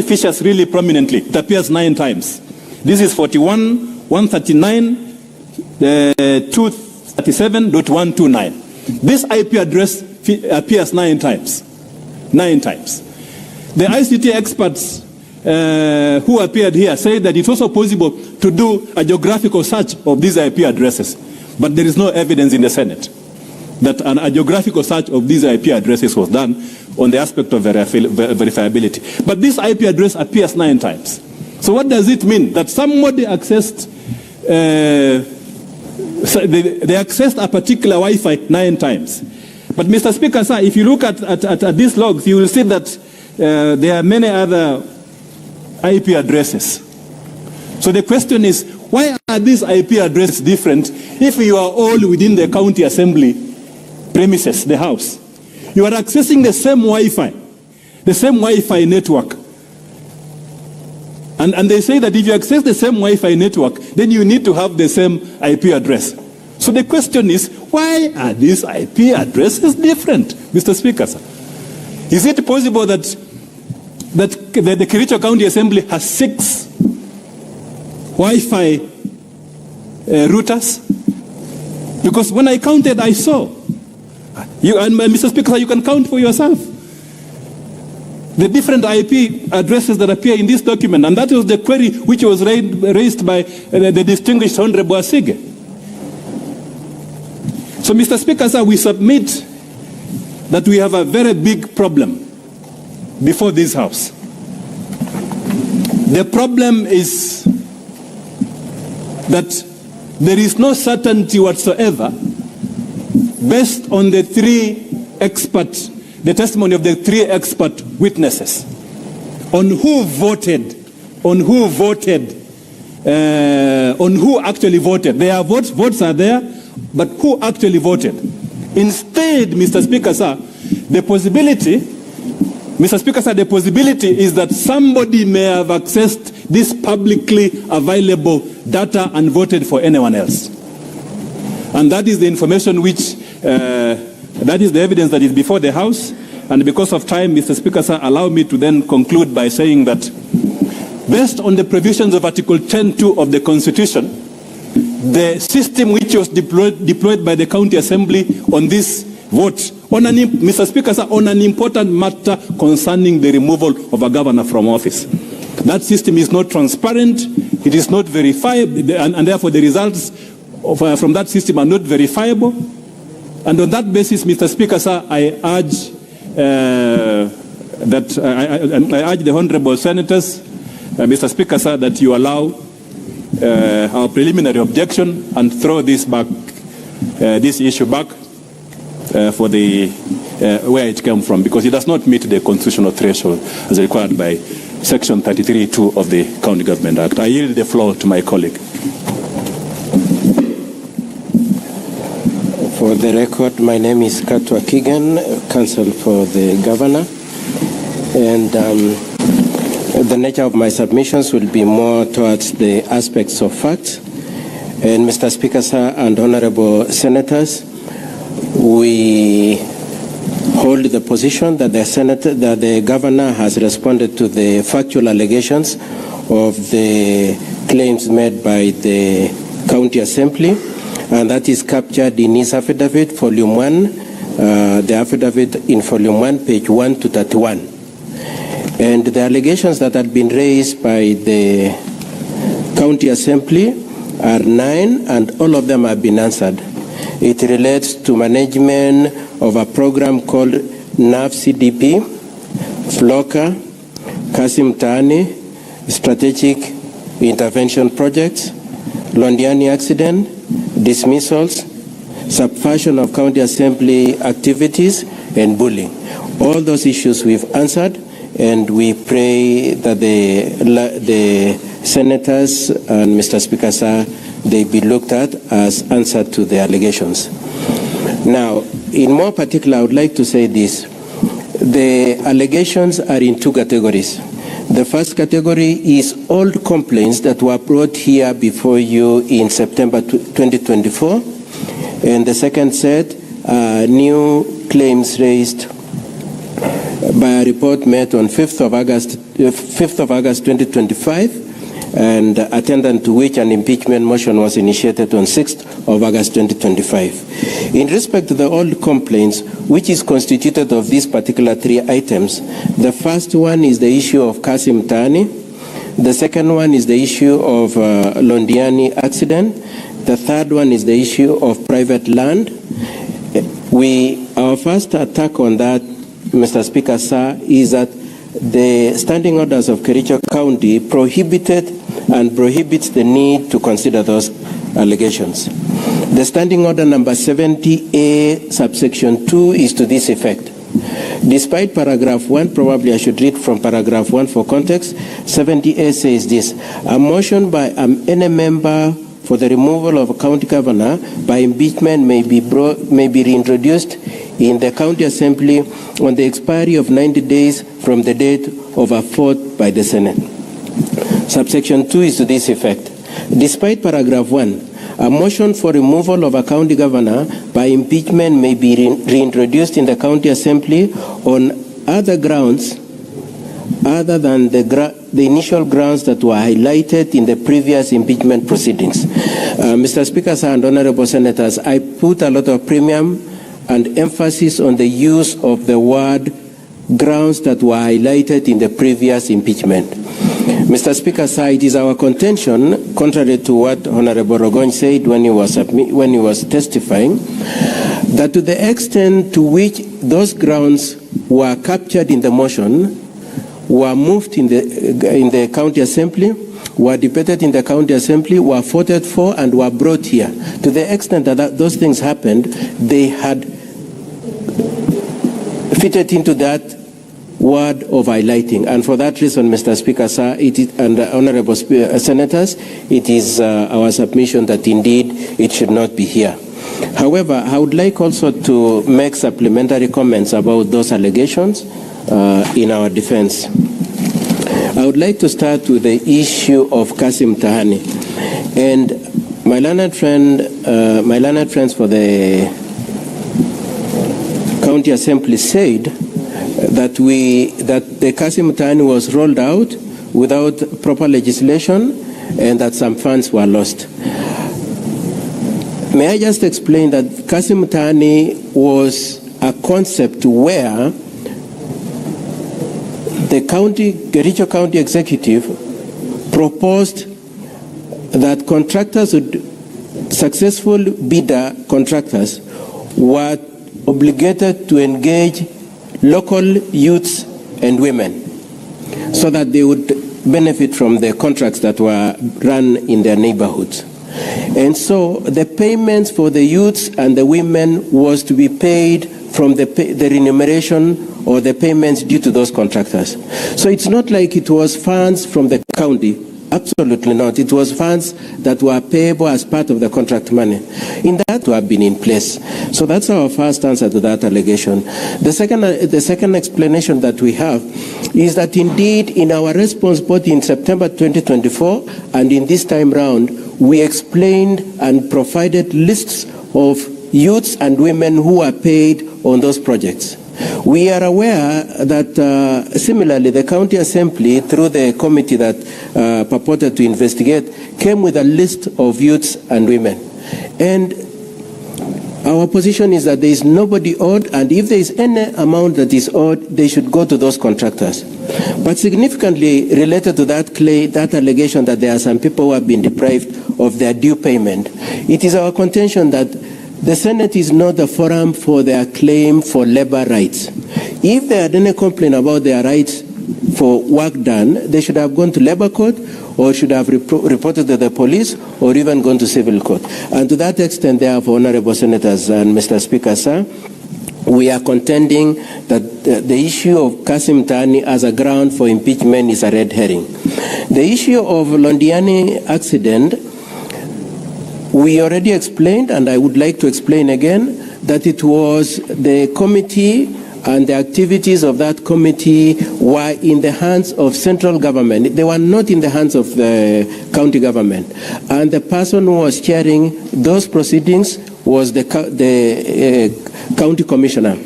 features really prominently. It appears 9 times. This is 41, 139, 237.129. This IP address appears 9 times. 9 times. The ICT experts who appeared here say that it's also possible to do a geographical search of these IP addresses. But there is no evidence in the Senate that a geographical search of these IP addresses was done on the aspect of verifiability. But this IP address appears 9 times. So what does it mean? That somebody accessed, they accessed a particular Wi-Fi 9 times. But Mr. Speaker, sir, if you look at these logs, you will see that there are many other IP addresses. So the question is, why are these IP addresses different if you are all within the county assembly premises, the house? You are accessing the same Wi-Fi network. And they say that if you access the same Wi-Fi network, then you need to have the same IP address. So the question is, why are these IP addresses different, Mr. Speaker, sir? Is it possible that the Kericho County Assembly has 6 Wi-Fi routers? Because when I counted, I saw. You, and Mr. Speaker, you can count for yourself the different IP addresses that appear in this document. And that was the query which was raised by the distinguished Honorable Asige. So, Mr. Speaker, sir, we submit that we have a very big problem before this House. The problem is that there is no certainty whatsoever based on the testimony of the 3 expert witnesses on who actually voted. Their votes are there, but who actually voted? Instead, Mr. Speaker, sir, the possibility is that somebody may have accessed this publicly available data and voted for anyone else. And that is the information which, that is the evidence that is before the House. And because of time, Mr. Speaker, sir, allow me to then conclude by saying that based on the provisions of Article 10.2 of the Constitution, the system which was deployed by the County Assembly on this vote, Mr. Speaker, sir, on an important matter concerning the removal of a governor from office. That system is not transparent, it is not verifiable, and therefore the results from that system are not verifiable. And on that basis, Mr. Speaker, sir, I urge I urge the Honorable Senators, Mr. Speaker, sir, that you allow our preliminary objection and throw this issue back for the where it came from, because it does not meet the constitutional threshold as required by Section 33(2) of the County Government Act. I yield the floor to my colleague. For the record, my name is Katwa Kigan, Counsel for the Governor, and the nature of my submissions will be more towards the aspects of fact. And Mr. Speaker, sir, and Honorable Senators, we hold the position that the Governor has responded to the factual allegations of the claims made by the County Assembly, and that is captured in his affidavit, volume 1, the affidavit in volume 1, page 1 to 31. And the allegations that had been raised by the County Assembly are 9, and all of them have been answered. It relates to management of a program called NAV-CDP, FLOCA, Kasim Tani, Strategic Intervention Projects, Londiani accident, dismissals, subversion of County Assembly activities, and bullying. All those issues we've answered, and we pray that the Senators and Mr. Speaker, sir, they be looked at as answer to the allegations. Now, in more particular, I would like to say this. The allegations are in 2 categories. The first category is old complaints that were brought here before you in September 2024. And the second set are new claims raised by a report made on 5th of August 2025, and attendant to which an impeachment motion was initiated on 6th of August 2025. In respect to the old complaints, which is constituted of these particular 3 items, the first one is the issue of Kasim Tani, the second one is the issue of Londiani accident, the third one is the issue of private land. Our first attack on that, Mr. Speaker, sir, is that the standing orders of Kericho County prohibited and prohibits the need to consider those allegations. The standing order number 70A subsection 2 is to this effect. Despite paragraph 1, probably I should read from paragraph 1 for context, 70A says this: a motion by any member for the removal of a county governor by impeachment may be reintroduced in the county assembly on the expiry of 90 days from the date of a vote by the Senate. Subsection 2 is to this effect. Despite paragraph 1, a motion for removal of a county governor by impeachment may be reintroduced in the county assembly on other grounds other than the initial grounds that were highlighted in the previous impeachment proceedings. Mr. Speaker, sir, and honorable senators, I put a lot of premium and emphasis on the use of the word grounds that were highlighted in the previous impeachment. Mr. Speaker, sir, it is our contention, contrary to what Honorable Rogong said when he was testifying, that to the extent to which those grounds were captured in the motion, were moved in the county assembly, were debated in the county assembly, were voted for, and were brought here. To the extent that those things happened, they had fitted into that word of highlighting. And for that reason, Mr. Speaker, sir, and honorable senators, it is our submission that indeed it should not be here. However, I would like also to make supplementary comments about those allegations in our defense. I would like to start with the issue of Kasim Tahani. And my learned friends for the county assembly said that the Kasim Tahani was rolled out without proper legislation and that some funds were lost. May I just explain that Kasim Tahani was a concept where the Kericho County Executive proposed that successful bidder contractors were obligated to engage local youths and women so that they would benefit from the contracts that were run in their neighborhoods. And so the payments for the youths and the women was to be paid from the remuneration or the payments due to those contractors. So it's not like it was funds from the county. Absolutely not. It was funds that were payable as part of the contract money. In that to have been in place. So that's our first answer to that allegation. The second explanation that we have is that indeed in our response both in September 2024 and in this time round, we explained and provided lists of youths and women who are paid on those projects. We are aware that similarly the county assembly, through the committee that purported to investigate, came with a list of youths and women. And our position is that there is nobody owed, and if there is any amount that is owed, they should go to those contractors. But significantly related to that allegation that there are some people who have been deprived of their due payment, it is our contention that the Senate is not the forum for their claim for labor rights. If they had any complaint about their rights for work done, they should have gone to labor court or should have reported to the police or even gone to civil court. And to that extent, therefore, honorable senators and Mr. Speaker, sir, we are contending that the issue of Kasim Tahani as a ground for impeachment is a red herring. The issue of Londiani accident, we already explained, and I would like to explain again, that it was the committee and the activities of that committee were in the hands of central government. They were not in the hands of the county government. And the person who was chairing those proceedings was the county commissioner.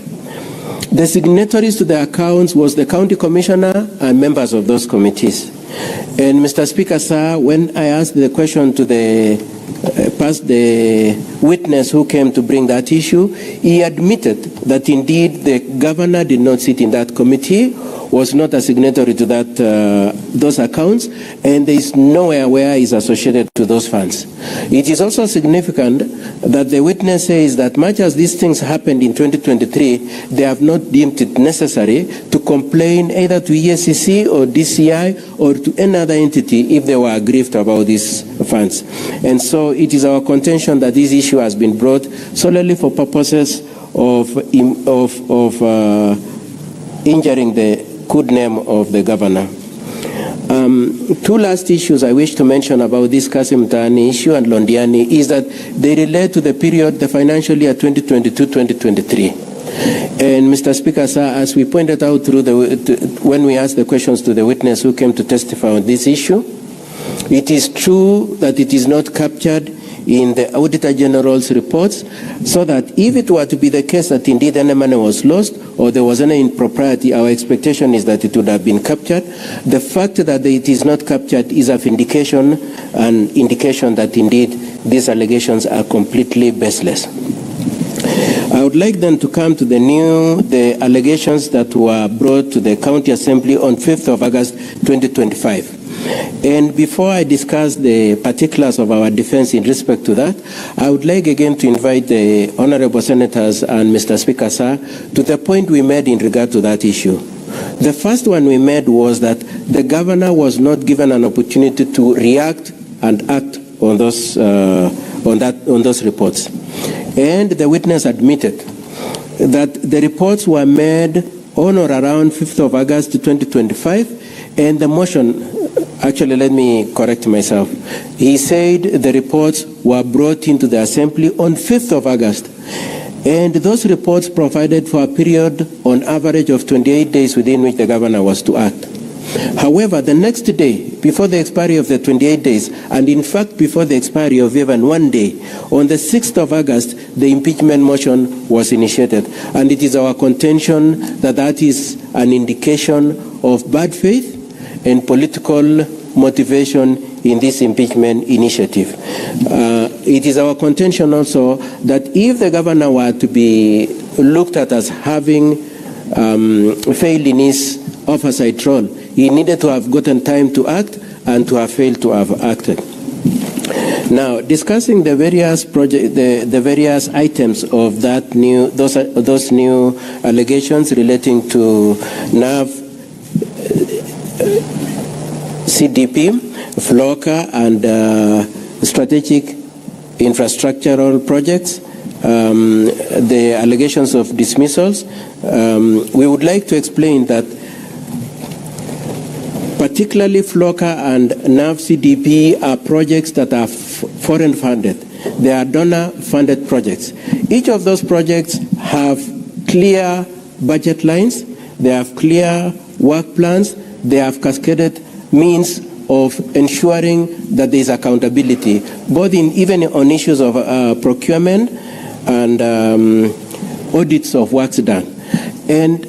The signatories to the accounts was the county commissioner and members of those committees. And Mr. Speaker, sir, when I asked the question to the witness who came to bring that issue, he admitted that indeed the governor did not sit in that committee. was not a signatory to that those accounts, and there is nowhere where he is associated to those funds. It is also significant that the witness says that much as these things happened in 2023, they have not deemed it necessary to complain either to ESCC or DCI or to any other entity if they were aggrieved about these funds. And so it is our contention that this issue has been brought solely for purposes of injuring the good name of the governor. Two last issues I wish to mention about this Kasim Mtaani issue and Londiani is that they relate to the period, the financial year 2022-2023. And Mr. Speaker, sir, as we pointed out through when we asked the questions to the witness who came to testify on this issue, it is true that it is not captured in the Auditor General's reports, so that if it were to be the case that indeed any money was lost or there was any impropriety, our expectation is that it would have been captured. The fact that it is not captured is an indication that indeed these allegations are completely baseless. I would like then to come to the allegations that were brought to the County Assembly on 5th of August 2025. And before I discuss the particulars of our defense in respect to that, I would like again to invite the honorable senators and Mr. Speaker, sir, to the point we made in regard to that issue. The first one we made was that the governor was not given an opportunity to react and act on those reports. And the witness admitted that the reports were made on or around 5th of August 2025, and the motion, actually let me correct myself, he said the reports were brought into the Assembly on 5th of August, and those reports provided for a period on average of 28 days within which the governor was to act. However, the next day, before the expiry of the 28 days, and in fact before the expiry of even one day, on the 6th of August, the impeachment motion was initiated. And it is our contention that that is an indication of bad faith and political motivation in this impeachment initiative. It is our contention also that if the governor were to be looked at as having failed in his oversight role, he needed to have gotten time to act and to have failed to have acted. Now, discussing the various the various items of that those new allegations relating to NAV, CDP, FLOCA, and strategic infrastructural projects, the allegations of dismissals, we would like to explain that particularly FLOCA and NAV CDP are projects that are foreign funded. They are donor funded projects. Each of those projects have clear budget lines, they have clear work plans, they have cascaded means of ensuring that there is accountability, both even on issues of procurement and audits of works done. And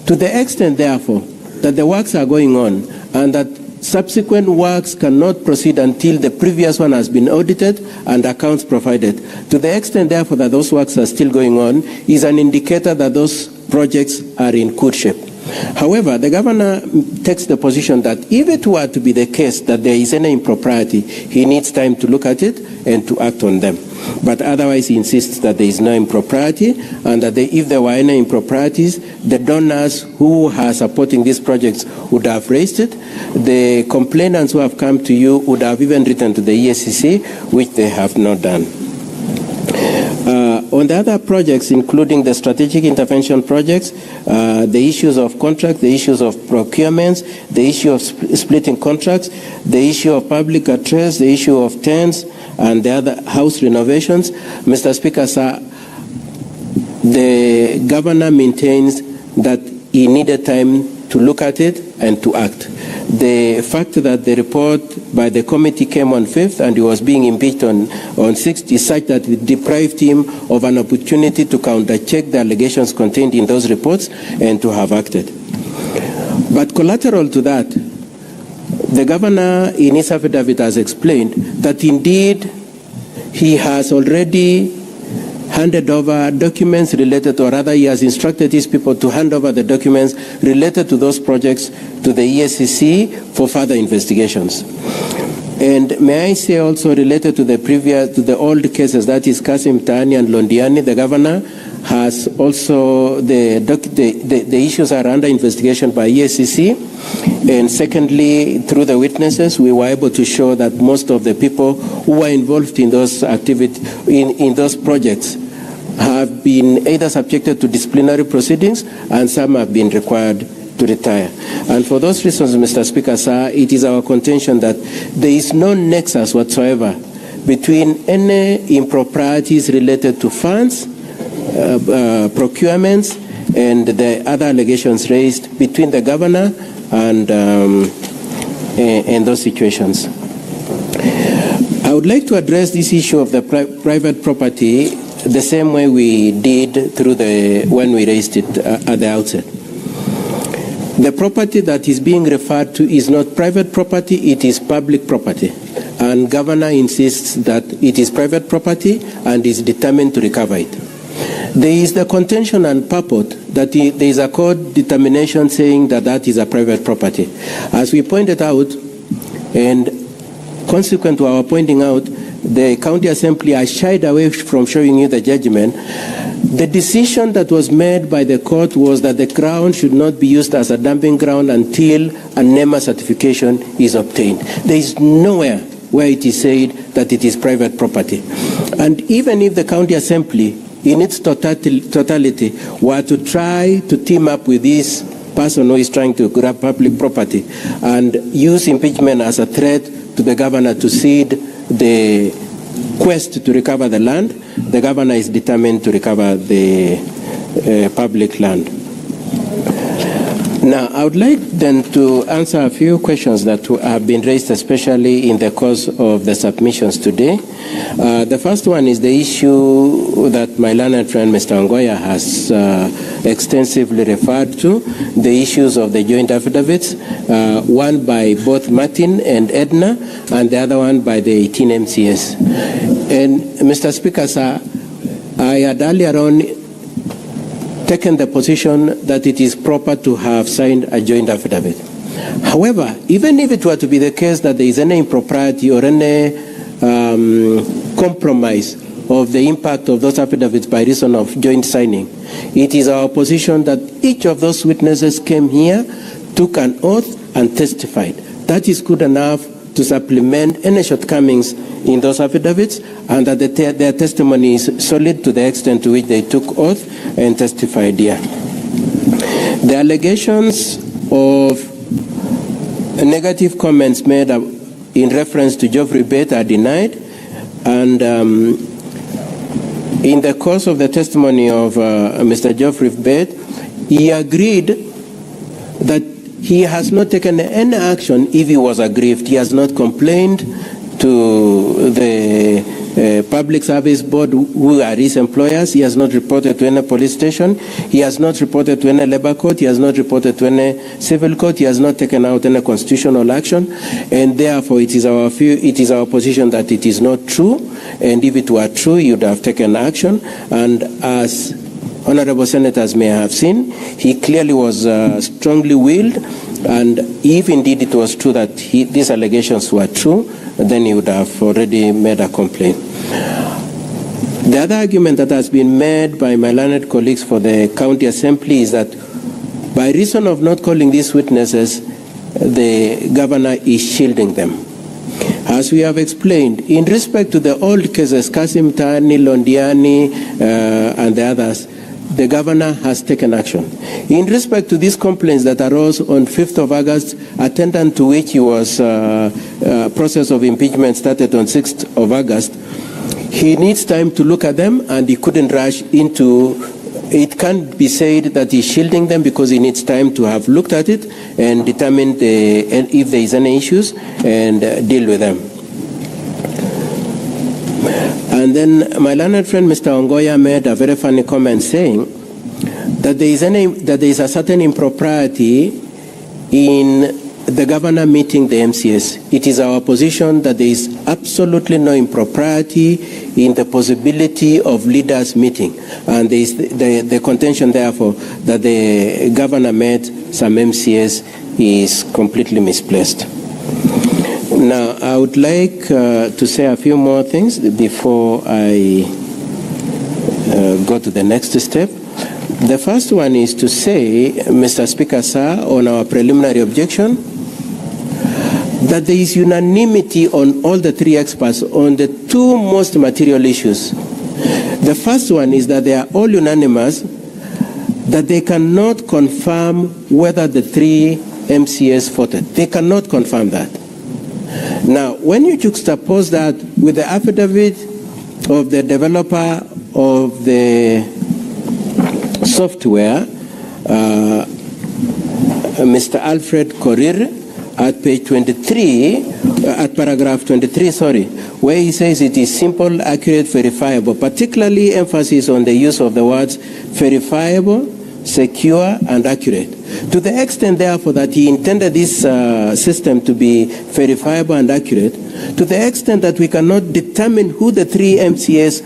to the extent, therefore, that the works are going on and that subsequent works cannot proceed until the previous one has been audited and accounts provided. To the extent, therefore, that those works are still going on is an indicator that those projects are in good shape. However, the governor takes the position that if it were to be the case that there is any impropriety, he needs time to look at it and to act on them. But otherwise, he insists that there is no impropriety and that if there were any improprieties, the donors who are supporting these projects would have raised it. The complainants who have come to you would have even written to the ESCC, which they have not done. On the other projects, including the strategic intervention projects, the issues of contract, the issues of procurements, the issue of splitting contracts, the issue of public address, the issue of tents, and the other house renovations, Mr. Speaker, sir, the governor maintains that he needed time to look at it and to act. The fact that the report by the committee came on 5th and he was being impeached on 6th is such that it deprived him of an opportunity to counter-check the allegations contained in those reports and to have acted. But collateral to that, the governor in his affidavit has explained that indeed he has already handed over documents related, or rather he has instructed his people to hand over the documents related to those projects to the ESCC for further investigations. And may I say also, related to the old cases, that is Kasim Tani and Londiani, the governor has also, the issues are under investigation by ESCC. And secondly, through the witnesses, we were able to show that most of the people who were involved in those activities, in those projects, have been either subjected to disciplinary proceedings, and some have been required to retire. And for those reasons, Mr. Speaker, sir, it is our contention that there is no nexus whatsoever between any improprieties related to funds, procurements, and the other allegations raised between the governor and those situations. I would like to address this issue of the private property the same way we did when we raised it at the outset. The property that is being referred to is not private property, it is public property. And governor insists that it is private property and is determined to recover it. There is the contention and purport that there is a court determination saying that that is a private property. As we pointed out, and consequent to our pointing out, the county assembly has shied away from showing you the judgment. The decision that was made by the court was that the ground should not be used as a dumping ground until a NEMA certification is obtained. There is nowhere where it is said that it is private property. And even if the county assembly, in its totality, were to try to team up with this person who is trying to grab public property and use impeachment as a threat to the governor to cede the quest to recover the land, the governor is determined to recover the public land. Now, I would like then to answer a few questions that have been raised, especially in the course of the submissions today. The first one is the issue that my learned friend, Mr. Ongoya, has extensively referred to, the issues of the joint affidavits, one by both Martin and Edna, and the other one by the 18 MCS. And Mr. Speaker, sir, I had earlier on taken the position that it is proper to have signed a joint affidavit. However, even if it were to be the case that there is any impropriety or any compromise of the impact of those affidavits by reason of joint signing, it is our position that each of those witnesses came here, took an oath, and testified. That is good enough to supplement any shortcomings in those affidavits, and that their testimony is solid to the extent to which they took oath and testified here. The allegations of negative comments made in reference to Geoffrey Bett are denied, and in the course of the testimony of Mr. Geoffrey Bett, he agreed that he has not taken any action if he was aggrieved. He has not complained to the Public Service Board, who are his employers. He has not reported to any police station. He has not reported to any labor court. He has not reported to any civil court. He has not taken out any constitutional action. And therefore, it is our position that it is not true. And if it were true, he would have taken action. And as honorable senators may have seen, he clearly was strongly willed, and if indeed it was true that these allegations were true, then he would have already made a complaint. The other argument that has been made by my learned colleagues for the county assembly is that by reason of not calling these witnesses, the governor is shielding them. As we have explained, in respect to the old cases, Kasim Tani, Londiani, and the others, the governor has taken action. In respect to these complaints that arose on 5th of August, attendant to which he was process of impeachment started on 6th of August, he needs time to look at them, and he couldn't rush into. It can't be said that he's shielding them because he needs time to have looked at it and determined if there is any issues and deal with them. And then my learned friend, Mr. Ongoya, made a very funny comment saying that there is a certain impropriety in the governor meeting the MCS. It is our position that there is absolutely no impropriety in the possibility of leaders meeting, and there is the contention, therefore, that the governor met some MCS is completely misplaced. Now, I would like to say a few more things before I go to the next step. The first one is to say, Mr. Speaker, sir, on our preliminary objection, that there is unanimity on all the three experts on the two most material issues. The first one is that they are all unanimous that they cannot confirm whether the three MCS voted. They cannot confirm that. Now, when you juxtapose that with the affidavit of the developer of the software, Mr. Alfred Korir, at page 23, at paragraph 23, where he says it is simple, accurate, verifiable, particularly emphasis on the use of the words verifiable, secure, and accurate. To the extent, therefore, that he intended this system to be verifiable and accurate, to the extent that we cannot determine who the three MCS,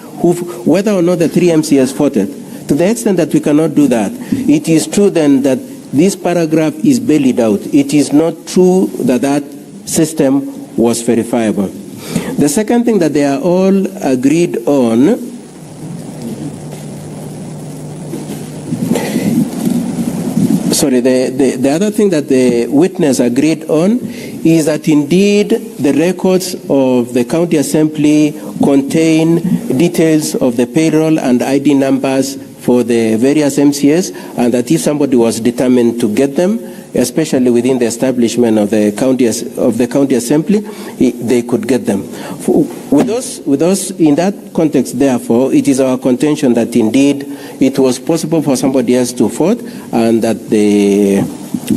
whether or not the three MCS voted, to the extent that we cannot do that, it is true then that this paragraph is bailed out. It is not true that that system was verifiable. The second thing that they are all agreed on the other thing that the witness agreed on is that indeed the records of the county assembly contain details of the payroll and ID numbers for the various MCS, and that if somebody was determined to get them, especially within the establishment of the county assembly, they could get them. With those, in that context, therefore, it is our contention that indeed it was possible for somebody else to vote, and that the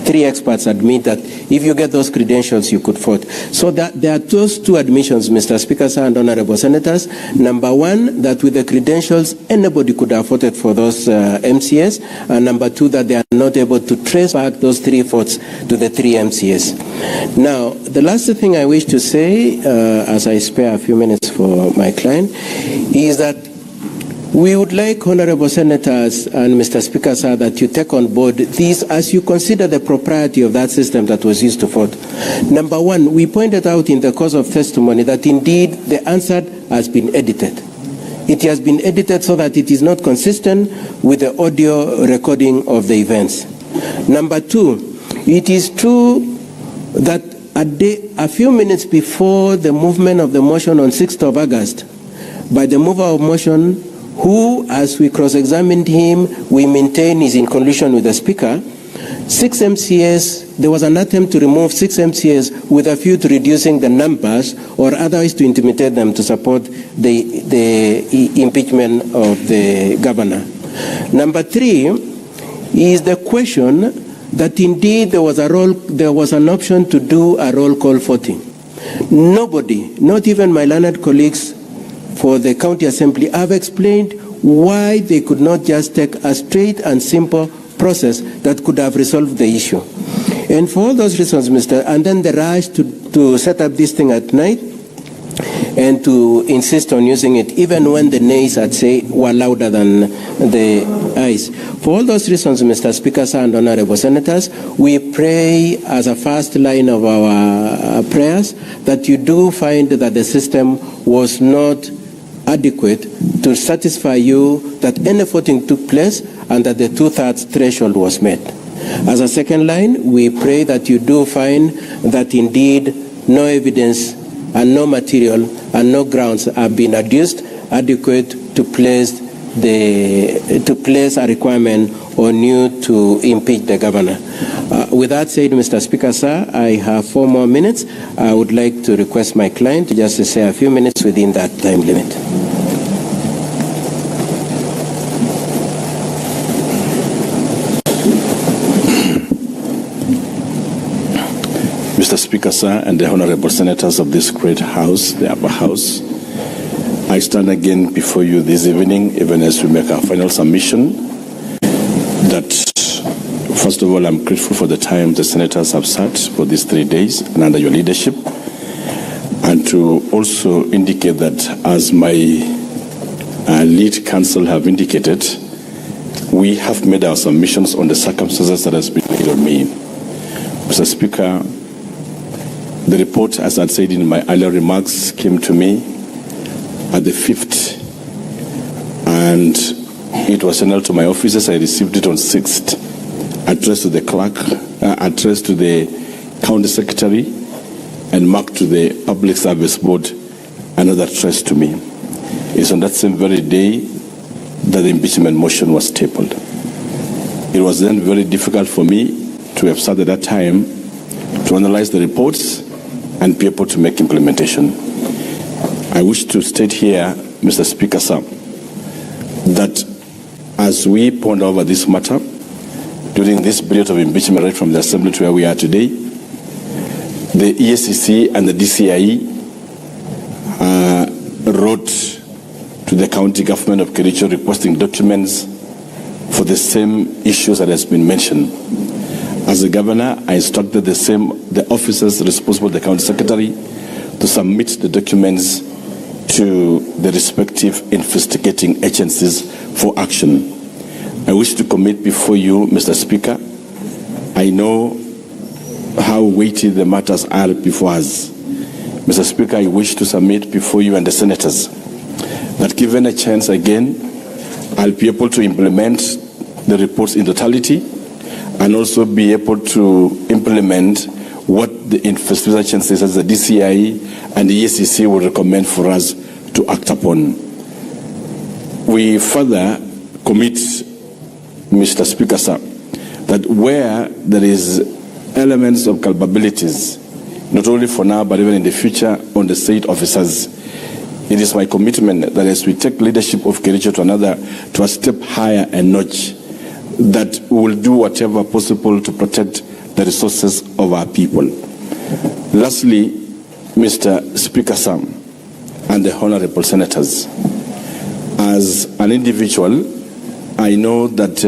three experts admit that if you get those credentials, you could vote. So that there are those two admissions, Mr. Speaker, sir, and honorable senators. Number one, that with the credentials, anybody could have voted for those MCS. And number two, that they are not able to trace back those three votes to the three MCS. Now, the last thing I wish to say, as I spare a few minutes for my client, is that we would like, honorable senators and Mr. Speaker, sir, that you take on board these as you consider the propriety of that system that was used to vote. Number one, we pointed out in the course of testimony that indeed the answer has been edited. It has been edited so that it is not consistent with the audio recording of the events. Number two, it is true that a few minutes before the movement of the motion on 6th of August, by the mover of motion, who, as we cross-examined him, we maintain is in collusion with the Speaker, 6 MCS, there was an attempt to remove 6 MCS with a view to reducing the numbers or otherwise to intimidate them to support the impeachment of the governor. Number 3 is the question that indeed there was an option to do a roll call voting. Nobody, not even my learned colleagues for the county assembly, have explained why they could not just take a straight and simple process that could have resolved the issue. And for all those reasons, and then the rush to set up this thing at night and to insist on using it, even when the nays, I'd say, were louder than the ayes. For all those reasons, Mr. Speaker, sir, and honorable senators, we pray as a first line of our prayers that you do find that the system was not adequate to satisfy you that any voting took place and that the 2/3 threshold was met. As a second line, we pray that you do find that indeed no evidence and no material and no grounds have been adduced adequate to place a requirement on you to impeach the governor. With that said, Mr. Speaker, sir, I have 4 more minutes. I would like to request my client to just say a few minutes within that time limit. Mr. Speaker, sir, and the honorable senators of this great house, the upper house, I stand again before you this evening, even as we make our final submission, that First of all, I'm grateful for the time the senators have sat for these 3 days and under your leadership, and to also indicate that, as my lead counsel have indicated, we have made our submissions on the circumstances that has been laid on me. Mr. Speaker, the report, as I said in my earlier remarks, came to me at the 5th, and it was sent out to my offices. I received it on 6th, addressed to the clerk, addressed to the county secretary, and marked to the Public Service Board, another address to me. It's on that same very day that the impeachment motion was tabled. It was then very difficult for me to have sat at that time to analyze the reports and be able to make implementation. I wish to state here, Mr. Speaker, sir, that as we ponder over this matter during this period of impeachment right from the Assembly to where we are today, the EACC and the DCIE wrote to the county government of Kericho requesting documents for the same issues that has been mentioned. As a governor, I instructed the officers responsible, the county secretary, to submit the documents to the respective investigating agencies for action. I wish to commit before you, Mr. Speaker, I know how weighty the matters are before us. Mr. Speaker, I wish to submit before you and the senators that, given a chance again, I'll be able to implement the reports in totality and also be able to implement what the investigating agencies as the DCIE and the EACC will recommend for us to act upon. We further commit, Mr. Speaker, sir, that where there is elements of culpabilities, not only for now but even in the future, on the state officers, it is my commitment that as we take leadership of Kericho to a step higher and notch, that we will do whatever possible to protect the resources of our people. Lastly, Mr. Speaker, sir, and the honorable senators, as an individual, I know that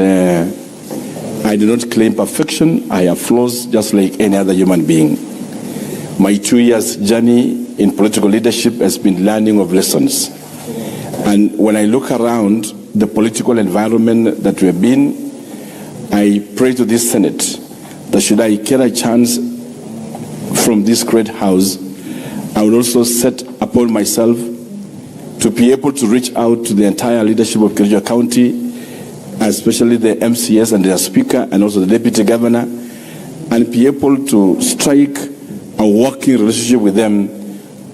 I do not claim perfection. I have flaws just like any other human being. My 2 years journey in political leadership has been learning of lessons. And when I look around the political environment that we have been, I pray to this Senate that should I get a chance from this great house, I would also set upon myself to be able to reach out to the entire leadership of Kericho County, especially the MCS and their speaker and also the deputy governor, and be able to strike a working relationship with them,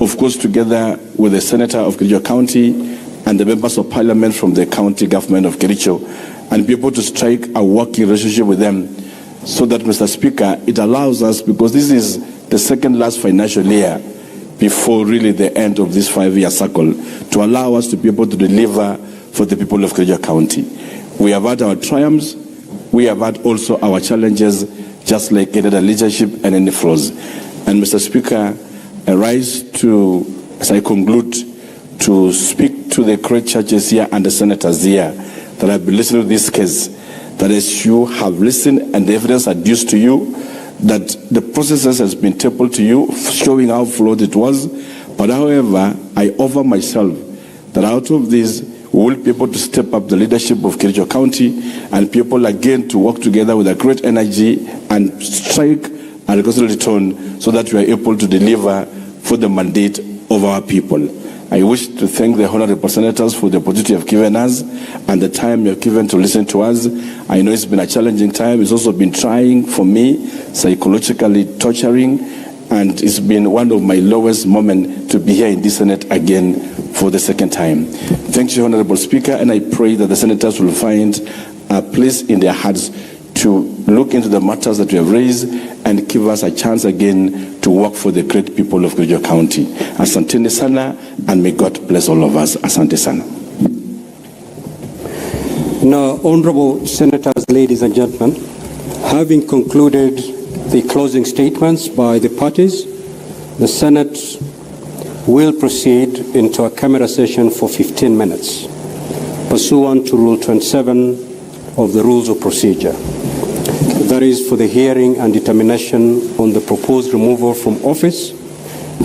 of course together with the senator of Kericho County and the members of parliament from the county government of Kericho, and be able to strike a working relationship with them so that, Mr. Speaker, it allows us, because this is the second last financial year before really the end of this 5-year cycle, to allow us to be able to deliver for the people of Kericho County. We have had our triumphs, we have had also our challenges, just like any other leadership and any flaws. And Mr. Speaker, I rise to, as I conclude, to speak to the great churches here and the senators here that have been listening to this case, that as you have listened and the evidence adduced to you, that the processes has been tabled to you, showing how flawed it was. But however, I offer myself that out of this, we will be able to step up the leadership of Kericho County and people again to work together with a great energy and strike a reconciliatory tone so that we are able to deliver for the mandate of our people. I wish to thank the honorable senators for the opportunity you have given us and the time you have given to listen to us. I know it's been a challenging time. It's also been trying for me, psychologically torturing, and it's been one of my lowest moments to be here in this Senate again for the second time. Thank you, Honorable Speaker, and I pray that the senators will find a place in their hearts to look into the matters that we have raised and give us a chance again to work for the great people of Kericho County. Asante sana, and may God bless all of us. Asante sana. Now, honorable senators, ladies and gentlemen, having concluded the closing statements by the parties, the Senate will proceed into a camera session for 15 minutes, pursuant to Rule 27 of the Rules of Procedure. that is for the hearing and determination on the proposed removal from office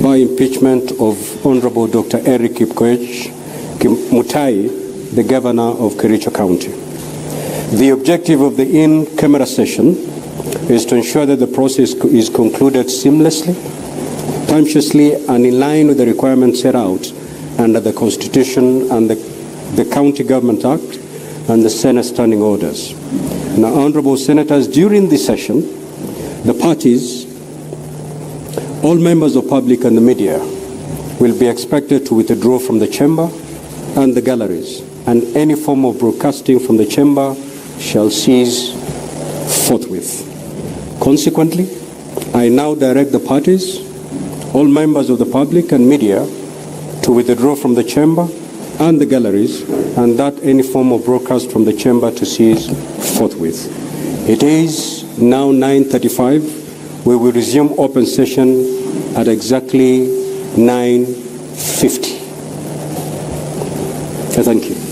by impeachment of Honorable Dr. Eric Mutai, the Governor of Kericho County. The objective of the in-camera session is to ensure that the process is concluded seamlessly, punctually, and in line with the requirements set out under the Constitution and the County Government Act and the Senate Standing Orders. Now, Honorable Senators, during this session, the parties, all members of public and the media will be expected to withdraw from the chamber and the galleries, and any form of broadcasting from the chamber shall cease forthwith. Consequently, I now direct the parties, all members of the public and media, to withdraw from the chamber and the galleries, and that any form of broadcast from the chamber to cease forthwith. It is now 9:35. We will resume open session at exactly 9:50. Thank you.